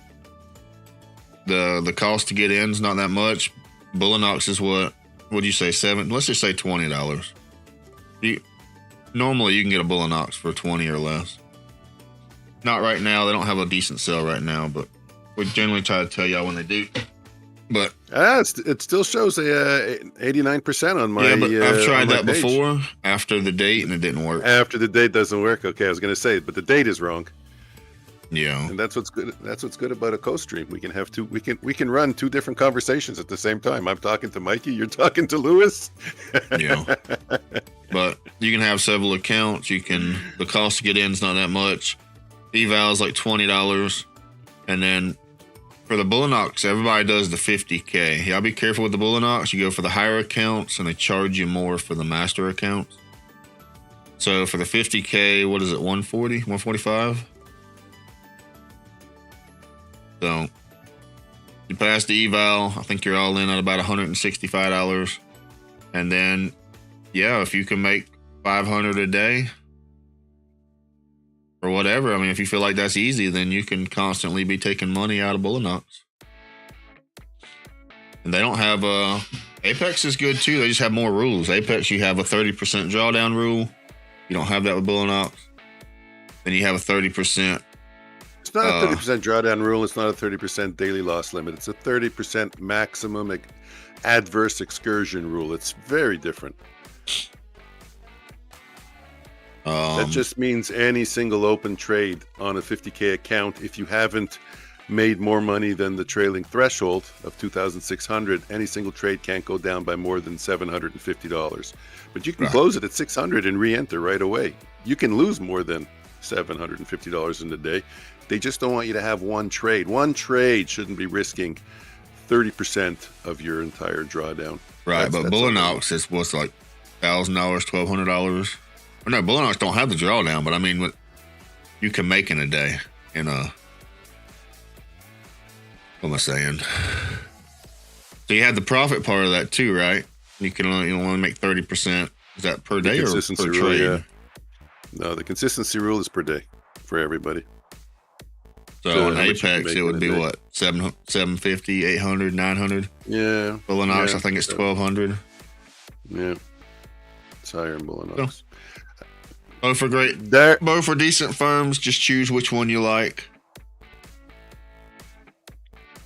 The cost to get in is not that much. Bullinox is what would you say, let's just say $20. Normally you can get a Bullinox for 20 or less. Not right now. They don't have a decent sale right now, but we generally try to tell y'all when they do. But it still shows 89% on my. Yeah, but I've tried that page before after the date, and it didn't work. After the date doesn't work. Okay, I was going to say, but the date is wrong. Yeah, and that's what's good. That's what's good about a co-stream. We can have two. We can run two different conversations at the same time. I'm talking to Mikey. You're talking to Lewis. Yeah, but you can have several accounts. The cost to get in is not that much. Eval is like $20, and then for the Bullinox, everybody does the 50K. Y'all be careful with the Bullinox. You go for the higher accounts, and they charge you more for the master accounts. So for the 50K, what is it? 140, 145. So you pass the eval, I think you're all in at about $165. And then, yeah, if you can make $500 a day or whatever, I mean, if you feel like that's easy, then you can constantly be taking money out of Bullinox. And they don't have Apex is good too. They just have more rules. Apex, you have a 30% drawdown rule. You don't have that with Bullinox. Then you have a 30%. It's not a 30% drawdown rule. It's not a 30% daily loss limit. It's a 30% maximum adverse excursion rule. It's very different. That just means any single open trade on a 50K account, if you haven't made more money than the trailing threshold of 2,600, any single trade can't go down by more than $750. But you can close it at 600 and re-enter right away. You can lose more than $750 in a day. They just don't want you to have one trade. One trade shouldn't be risking 30% of your entire drawdown. Right, but Bullinox is what's like $1,000, $1,200. Or no, Bullinox don't have the drawdown, but I mean, what you can make in a day in a. What am I saying? So you have the profit part of that too, right? You can only make 30%. Is that per day or Consistency per rule, trade? yeah. No, the consistency rule is per day for everybody. So on how much you can Apex, make it in would a be day. what, 750, 800, 900. Yeah. Bullinox, yeah. I think it's 1200. Yeah. It's higher in Bullinox. Both are great. There. Both are decent firms. Just choose which one you like.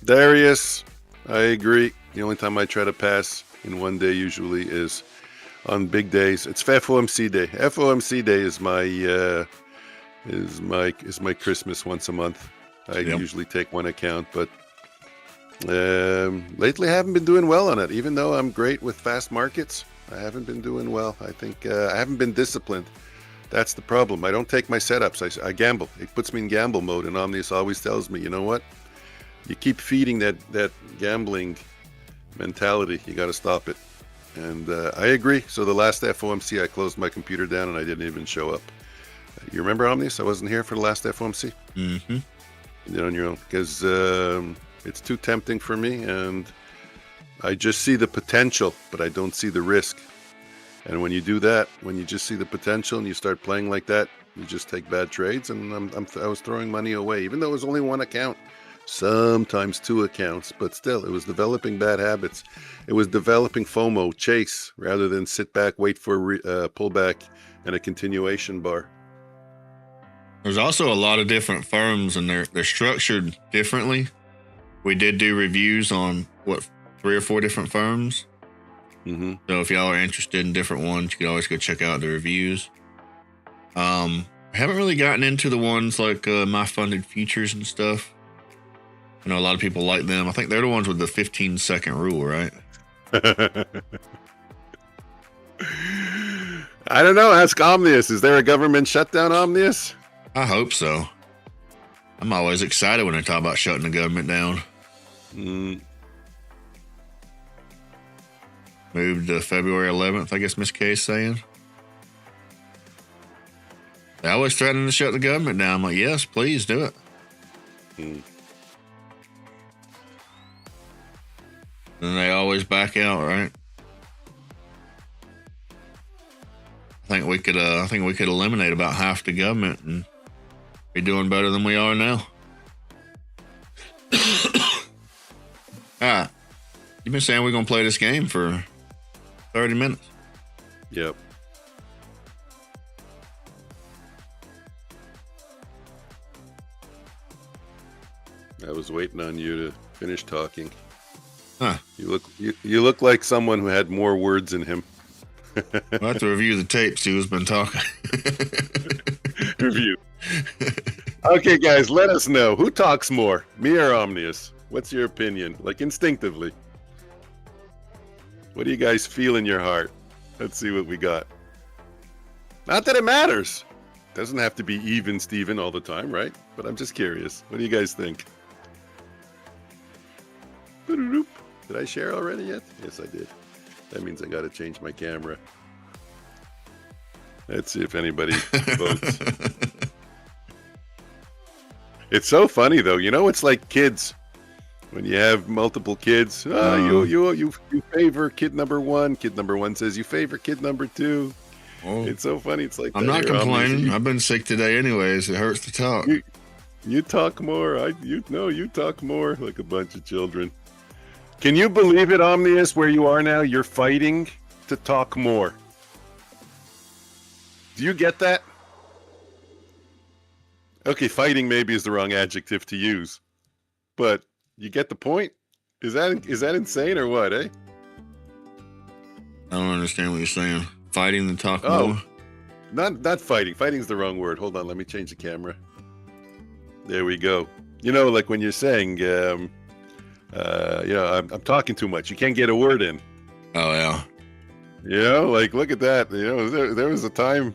Darius, I agree. The only time I try to pass in one day usually is on big days. It's FOMC day. FOMC day is my Christmas once a month. I usually take one account, but lately I haven't been doing well on it. Even though I'm great with fast markets, I haven't been doing well. I think I haven't been disciplined. That's the problem. I don't take my setups. I gamble. It puts me in gamble mode, and Omnius always tells me, you know what? You keep feeding that gambling mentality. You got to stop it. And I agree. So the last FOMC, I closed my computer down and I didn't even show up. You remember Omnius? I wasn't here for the last FOMC. Mm-hmm. You did on your own because it's too tempting for me, and I just see the potential, but I don't see the risk. And when you do that, when you just see the potential and you start playing like that, you just take bad trades. And I was throwing money away, even though it was only one account. Sometimes two accounts, but still, it was developing bad habits. It was developing FOMO, chase, rather than sit back, wait for a pullback and a continuation bar. There's also a lot of different firms, and they're structured differently. We did do reviews on 3 or 4 different firms. Mm-hmm. So if y'all are interested in different ones, you can always go check out the reviews. I haven't really gotten into the ones like My Funded Futures and stuff. I know a lot of people like them. I think they're the ones with the 15-second rule, right? I don't know. Ask Omnius. Is there a government shutdown, Omnius? I hope so. I'm always excited when they talk about shutting the government down. Moved to February 11th, I guess Miss K is saying. They always threatening to shut the government down. I'm like, yes, please do it. And they always back out, right? I think we could eliminate about half the government and be doing better than we are now. All right. You've been saying we're gonna play this game for 30 minutes. Yep. I was waiting on you to finish talking. Huh. You look like someone who had more words in him. We'll have to review the tapes, see who's been talking. Review. Okay, guys, let us know. Who talks more, me or Omnius? What's your opinion? Like instinctively. What do you guys feel in your heart? Let's see what we got. Not that it matters. Doesn't have to be even Steven all the time, right? But I'm just curious. What do you guys think? Did I share already yet? Yes, I did. That means I got to change my camera. Let's see if anybody votes. It's so funny though. You know, it's like kids. When you have multiple kids, you favor kid number 1. Kid number 1 says you favor kid number 2. Oh. It's so funny. It's like I'm not complaining. I've been sick today, anyways. It hurts to talk. You talk more. You talk more like a bunch of children. Can you believe it, Omnius? Where you are now, you're fighting to talk more. Do you get that? Okay, fighting maybe is the wrong adjective to use, but you get the point. Is that insane or what? Eh? I don't understand what you're saying. Fighting to talk more. Not fighting. Fighting's the wrong word. Hold on, let me change the camera. There we go. You know, like when you're saying, I'm talking too much. You can't get a word in. Oh yeah. You know, like look at that. You know, there was a time.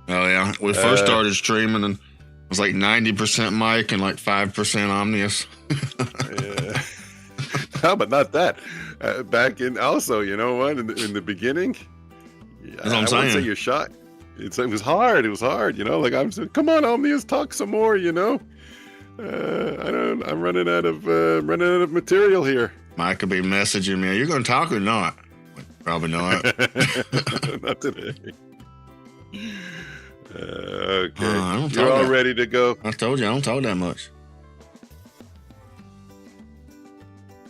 Oh yeah. We first started streaming and it was like 90% Mike and like 5% Omnius. No, but not that. Back in also, you know what? In the beginning, that's what I'm saying. Wouldn't say you're shy. It was hard. It was hard. You know, like I'm saying, come on, Omnius, talk some more. You know. I'm running out of material here. Mike could be messaging me. Are you going to talk or not? Probably not. Not today. Okay. I don't You're talk all that. ready to go. I told you I don't talk that much.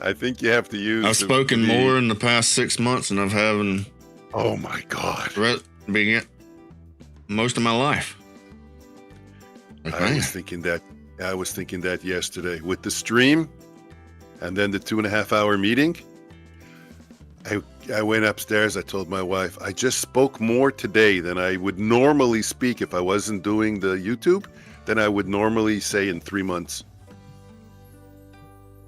I think you have to use. I've spoken more in the past 6 months than I've had in Oh my God. most of my life. I was thinking that yesterday with the stream and then the 2.5 hour meeting. I went upstairs. I told my wife, I just spoke more today than I would normally speak if I wasn't doing the YouTube than I would normally say in 3 months.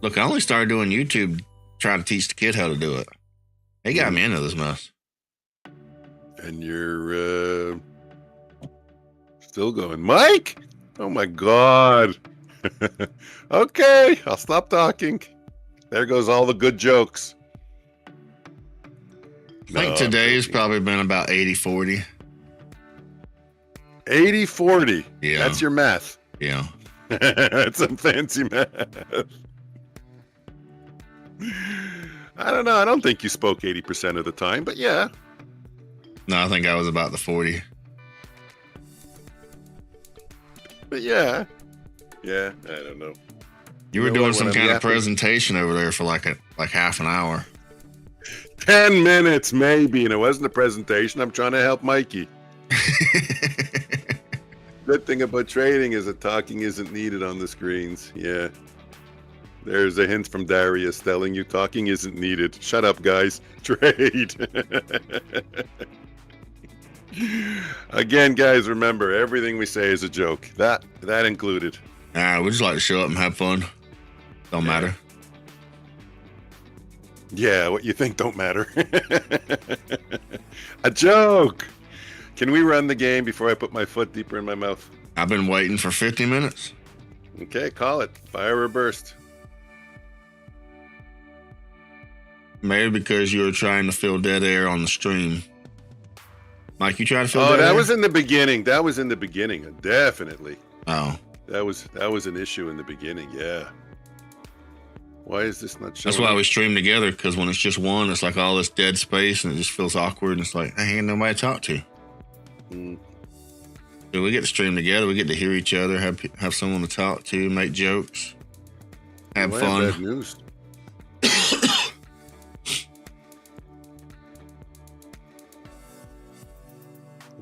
Look, I only started doing YouTube trying to teach the kid how to do it. They got me into this mess. And you're still going, Mike? Oh my God. Okay, I'll stop talking. There goes all the good jokes. I think today's probably been about 80-40. 80-40. Yeah. That's your math. Yeah. That's some fancy math. I don't know. I don't think you spoke 80% of the time, but yeah. No, I think I was about the 40. But yeah. Yeah, I don't know. You were know doing what, some when I'm kind of yapping- presentation over there for like half an hour. 10 minutes maybe, and it wasn't a presentation. I'm trying to help Mikey. Good thing about trading is that talking isn't needed on the screens. Yeah. There's a hint from Darius telling you talking isn't needed. Shut up, guys. Trade. Again, guys, remember, everything we say is a joke. That included. We just like to show up and have fun. Don't matter. Yeah, what you think don't matter. A joke. Can we run the game before I put my foot deeper in my mouth? I've been waiting for 50 minutes. Okay, call it. Fire or burst. Maybe because you were trying to fill dead air on the stream. Mike, you trying to fill dead air? That was in the beginning. That was in the beginning. Definitely. Oh. That was an issue in the beginning. Yeah. Why is this not showing? That's why up? we stream together, because when it's just one, it's like all this dead space and it just feels awkward and it's like, I ain't nobody to talk to. Mm. So we get to stream together, we get to hear each other, have someone to talk to, make jokes, have Well, I fun. have bad news.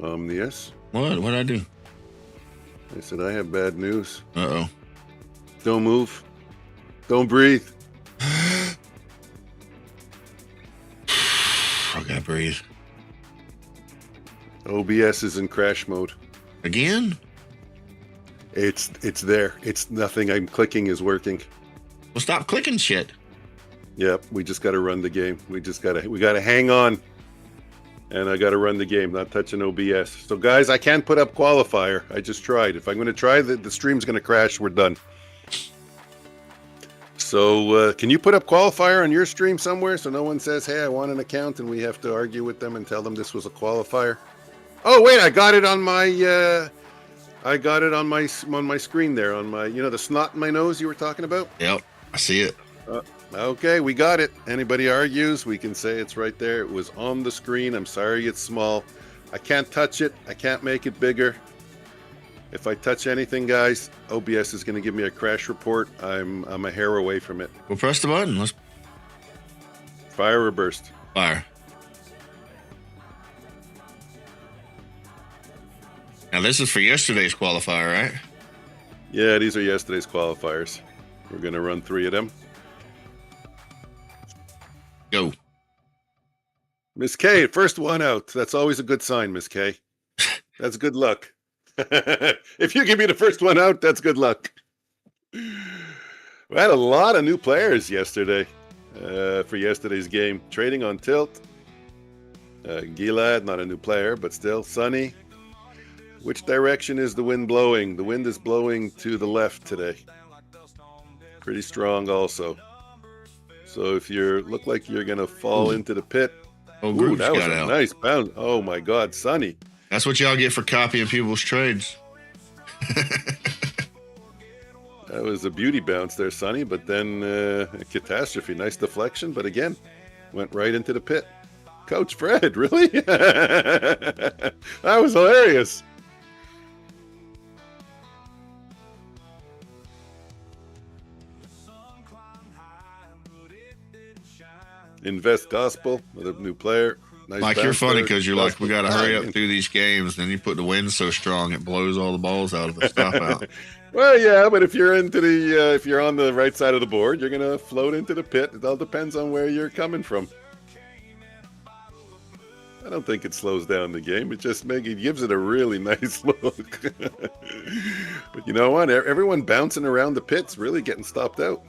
Omnius. What'd I do? I said I have bad news. Uh-oh. Don't move. Don't breathe. I gotta breathe. OBS is in crash mode. Again? It's there. It's nothing I'm clicking is working. Well, stop clicking shit. Yep, we just got to run the game. We got to hang on. And I got to run the game, not touching OBS. So guys, I can't put up qualifier. I just tried. If I'm going to try, the stream's going to crash. We're done. So can you put up qualifier on your stream somewhere so no one says, hey, I want an account, and we have to argue with them and tell them this was a qualifier? Oh, wait, I got it on my on my screen there, on my, the snot in my nose you were talking about? Yep, I see it. Okay, we got it. Anybody argues, we can say it's right there. It was on the screen. I'm sorry it's small. I can't touch it. I can't make it bigger. If I touch anything, guys, OBS is going to give me a crash report. I'm a hair away from it. Well, press the button. Let's Fire or burst? fire. Now, this is for yesterday's qualifier, right? Yeah, these are yesterday's qualifiers. We're going to run 3 of them. Go. Miss K, first one out. That's always a good sign, Miss K. That's good luck. If you give me the first one out, that's good luck. We had a lot of new players yesterday for yesterday's game. Trading on tilt. Gilad, not a new player, but still. Sunny. Which direction is the wind blowing? The wind is blowing to the left today. Pretty strong also. So if you look like you're going to fall into the pit. Oh, Ooh, Grooves that was got a out. nice bounce. Oh my God, Sunny. That's what y'all get for copying people's trades. That was a beauty bounce there, Sonny, but then a catastrophe. Nice deflection, but again, went right into the pit. Coach Fred, really? That was hilarious. Invest Gospel, another new player. Nice Mike, you're funny because you're like, we got to hurry up Gospel. through these games. Then you put the wind so strong it blows all the balls out of the stop out. Well, yeah, but if you're into the if you're on the right side of the board, you're gonna float into the pit. It all depends on where you're coming from. I don't think it slows down the game. It just gives it a really nice look. But you know what? Everyone bouncing around the pit's really getting stopped out.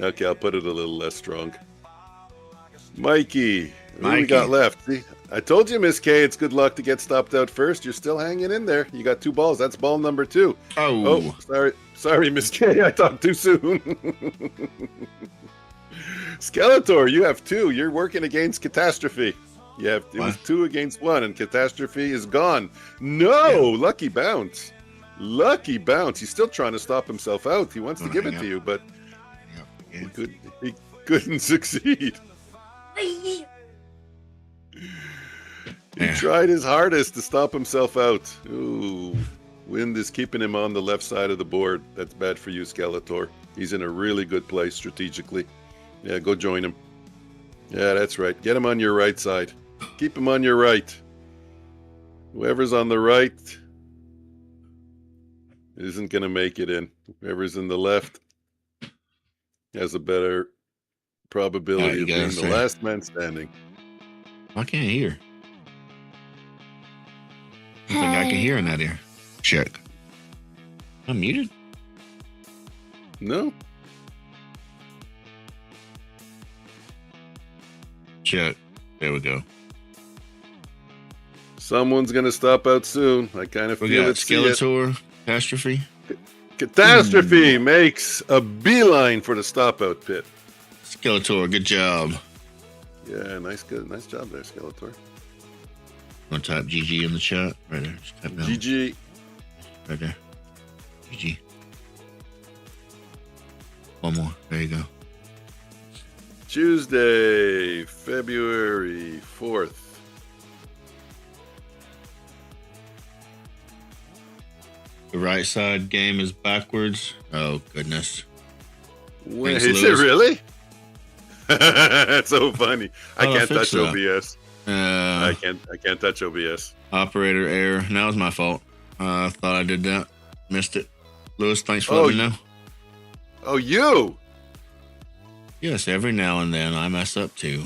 Okay, I'll put it a little less strong. Mikey, what do we got left? See, I told you, Miss K, it's good luck to get stopped out first. You're still hanging in there. You got 2 balls. That's ball number 2. Oh, sorry, Miss K. I talked too soon. Skeletor, you have 2. You're working against Catastrophe. It was 2 against 1, and Catastrophe is gone. No, yeah. Lucky bounce. Lucky bounce. He's still trying to stop himself out. He wants to give it to you, but he couldn't succeed. He tried his hardest to stop himself out. Ooh, wind is keeping him on the left side of the board. That's bad for you, Skeletor. He's in a really good place strategically. Yeah, go join him. Yeah, that's right. Get him on your right side. Keep him on your right. Whoever's on the right isn't going to make it in. Whoever's in the left has a better probability of being the last man standing. I can't hear. I think I can hear in that ear. Check. I'm muted? No. Check. There we go. Someone's going to stop out soon. I kind of feel it. Skeletor, Catastrophe. Catastrophe makes a beeline for the stop out pit. Skeletor, good job. Yeah, nice job there, Skeletor. Want to type GG in the chat? Right there. Just type down. GG. Right there. GG. One more. There you go. Tuesday, February 4th. The right side game is backwards. Oh, goodness. Wait, is it really? That's so funny. I can't touch OBS. I can't touch OBS. Operator error. Now it's my fault. I thought I did that. Missed it. Lewis, thanks for letting me know. Oh, you? Yes, every now and then I mess up too.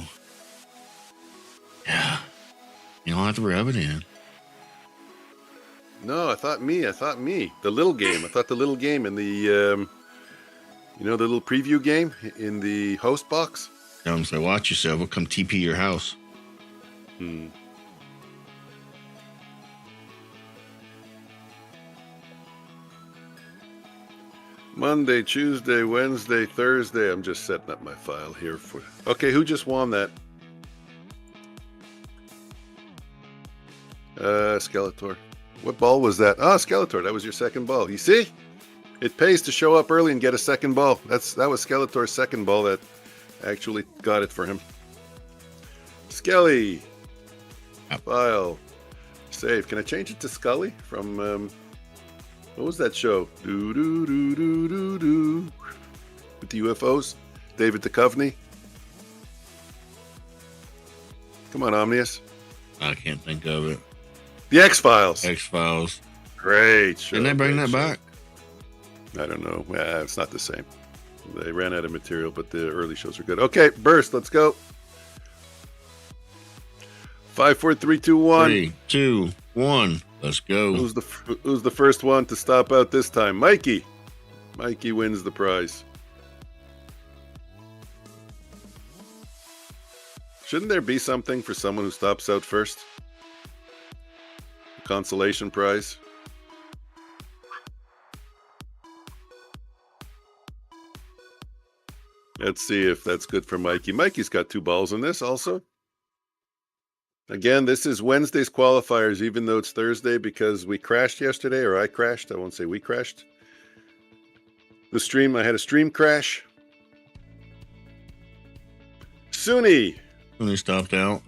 Yeah. You don't have to rub it in. No, I thought me. The little game. I thought the little game in the, the little preview game in the host box. Tell them, say, watch yourself. We'll come TP your house. Monday, Tuesday, Wednesday, Thursday. I'm just setting up my file here for. Okay, who just won that? Skeletor. What ball was that? Ah, Skeletor. That was your second ball. You see? It pays to show up early and get a second ball. That was Skeletor's second ball that actually got it for him. Skelly. File. Save. Can I change it to Scully from what was that show? Do do do do do do. With the UFOs? David Duchovny. Come on, Omnius. I can't think of it. The X-Files. X-Files. Great show. Didn't they bring that back? I don't know. It's not the same. They ran out of material, but the early shows are good. Okay, burst. Let's go. 5, 4, 3, 2, 1. 3, 2, 1. Let's go. Who's the first one to stop out this time? Mikey. Mikey wins the prize. Shouldn't there be something for someone who stops out first? A consolation prize. Let's see if that's good for Mikey. Mikey's got 2 balls in this also. Again, this is Wednesday's qualifiers, even though it's Thursday, because we crashed yesterday, or I crashed. I won't say we crashed. The stream, I had a stream crash. Suni When he stopped out.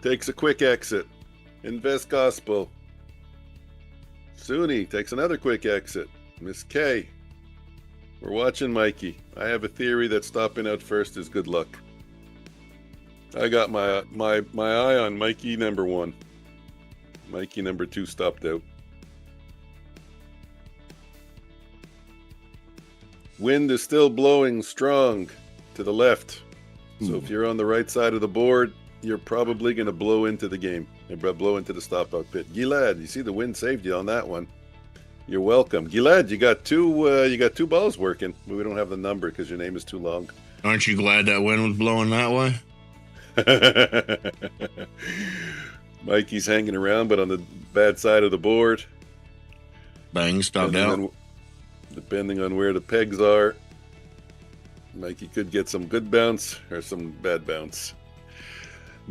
takes a quick exit. Invest Gospel. Suni takes another quick exit. Miss K. We're watching Mikey. I have a theory that stopping out first is good luck. I got my eye on Mikey number 1. Mikey number 2 stopped out. Wind is still blowing strong to the left. So if you're on the right side of the board, you're probably going to blow into the game. Blow into the stop-out pit. Gilad, you see the wind saved you on that one. You're welcome. Gilad, you got two balls working. We don't have the number because your name is too long. Aren't you glad that wind was blowing that way? Mikey's hanging around, but on the bad side of the board. Bang, stopped out. Depending on where the pegs are, Mikey could get some good bounce or some bad bounce.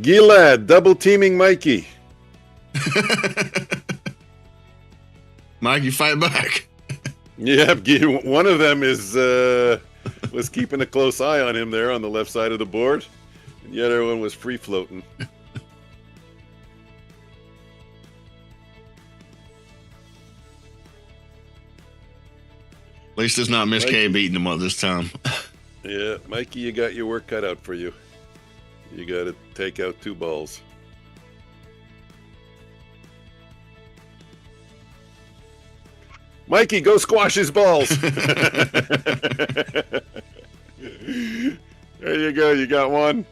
Gilad, double teaming Mikey. Mikey, fight back. Yeah, one of them was keeping a close eye on him there on the left side of the board. And the other one was free floating. At least it's not Miss K beating him up this time. Yeah, Mikey, you got your work cut out for you. You got to take out 2 balls. Mikey, go squash his balls. There you go. You got one.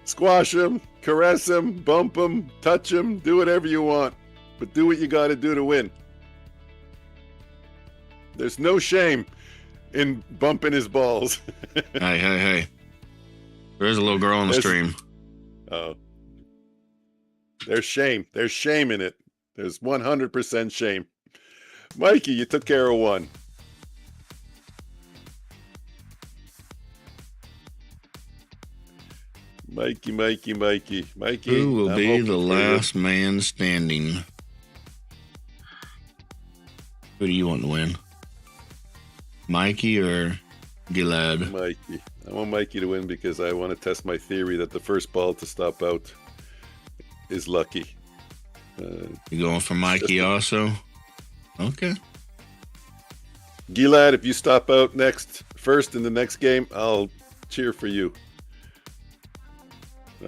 Squash him, caress him, bump him, touch him, do whatever you want. But do what you got to do to win. There's no shame in bumping his balls. Hey. There's a little girl on the stream. Oh. There's shame. There's shame in it. There's 100% shame. Mikey, you took care of one. Mikey. Who will be the last man standing? Who do you want to win? Mikey or Gilad? Mikey. I want Mikey to win because I want to test my theory that the first ball to stop out is lucky. You going for Mikey also? Okay. Gilad, if you stop out first in the next game, I'll cheer for you.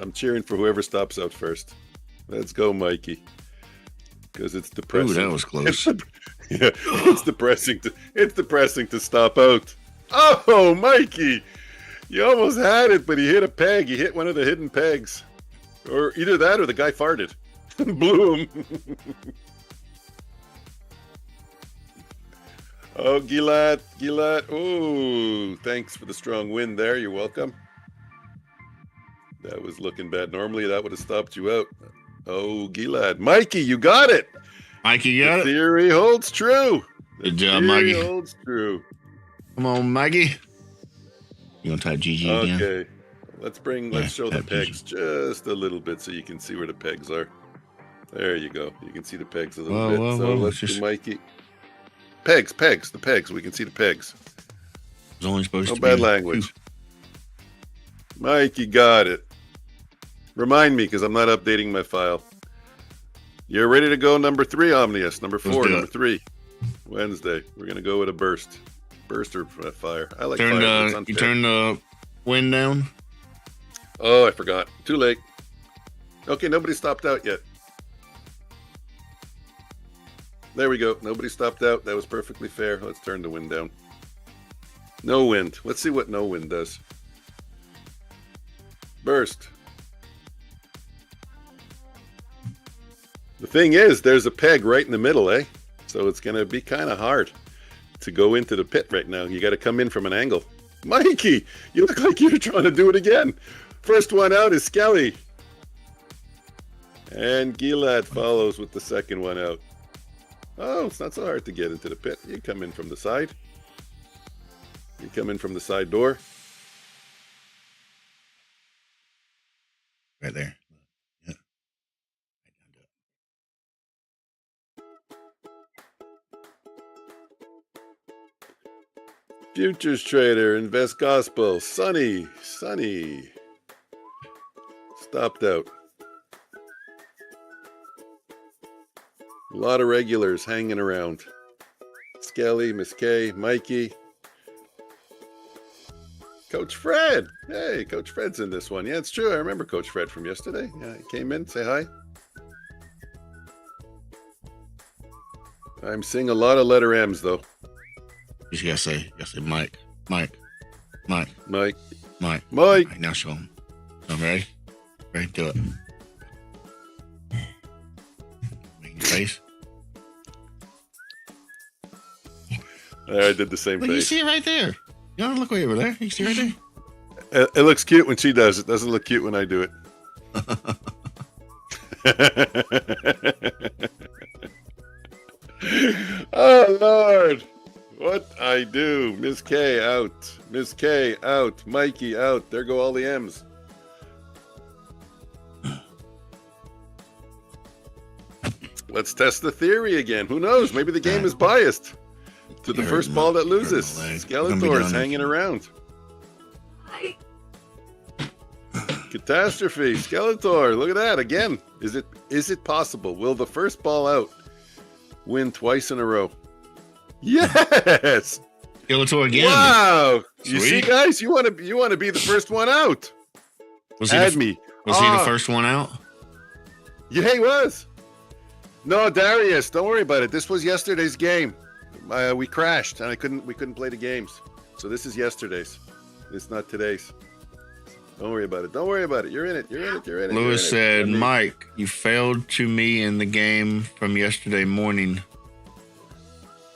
I'm cheering for whoever stops out first. Let's go, Mikey. Because it's depressing. Ooh, that was close. It's depressing to stop out. Oh, Mikey! You almost had it, but he hit a peg. He hit one of the hidden pegs. Or either that or the guy farted. Blew him. Oh, Gilad. Oh, thanks for the strong win there. You're welcome. That was looking bad. Normally, that would have stopped you out. Oh, Gilad. Mikey, you got it. Mikey got it. The theory holds true. Good job, Mikey. Theory holds true. Come on, Mikey. You want to type GG again? Okay. Let's show the pegs just a little bit so you can see where the pegs are. There you go. You can see the pegs a little bit. So let's do Mikey. Pegs. The pegs. We can see the pegs. It's only supposed to be. No bad language. Mikey got it. Remind me because I'm not updating my file. You're ready to go number 3, Omnius. Number 4, number 3. Wednesday. We're going to go with a burst. Burst or fire. I like fire. You turned the wind down? Oh, I forgot. Too late. Okay, nobody stopped out yet. There we go. Nobody stopped out. That was perfectly fair. Let's turn the wind down. No wind. Let's see what no wind does. Burst. The thing is, there's a peg right in the middle, eh? So it's going to be kind of hard to go into the pit right now. You got to come in from an angle. Mikey, you look like you're trying to do it again. First one out is Skelly. And Gilad follows with the second one out. Oh, it's not so hard to get into the pit. You come in from the side. You come in from the side door. Right there. Yeah. Futures trader, invest gospel. Sunny. Stopped out. A lot of regulars hanging around. Skelly, Miss K, Mikey. Coach Fred. Hey, Coach Fred's in this one. Yeah, it's true. I remember Coach Fred from yesterday. Yeah, he came in. Say hi. I'm seeing a lot of letter M's, though. You gotta say Mike. Mike. Now show him. Ready? Ready? Do it. Make your face. I did the same Look, thing. you see it right there. You don't look way over there. You see it right there. It looks cute when she does it. Doesn't look cute when I do it. Oh, Lord. What I do. Miss K out. Miss K out. Mikey out. There go all the M's. Let's test the theory again. Who knows? Maybe the game is biased to the first ball that loses. Skeletor's hanging around. Catastrophe. Skeletor. Look at that. Again. Is it possible? Will the first ball out win twice in a row? Yes. Skeletor again. Wow. You Sweet. see, guys, you want to be the first one out. Was he the first one out? Yeah, he was. No, Darius, don't worry about it. This was yesterday's game. We crashed and we couldn't play the games. So this is yesterday's. It's not today's. Don't worry about it. Don't worry about it. You're in it. Lewis said, Mike, you failed to me in the game from yesterday morning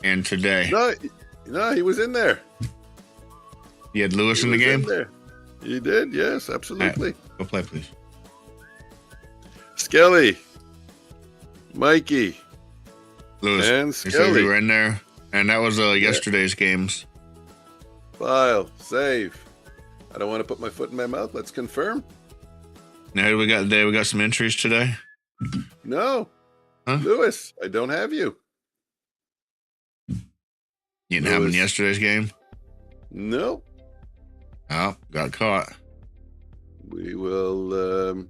and today. No, he was in there. You had Lewis in the game? He did, yes, absolutely. Right, go play, please. Skelly, Mikey, Lewis, and said Skelly. we were in there, and that was yesterday's games. File, save. I don't want to put my foot in my mouth. Let's confirm. Now who we got today? We got some entries today? No. Huh? Lewis, I don't have you. You didn't have in yesterday's game? No. Oh, got caught. We will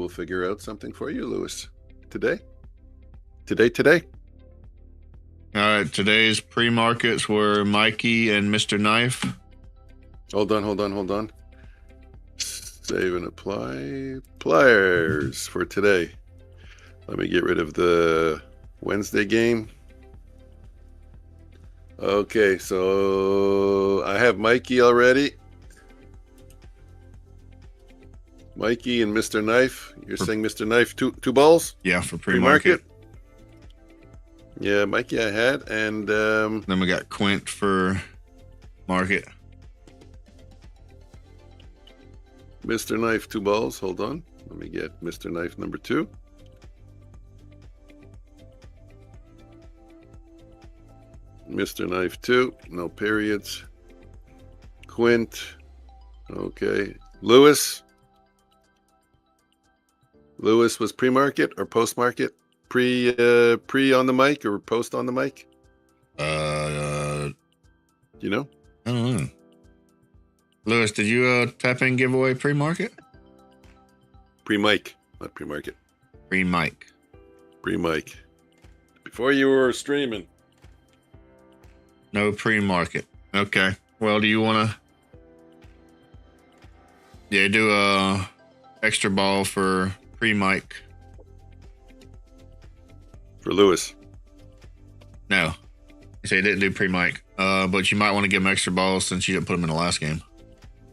figure out something for you, Lewis. Today. All right, today's pre-markets were Mikey and Mr. Knife. Hold on. Save and apply. Pliers for today. Let me get rid of the Wednesday game. Okay, so I have Mikey already. Mikey and Mr. Knife. You're saying Mr. Knife two balls? Yeah, for pre-market. Yeah, Mikey I had, and then we got Quint for market. Mr. Knife 2 balls. Hold on. Let me get Mr. Knife number 2. Mr. Knife 2. No periods. Quint. Okay. Lewis. Lewis was pre-market or post-market? Pre on the mic or post on the mic? You know? I don't know. Lewis, did you tap in giveaway pre-market? Pre-mic, not pre-market. Pre-mic. Pre-mic. Before you were streaming. No pre-market. Okay. Well, do you want to... Yeah, do a extra ball for pre-mic. For Lewis. No. You say you didn't do pre-mic. But you might want to give him extra balls since you didn't put him in the last game.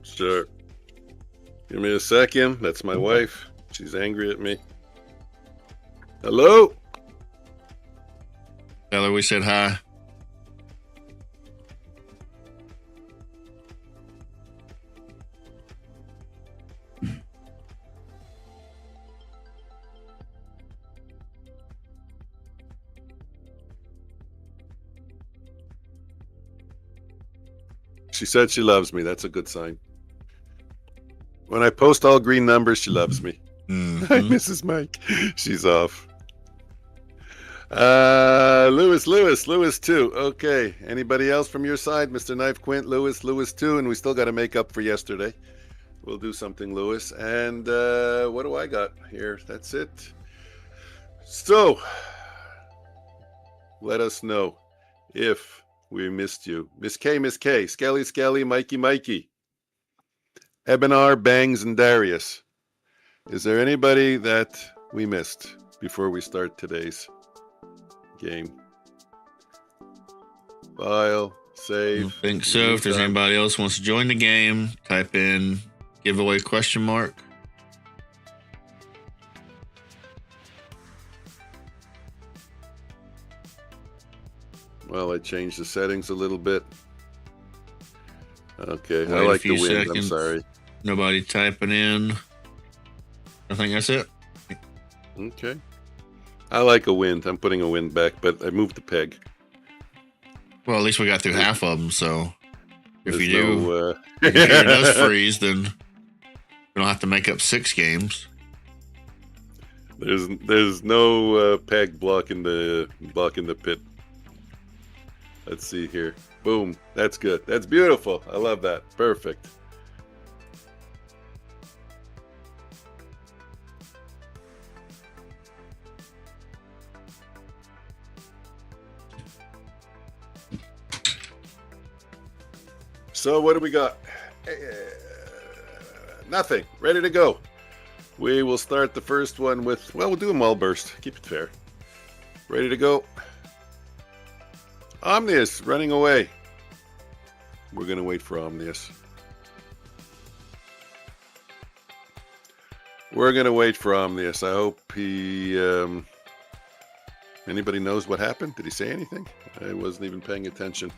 Sure. Give me a second. That's my wife. She's angry at me. Hello? Tell her we said hi. She said she loves me. That's a good sign. When I post all green numbers, she loves me. Mm-hmm. Hi, Mrs. Mike. She's off. Lewis 2. Okay. Anybody else from your side? Mr. Knife, Quint, Lewis 2, and we still got to make up for yesterday. We'll do something, Lewis. And what do I got here? That's it. So, let us know if we missed you. Miss K, Skelly, Mikey, Ebenar, Bangs, and Darius. Is there anybody that we missed before we start today's game? File, save. I think so. If there's anybody else wants to join the game, type in giveaway question mark. Well, I changed the settings a little bit. Okay, Wait I like the wind. seconds. I'm sorry. Nobody typing in. I think that's it. Okay. I like a wind. I'm putting a wind back, but I moved the peg. Well, at least we got through half of them. So if There's you do, no, if your computer does freeze, then we don't have to make up 6 games. there's no peg blocking the pit. Let's see here. Boom. That's good. That's beautiful. I love that. Perfect. So what do we got? Nothing. Ready to go. We will start the first one with, well, we'll do them all burst. Keep it fair. Ready to go. Omnius running away. We're going to wait for Omnius. We're going to wait for Omnius. I hope he... anybody knows what happened? Did he say anything? I wasn't even paying attention.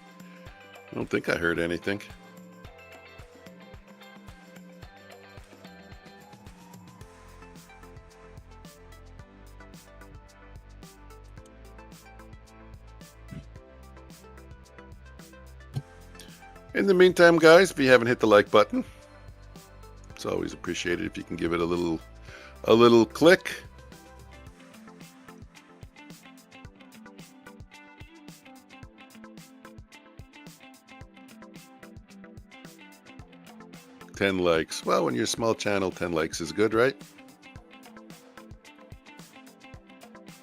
I don't think I heard anything. In the meantime, guys, if you haven't hit the like button, it's always appreciated if you can give it a little click. $10 likes. Well, when you're a small channel, 10 likes is good, right?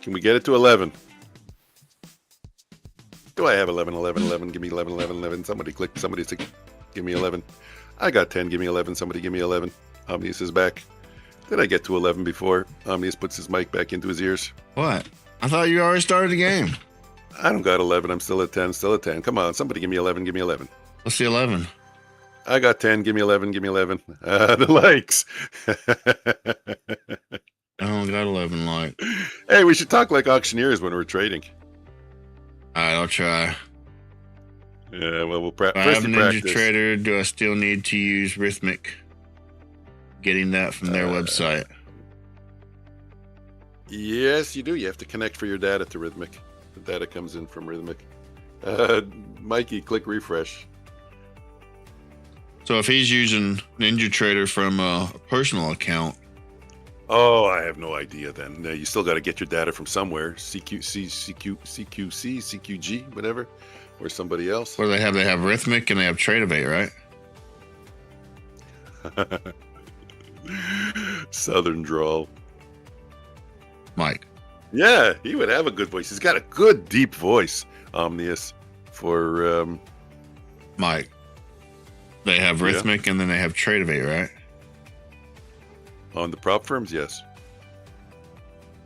Can we get it to 11? Do I have 11? Give me 11. Somebody click. Somebody say, give me 11. I got 10. Give me 11. Somebody give me 11. Omnius is back. Did I get to 11 before Omnius puts his mic back into his ears? What? I thought you already started the game. I don't got 11. I'm still at 10. Come on. Somebody give me 11. Give me 11. What's the 11? I got 10. Give me 11. The likes. I don't got 11 likes. Hey, we should talk like auctioneers when we're trading. All right, I'll try. Yeah, well, we'll If I practice. have a Ninja Trader, do I still need to use Rhythmic? Getting that from their website. Yes, you do. You have to connect for your data to Rhythmic. The data comes in from Rhythmic. Mikey, click refresh. So if he's using Ninja Trader from a personal account. Oh, I have no idea then. You still got to get your data from somewhere. CQC, CQG, whatever. Or somebody else. What do they have? They have Rhythmic and they have Tradeovate, right? Southern drawl. Mike. Yeah, he would have a good voice. He's got a good, deep voice, Omnius, for... Mike. They have Rhythmic and then they have Tradeovate, right? On the prop firms, yes.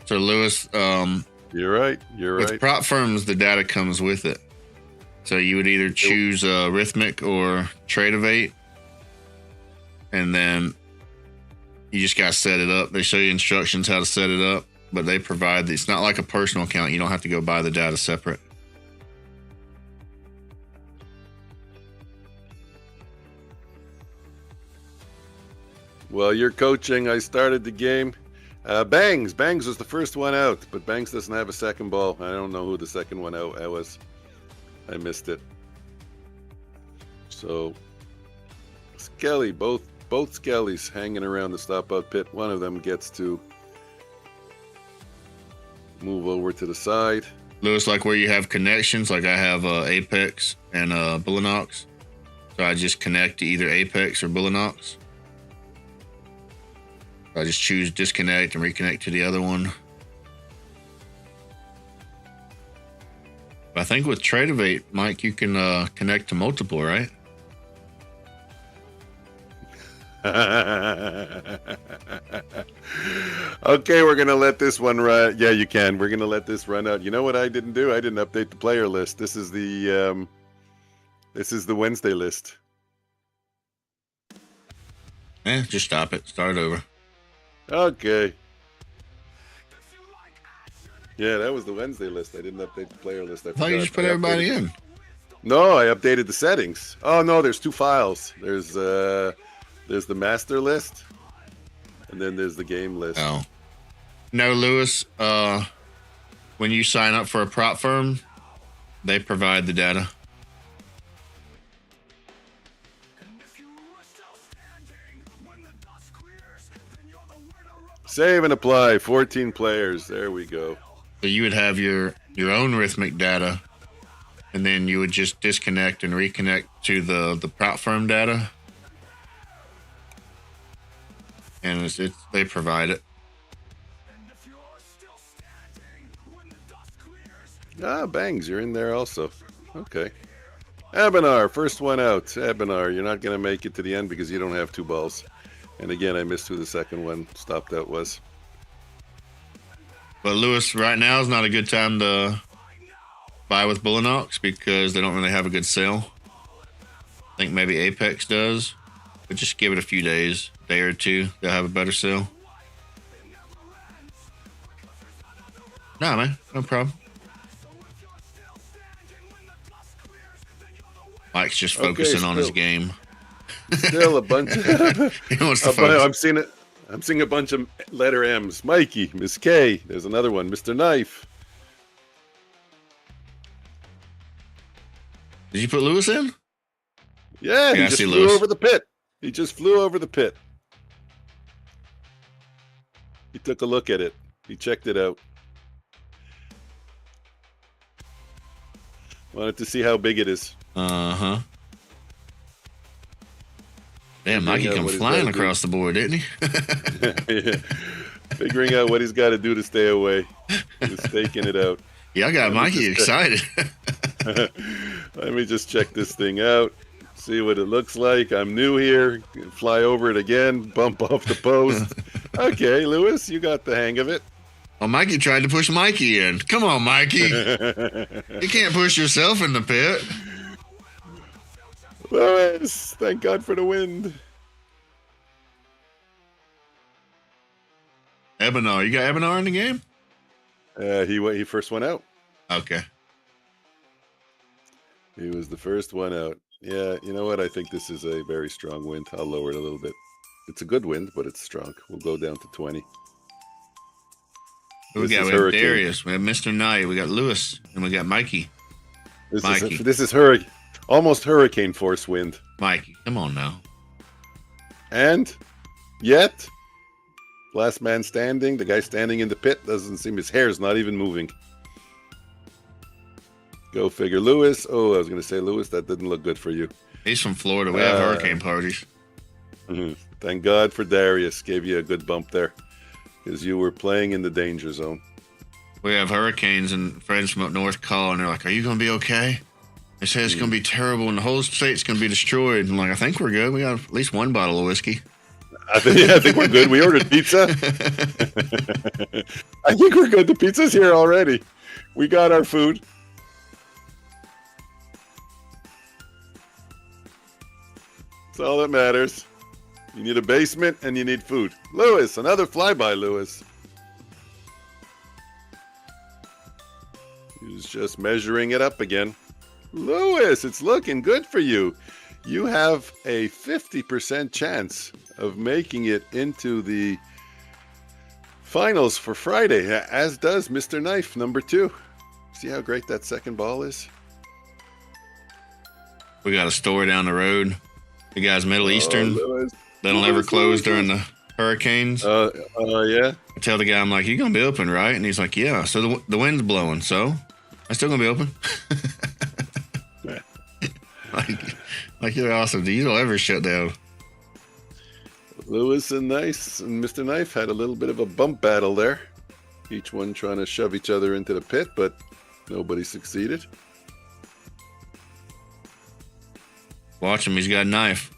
So Lewis, you're right. With prop firms, the data comes with it. So you would either choose Rhythmic or Tradeovate, and then you just got to set it up. They show you instructions how to set it up, but they provide it's not like a personal account. You don't have to go buy the data separate. Well, you're coaching. I started the game. Bangs was the first one out, but Bangs doesn't have a second ball. I don't know who the second one out was. I missed it. So, Skelly, both Skellys hanging around the stop out pit. One of them gets to move over to the side. Lewis, like where you have connections, like I have Apex and Bullinox. So I just connect to either Apex or Bullinox. I just choose disconnect and reconnect to the other one. I think with Tradeovate, Mike, you can connect to multiple, right? Okay, we're gonna let this one run. Yeah, you can. We're gonna let this run out. You know what I didn't do? I didn't update the player list. This is the Wednesday list. Just stop it. Start over. Okay. Yeah, that was the Wednesday list. I didn't update the player list. I thought you just put everybody in. No, I updated the settings. Oh no, there's two files. There's the master list, and then there's the game list. Oh. No, Lewis, when you sign up for a prop firm, they provide the data. Save and apply. 14 players. There we go. So you would have your own Rhythmic data, and then you would just disconnect and reconnect to the prop firm data. And they provide it. Ah, Bangs, you're in there also. Okay. Abenar, first one out. Abenar, you're not going to make it to the end because you don't have two balls. And again, I missed who the second one stopped out was. But Lewis, right now is not a good time to buy with Bullinox because they don't really have a good sale. I think maybe Apex does, but just give it a few days, day or two, they'll have a better sale. Nah, man, no problem. Mike's just focusing on his game. Still a bunch of He wants to focus. I'm seeing a bunch of letter M's. Mikey, Miss K. There's another one, Mr. Knife. Did you put Lewis in? Yeah, he I just see flew Lewis. over the pit. He just flew over the pit. He took a look at it. He checked it out. Wanted to see how big it is. Uh-huh. Damn, Mikey come flying across the board, didn't he? Yeah. Figuring out what he's got to do to stay away. He's staking it out. Yeah, I got Mikey excited. Let me just check this thing out. See what it looks like. I'm new here. Fly over it again. Bump off the post. Okay, Lewis, you got the hang of it. Oh, Mikey tried to push Mikey in. Come on, Mikey. You can't push yourself in the pit. Lewis, thank God for the wind. Ebenar, you got Ebenar in the game? He first one out. Okay. He was the first one out. Yeah, you know what? I think this is a very strong wind. I'll lower it a little bit. It's a good wind, but it's strong. We'll go down to 20. We have Darius, we have Mr. Knight, we got Lewis, and we got Mikey. This is almost hurricane force wind. Mikey, come on now. And yet, last man standing, the guy standing in the pit, doesn't seem, his hair's not even moving. Go figure. Lewis. Oh, I was going to say, Lewis, that didn't look good for you. He's from Florida. We have hurricane parties. Thank God for Darius. Gave you a good bump there because you were playing in the danger zone. We have hurricanes and friends from up north call, and they're like, are you going to be okay? They say it's going to be terrible and the whole state's going to be destroyed. I'm like, I think we're good. We got at least one bottle of whiskey. I think we're good. We ordered pizza. I think we're good. The pizza's here already. We got our food. That's all that matters. You need a basement and you need food. Lewis, another flyby, Lewis. He's just measuring it up again. Lewis, it's looking good for you. You have a 50% chance of making it into the finals for Friday, as does Mr. Knife, number 2. See how great that second ball is? We got a store down the road. The guy's Middle Eastern. Lewis. They don't ever close during the hurricanes. Yeah. I tell the guy, I'm like, "You're gonna be open, right?" And he's like, "Yeah." So the wind's blowing, so I'm still gonna be open. like you're awesome. You don't ever shut down. Lewis and Mr. Knife had a little bit of a bump battle there. Each one trying to shove each other into the pit, but nobody succeeded. Watch him. He's got a knife.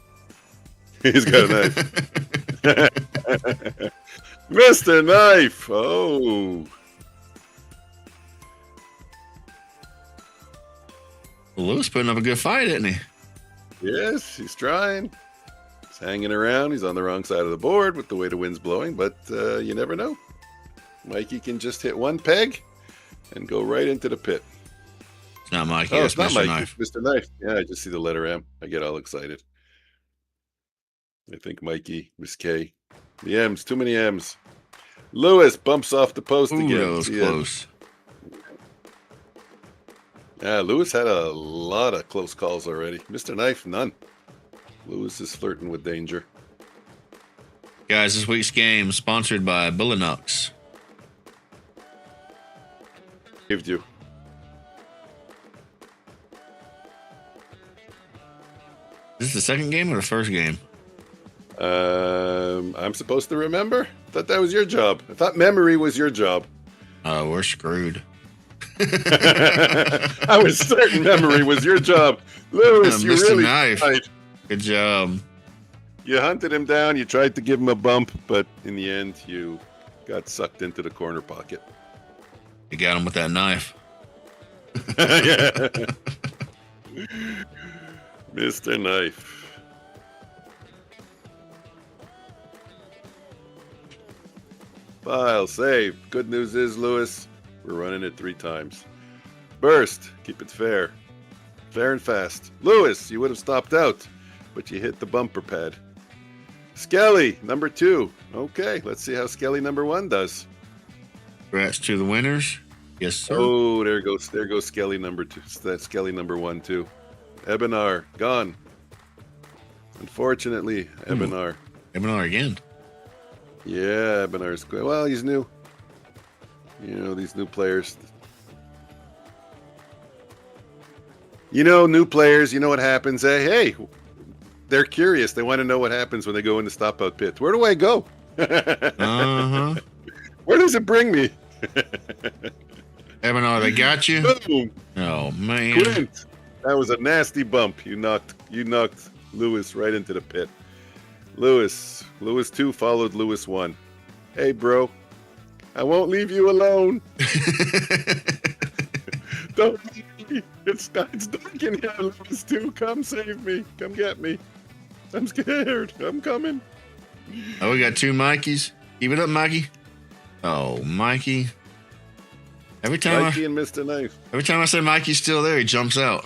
He's got a knife. Mr. Knife. Oh. Well, Lewis putting up a good fight, isn't he? Yes, he's trying. He's hanging around. He's on the wrong side of the board with the way the wind's blowing, but you never know. Mikey can just hit one peg and go right into the pit. It's not Mikey. Oh, It's not Mr. Mikey. Knife. Mr. Knife. Yeah, I just see the letter M. I get all excited. I think Mikey, Miss K. The M's, too many M's. Lewis bumps off the post Ooh, again. that was close. Yeah, Lewis had a lot of close calls already. Mr. Knife, none. Lewis is flirting with danger. Guys, this week's game is sponsored by Bullinux. Saved you. Is this the second game or the first game? I'm supposed to remember? I thought that was your job. I thought memory was your job. Oh, we're screwed. I was certain memory was your job. Lewis, you Mr. really Knife. tried. Good job. You hunted him down. You tried to give him a bump, but in the end, you got sucked into the corner pocket. You got him with that knife. Yeah. Mr. Knife. File save. Good news is, Lewis, we're running it 3 times. Burst. Keep it fair. Fair and fast. Lewis, you would have stopped out, but you hit the bumper pad. Skelly, number 2. Okay, let's see how Skelly number 1 does. Congrats to the winners. Yes, sir. Oh, there goes Skelly number 2. That's Skelly number 1 too. Ebenar gone. Unfortunately, Ebenar. Ebenar again. Yeah, Ebenar's good. Well, he's new. You know, these new players. You know, new players, you know what happens. Hey, they're curious. They want to know what happens when they go in the stop out pit. Where do I go? Uh-huh. Where does it bring me? Ebenar, they got you? Boom. Oh, man. Clint. That was a nasty bump. You knocked Lewis right into the pit. Lewis 2 followed Lewis 1. Hey, bro, I won't leave you alone. Don't leave me. It's dark in here, Lewis 2. Come save me. Come get me. I'm scared. I'm coming. Oh, we got 2 Mikeys. Keep it up, Mikey. Oh, Mikey. Mikey and Mr. Knife. Every time I say Mikey's still there, he jumps out.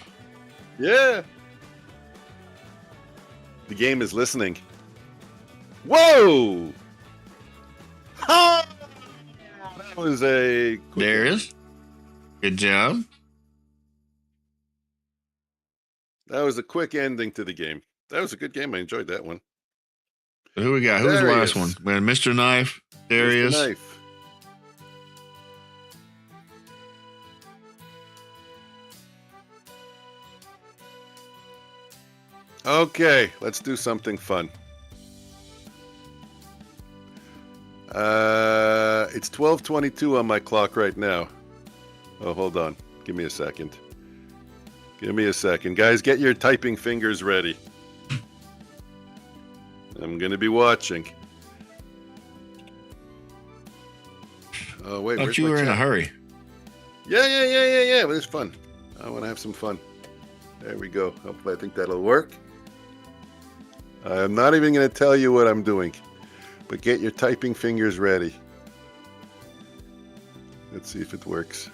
Yeah. The game is listening. Whoa! Oh, that was a quick There it is. Good job. That was a quick ending to the game. That was a good game. I enjoyed that one. So who we got? Who's the last Darius. one? We had Mr. Knife, Darius. Mr. Knife. Okay, let's do something fun. It's 12:22 on my clock right now. Oh, hold on. Give me a second. Guys, get your typing fingers ready. I'm going to be watching. Oh, wait. Thought you were in a hurry. Yeah. It was fun. I want to have some fun. There we go. Hopefully, I think that'll work. I'm not even going to tell you what I'm doing, but get your typing fingers ready. Let's see if it works.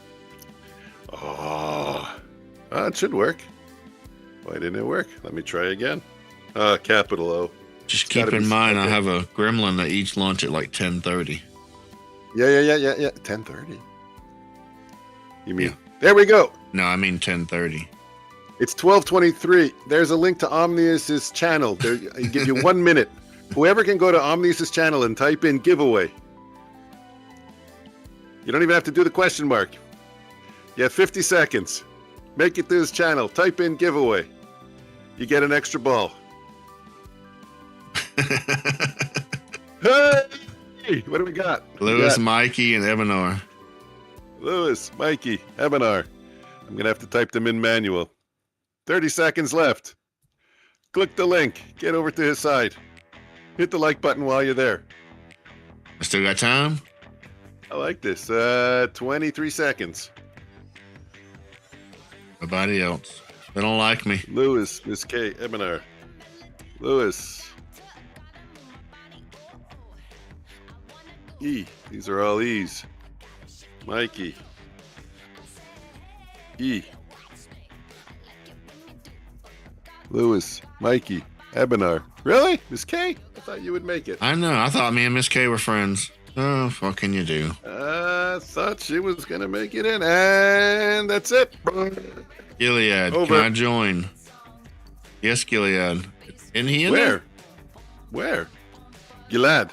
Oh, it should work. Why didn't it work? Let me try again. Capital O. Just keep in mind, I have a gremlin that eats lunch at like 10:30. Yeah. 10:30. You mean? Yeah. There we go. No, I mean 10:30. It's 12:23. There's a link to Omnius's channel. I give you 1 minute. Whoever can go to Omnius's channel and type in giveaway. You don't even have to do the question mark. You have 50 seconds. Make it to his channel. Type in giveaway. You get an extra ball. Hey! What do we got? Lewis, Mikey, and Ebenar. Lewis, Mikey, Ebenar. I'm going to have to type them in manual. 30 seconds left. Click the link. Get over to his side. Hit the like button while you're there. I still got time? I like this. 23 seconds. Nobody else. They don't like me. Lewis, Miss K, Ebenar. Lewis. E. These are all E's. Mikey. E. Lewis, Mikey, Ebenar. Really? Miss K? I thought you would make it. I know. I thought me and Miss K were friends. Oh, what can you do? I thought she was going to make it in. And that's it. Gilead, Over. can I join? Yes, Gilead. Isn't he in Where? there? Where? Gilad.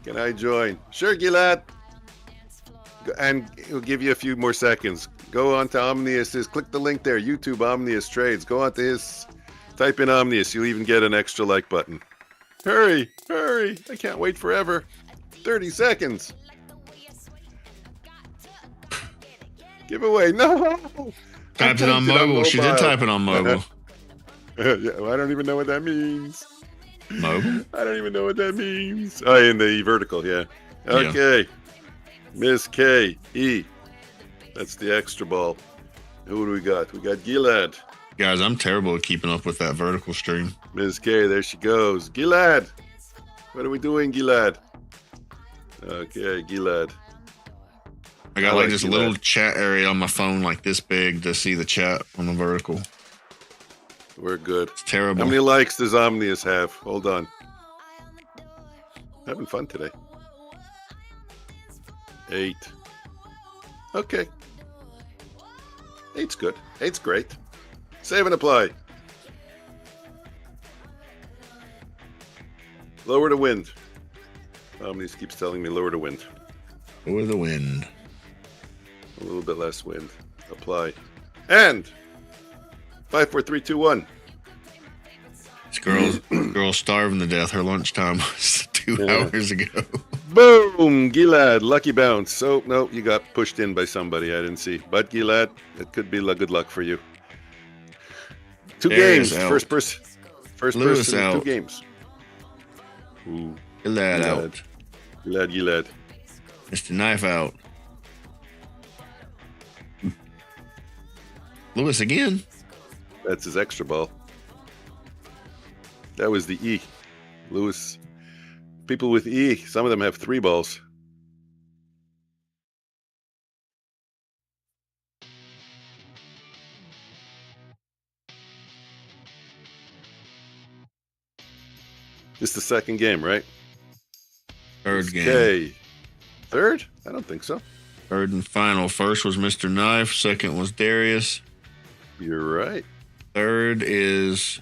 Can I join? Sure, Gilad. And we'll give you a few more seconds. Go on to Omnius. Click the link there. YouTube Omnius Trades. Go on to his. Type in Omnius. You'll even get an extra like button. Hurry. Hurry. I can't wait forever. 30 seconds. Giveaway. No. Typed it on mobile. She did type it on mobile. Yeah, well, I don't even know what that means. Mobile? I don't even know what that means. Oh, in the vertical, yeah. Okay. Miss K, E. That's the extra ball. Who do we got? We got Gilad. Guys, I'm terrible at keeping up with that vertical stream. Miss K, there she goes. Gilad. What are we doing, Gilad? Okay, Gilad. I got like this Gilad. little chat area on my phone like this big to see the chat on the vertical. We're good. It's terrible. How many likes does Omnius have? Hold on. Having fun today. 8. Okay. 8's good. 8's great. Save and apply. Lower the wind. Omnius keeps telling me lower the wind. Or the wind. A little bit less wind. Apply. And 5, 4, 3, 2, 1. This girl's starving to death. Her lunchtime was 2 hours ago. Boom! Gilad, lucky bounce. Oh, no, you got pushed in by somebody I didn't see. But Gilad, it could be good luck for you. 2 There's games. out. First person. First Lewis person, out. 2 games. Ooh. Gilad out. Gilad. Mr. Knife out. Lewis again. That's his extra ball. That was the E. Lewis. People with E, some of them have 3 balls. This is the second game, right? Third game. Okay. Third? I don't think so. Third and final. First was Mr. Knife. Second was Darius. You're right. Third is...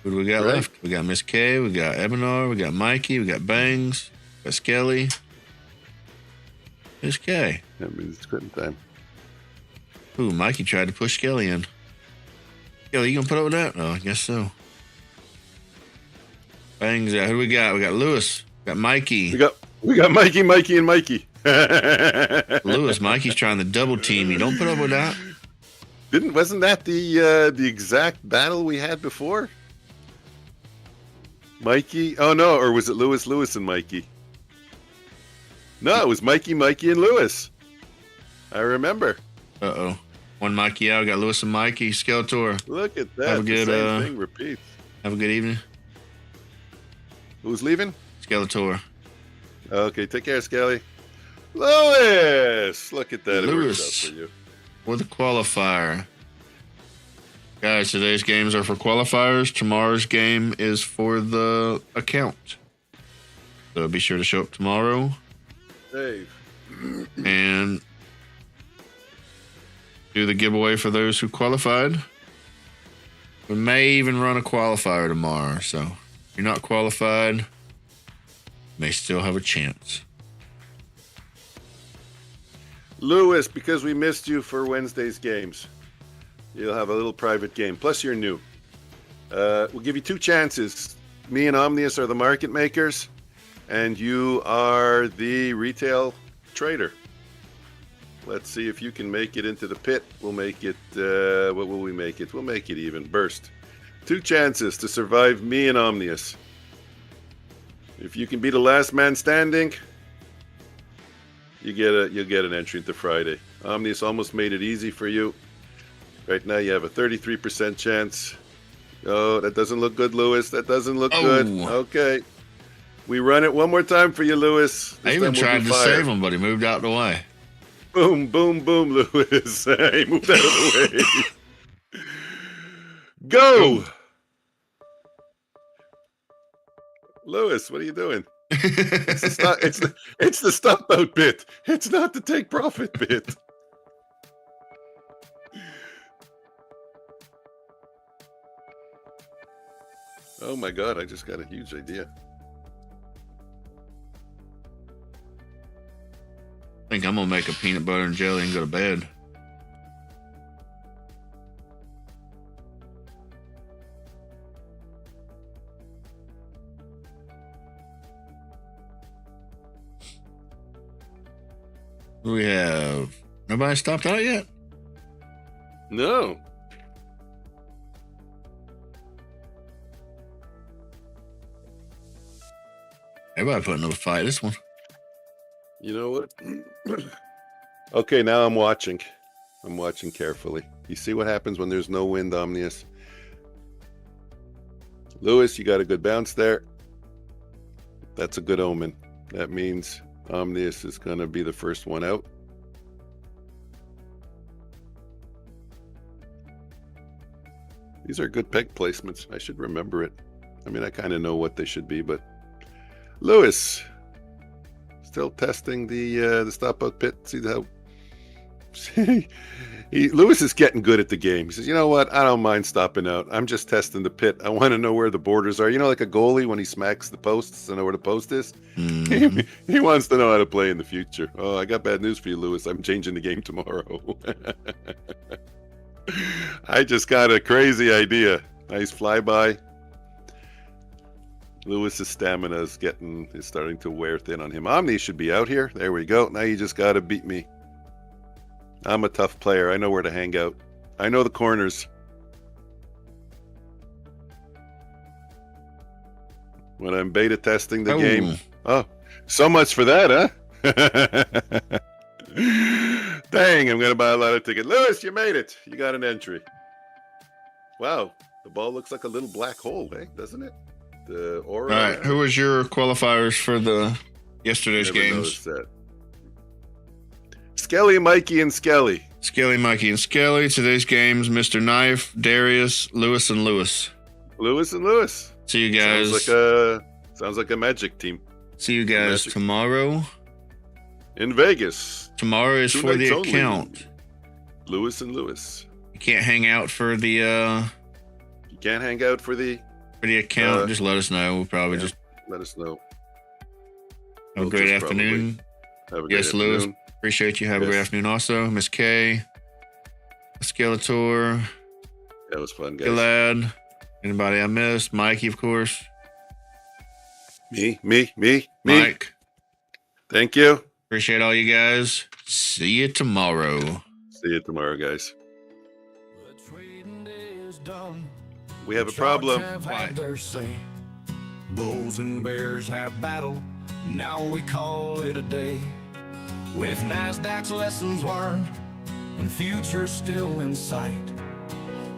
Who do we got Right. left? We got Miss K. We got Ebenar. We got Mikey. We got Bangs. We got Skelly. Miss K. That means it's quitting time. Ooh, Mikey tried to push Skelly in. Skelly, you gonna put up with that? Oh, I guess so. Bangs out. Who do we got? We got Lewis. We got Mikey. We got Mikey, and Mikey. Lewis, Mikey's trying to double team you. Don't put up with that. Wasn't that the exact battle we had before? Mikey? Oh no, or was it Lewis, and Mikey? No, it was Mikey, and Lewis. I remember. Uh-oh. One Mikey out. We got Lewis and Mikey. Skeletor. Look at that. Have a good, the same thing repeats. Have a good evening. Who's leaving? Skeletor. Okay, take care, Skelly. Lewis! Look at that. It worked Lewis. out for you. For the qualifier. Guys, today's games are for qualifiers. Tomorrow's game is for the account. So be sure to show up tomorrow Dave. and do the giveaway for those who qualified. We may even run a qualifier tomorrow. So if you're not qualified, you may still have a chance. Lewis, because we missed you for Wednesday's games, you'll have a little private game. Plus, you're new. We'll give you 2 chances. Me and Omnius are the market makers, and you are the retail trader. Let's see if you can make it into the pit. We'll make it, what will we make it? We'll make it even. Burst. 2 chances to survive me and Omnius. If you can be the last man standing, you'll get an entry into Friday. Omnius almost made it easy for you. Right now you have a 33% chance. Oh, that doesn't look good, Lewis. That doesn't look good. Okay. We run it one more time for you, Lewis. I even tried to save him, but he moved out the way. Boom, boom, boom, Lewis. He moved out of the way. Go! Lewis, what are you doing? It's the stop out bit. It's not the take profit bit. Oh my God, I just got a huge idea. I think I'm gonna make a peanut butter and jelly and go to bed. We have nobody stopped out yet? No. Everybody putting up a fight this one. You know what? Okay, now I'm watching. I'm watching carefully. You see what happens when there's no wind, Omnius? Lewis, you got a good bounce there. That's a good omen. That means Omnius is going to be the first one out. These are good peg placements. I should remember it. I mean, I kind of know what they should be, but Lewis, still testing the stop out pit. See how Lewis is getting good at the game. He says, you know what? I don't mind stopping out. I'm just testing the pit. I want to know where the borders are. You know, like a goalie when he smacks the posts to know where the post is. Mm-hmm. He wants to know how to play in the future. Oh, I got bad news for you, Lewis. I'm changing the game tomorrow. I just got a crazy idea. Nice flyby. Lewis's stamina is starting to wear thin on him. Omni should be out here. There we go. Now you just got to beat me. I'm a tough player. I know where to hang out. I know the corners. When I'm beta testing the game. Oh, so much for that, huh? Dang, I'm going to buy a lot of tickets. Lewis, you made it. You got an entry. Wow, the ball looks like a little black hole, doesn't it? The aura. All right, who was your qualifiers for the yesterday's games? Skelly, Mikey, and Skelly. Skelly, Mikey, and Skelly. Today's games: Mr. Knife, Darius, Lewis, and Lewis. Lewis and Lewis. See you guys. Sounds like a magic team. See you guys tomorrow in Vegas. Tomorrow is for the account. Lewis and Lewis. You can't hang out for the. You can't hang out for the. For the account, just let us know. We'll probably just let us know. Have a great afternoon. Have a great afternoon. Lewis. Appreciate you. Have a great afternoon also. Miss K. Skeletor. That was fun, guys. Glad. Anybody I missed? Mikey, of course. Me. Mike. Thank you. Appreciate all you guys. See you tomorrow. See you tomorrow, guys. We have a problem. Bulls and bears have battle. Now we call it a day. With Nasdaq's lessons learned and future still in sight,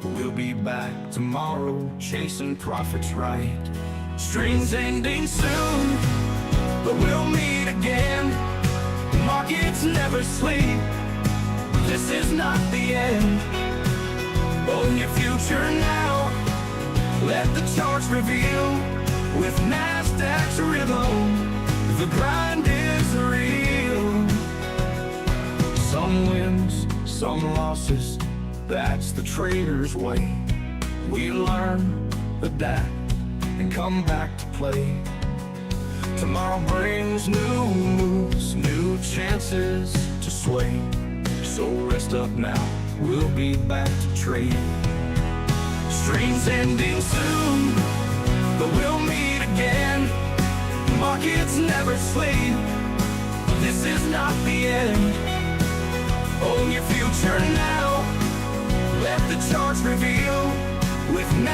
we'll be back tomorrow chasing profits right. Streams ending soon, but we'll meet again. Markets never sleep. This is not the end. Own your future now. Let the charts reveal. With Nasdaq's rhythm, the grind is real. Some wins, some losses, that's the trader's way. We learn, adapt, and come back to play. Tomorrow brings new moves, new chances to sway. So rest up now, we'll be back to trade. Stream's ending soon, but we'll meet again. Markets never sleep, this is not the end. Own your future now, let the charts reveal. With